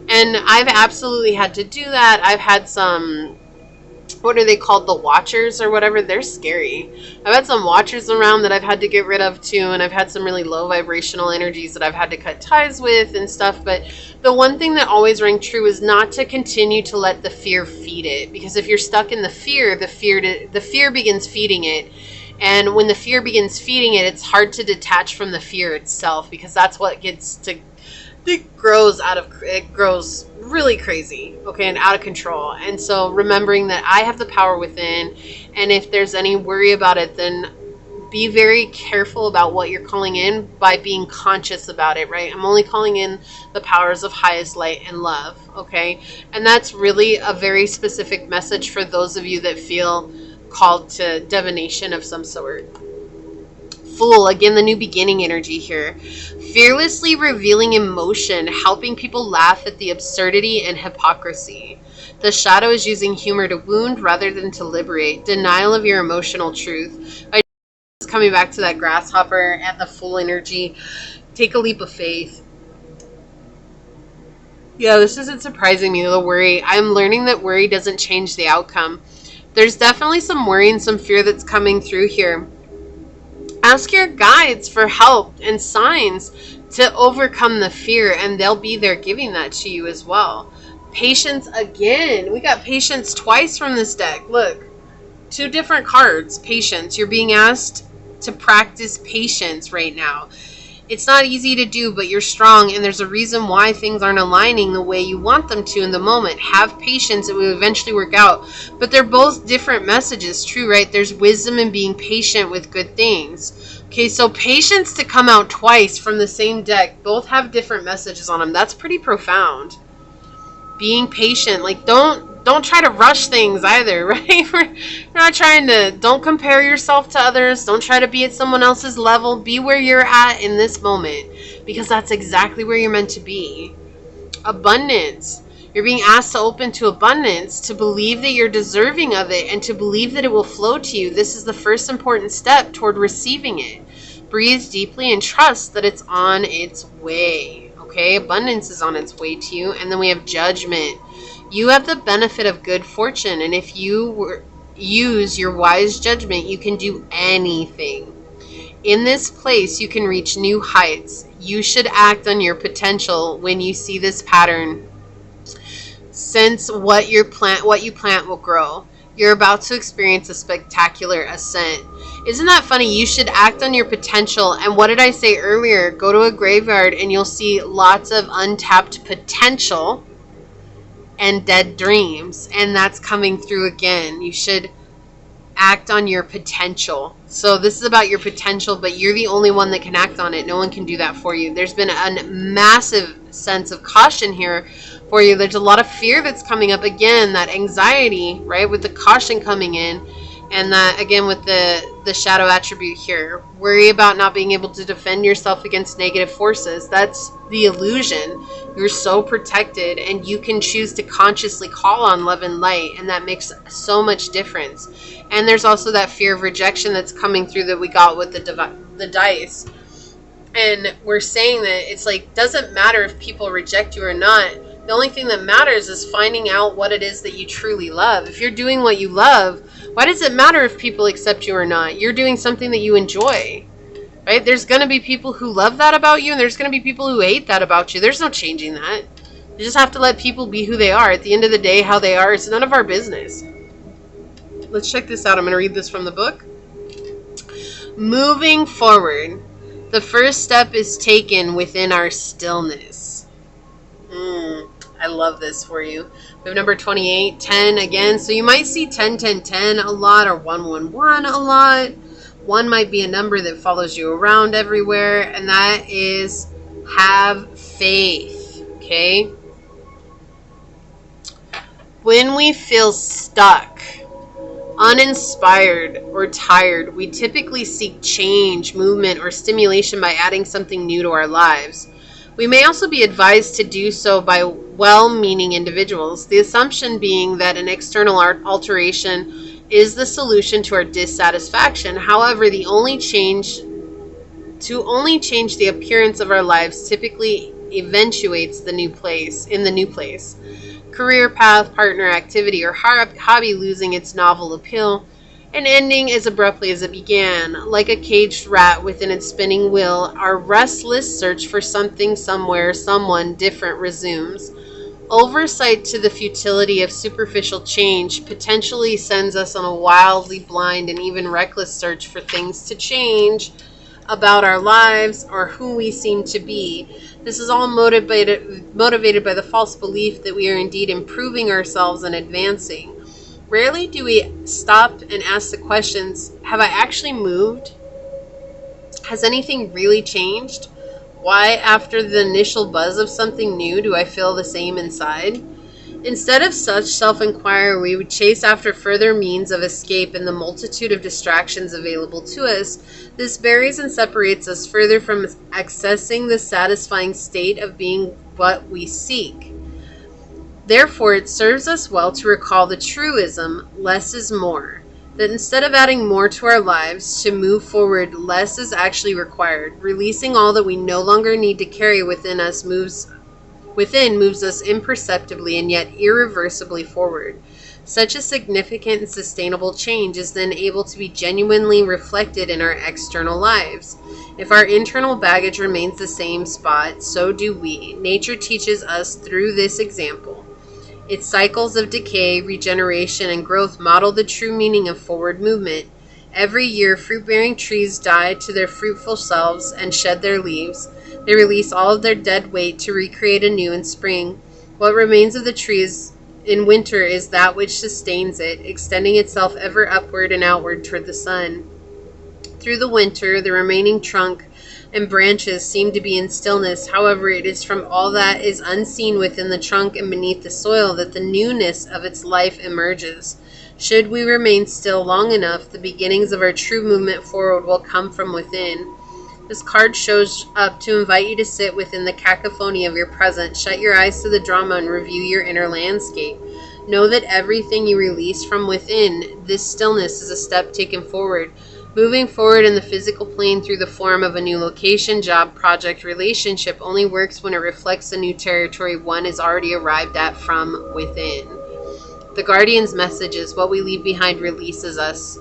And I've absolutely had to do that. I've had some, what are they called, the watchers or whatever? They're scary. I've had some watchers around that I've had to get rid of too, and I've had some really low vibrational energies that I've had to cut ties with and stuff. But the one thing that always rang true is not to continue to let the fear feed it, because if you're stuck in the fear begins feeding it. And when the fear begins feeding it, it's hard to detach from the fear itself, because that's what it grows really crazy, okay, and out of control. And so remembering that I have the power within, and if there's any worry about it, then be very careful about what you're calling in by being conscious about it, right? I'm only calling in the powers of highest light and love, okay? And that's really a very specific message for those of you that feel called to divination of some sort. Fool, again, the new beginning energy here. Fearlessly revealing emotion, helping people laugh at the absurdity and hypocrisy. The shadow is using humor to wound rather than to liberate. Denial of your emotional truth. Coming back to that grasshopper and the Fool energy. Take a leap of faith. Yeah, this isn't surprising me, the worry. I'm learning that worry doesn't change the outcome. There's definitely some worry and some fear that's coming through here. Ask your guides for help and signs to overcome the fear, and they'll be there giving that to you as well. Patience again. We got patience twice from this deck. Look, 2 different cards. Patience. You're being asked to practice patience right now. It's not easy to do, but you're strong, and there's a reason why things aren't aligning the way you want them to in the moment. Have patience. It will eventually work out. But they're both different messages, true, right? There's wisdom in being patient with good things. Okay, so patience to come out twice from the same deck. Both have different messages on them. That's pretty profound. Being patient. Like, don't try to rush things either, right? We're not trying to, don't compare yourself to others. Don't try to be at someone else's level. Be where you're at in this moment. because that's exactly where you're meant to be. Abundance. You're being asked to open to abundance, to believe that you're deserving of it, and to believe that it will flow to you. This is the first important step toward receiving it. Breathe deeply and trust that it's on its way. Okay, abundance is on its way to you. And then we have judgment. You have the benefit of good fortune, and if you use your wise judgment, you can do anything. In this place, you can reach new heights. You should act on your potential when you see this pattern. Since what you plant will grow. You're about to experience a spectacular ascent. Isn't that funny? You should act on your potential. And what did I say earlier? Go to a graveyard and you'll see lots of untapped potential and dead dreams. And that's coming through again. You should act on your potential. So this is about your potential, but you're the only one that can act on it. No one can do that for you. There's been a massive sense of caution here for you. There's a lot of fear that's coming up again, that anxiety, right, with the caution coming in, and that again with the shadow attribute here. Worry about not being able to defend yourself against negative forces. That's the illusion. You're so protected, and you can choose to consciously call on love and light, and that makes so much difference. And there's also that fear of rejection that's coming through that we got with the dice. And we're saying that it's like, doesn't matter if people reject you or not. The only thing that matters is finding out what it is that you truly love. If you're doing what you love, why does it matter if people accept you or not? You're doing something that you enjoy, right? There's going to be people who love that about you, and there's going to be people who hate that about you. There's no changing that. You just have to let people be who they are. At the end of the day, how they are, it's none of our business. Let's check this out. I'm going to read this from the book. Moving forward, the first step is taken within our stillness. I love this for you. We have number 28, 10 again. So you might see 10, 10, 10 a lot, or 1, 1, 1 a lot. 1 might be a number that follows you around everywhere, and that is have faith. Okay? When we feel stuck, uninspired, or tired, we typically seek change, movement, or stimulation by adding something new to our lives. We may also be advised to do so by well-meaning individuals, the assumption being that an external alteration is the solution to our dissatisfaction. However, to only change the appearance of our lives typically eventuates in the new place. Career path, partner, activity, or hobby losing its novel appeal and ending as abruptly as it began. Like a caged rat within its spinning wheel, our restless search for something, somewhere, someone different resumes. Oversight to the futility of superficial change potentially sends us on a wildly blind and even reckless search for things to change about our lives or who we seem to be. This is all motivated by the false belief that we are indeed improving ourselves and advancing. Rarely do we stop and ask the questions, have I actually moved? Has anything really changed? Why, after the initial buzz of something new, do I feel the same inside? Instead of such self-inquiry, we would chase after further means of escape in the multitude of distractions available to us. This buries and separates us further from accessing the satisfying state of being what we seek. Therefore, it serves us well to recall the truism, less is more. That instead of adding more to our lives, to move forward, less is actually required. Releasing all that we no longer need to carry within moves us imperceptibly and yet irreversibly forward. Such a significant and sustainable change is then able to be genuinely reflected in our external lives. If our internal baggage remains the same spot, so do we. Nature teaches us through this example. Its cycles of decay, regeneration, and growth model the true meaning of forward movement. Every year, fruit-bearing trees die to their fruitful selves and shed their leaves. They release all of their dead weight to recreate anew in spring. What remains of the trees in winter is that which sustains it, extending itself ever upward and outward toward the sun. Through the winter, the remaining trunk and branches seem to be in stillness. However, it is from all that is unseen within the trunk and beneath the soil that the newness of its life emerges. Should we remain still long enough, the beginnings of our true movement forward will come from within. This card shows up to invite you to sit within the cacophony of your present. Shut your eyes to the drama and review your inner landscape. Know that everything you release from within this stillness is a step taken forward. Moving forward in the physical plane through the form of a new location, job, project, relationship only works when it reflects the new territory one is already arrived at from within. The Guardian's message is what we leave behind releases us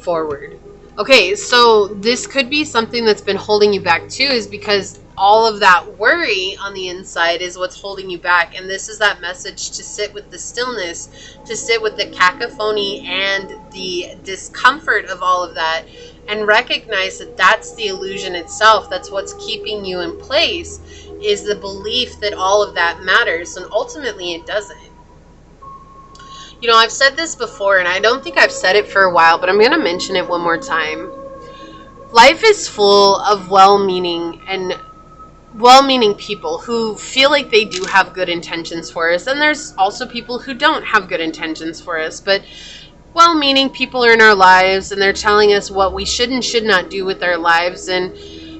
forward. Okay, so this could be something that's been holding you back too, is because all of that worry on the inside is what's holding you back. And this is that message to sit with the stillness, to sit with the cacophony and the discomfort of all of that, and recognize that that's the illusion itself. That's what's keeping you in place, is the belief that all of that matters, and ultimately it doesn't. You know, I've said this before, and I don't think I've said it for a while, but I'm going to mention it one more time. Life is full of well-meaning people who feel like they do have good intentions for us, and there's also people who don't have good intentions for us, but well-meaning people are in our lives, and they're telling us what we should and should not do with our lives. And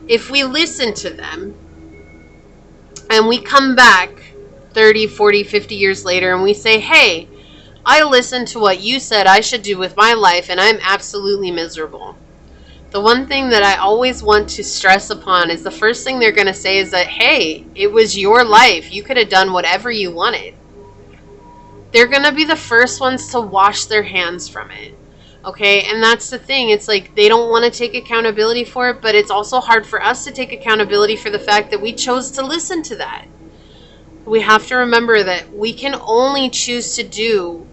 if we listen to them and we come back 30, 40, 50 years later and we say, hey, I listened to what you said I should do with my life, and I'm absolutely miserable. The one thing that I always want to stress upon is the first thing they're going to say is that, hey, it was your life. You could have done whatever you wanted. They're going to be the first ones to wash their hands from it. Okay, and that's the thing. It's like they don't want to take accountability for it, but it's also hard for us to take accountability for the fact that we chose to listen to that. We have to remember that we can only choose to do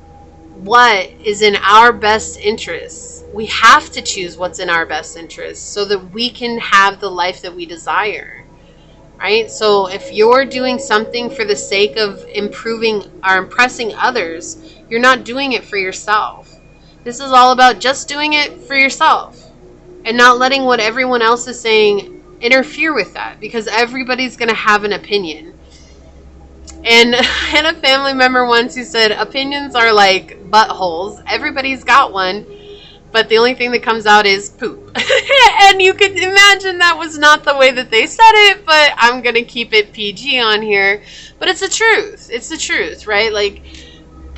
what is in our best interests. We have to choose what's in our best interests so that we can have the life that we desire, right? So if you're doing something for the sake of improving or impressing others, you're not doing it for yourself. This is all about just doing it for yourself and not letting what everyone else is saying interfere with that, because everybody's going to have an opinion. And I had a family member once who said, opinions are like buttholes. Everybody's got one, but the only thing that comes out is poop. And you could imagine that was not the way that they said it, but I'm going to keep it PG on here. But it's the truth. It's the truth, right? Like,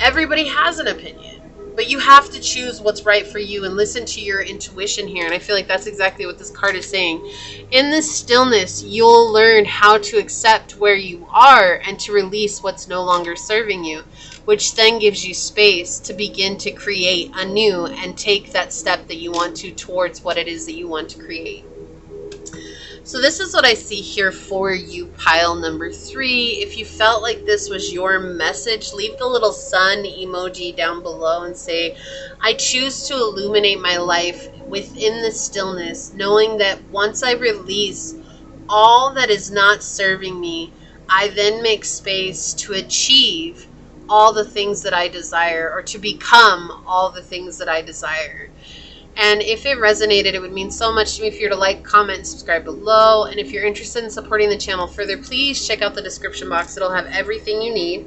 everybody has an opinion. But you have to choose what's right for you and listen to your intuition here. And I feel like that's exactly what this card is saying. In this stillness, you'll learn how to accept where you are and to release what's no longer serving you, which then gives you space to begin to create anew and take that step that you want to towards what it is that you want to create. So this is what I see here for you, pile number 3. If you felt like this was your message, leave the little sun emoji down below and say, I choose to illuminate my life within the stillness, knowing that once I release all that is not serving me, I then make space to achieve all the things that I desire, or to become all the things that I desire. And if it resonated, it would mean so much to me if you were to like, comment, and subscribe below. And if you're interested in supporting the channel further, please check out the description box. It'll have everything you need.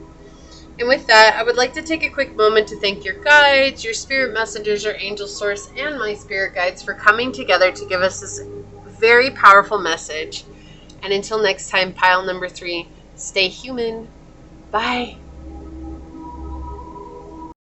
And with that, I would like to take a quick moment to thank your guides, your spirit messengers, your angel source, and my spirit guides for coming together to give us this very powerful message. And until next time, pile number 3, stay human. Bye.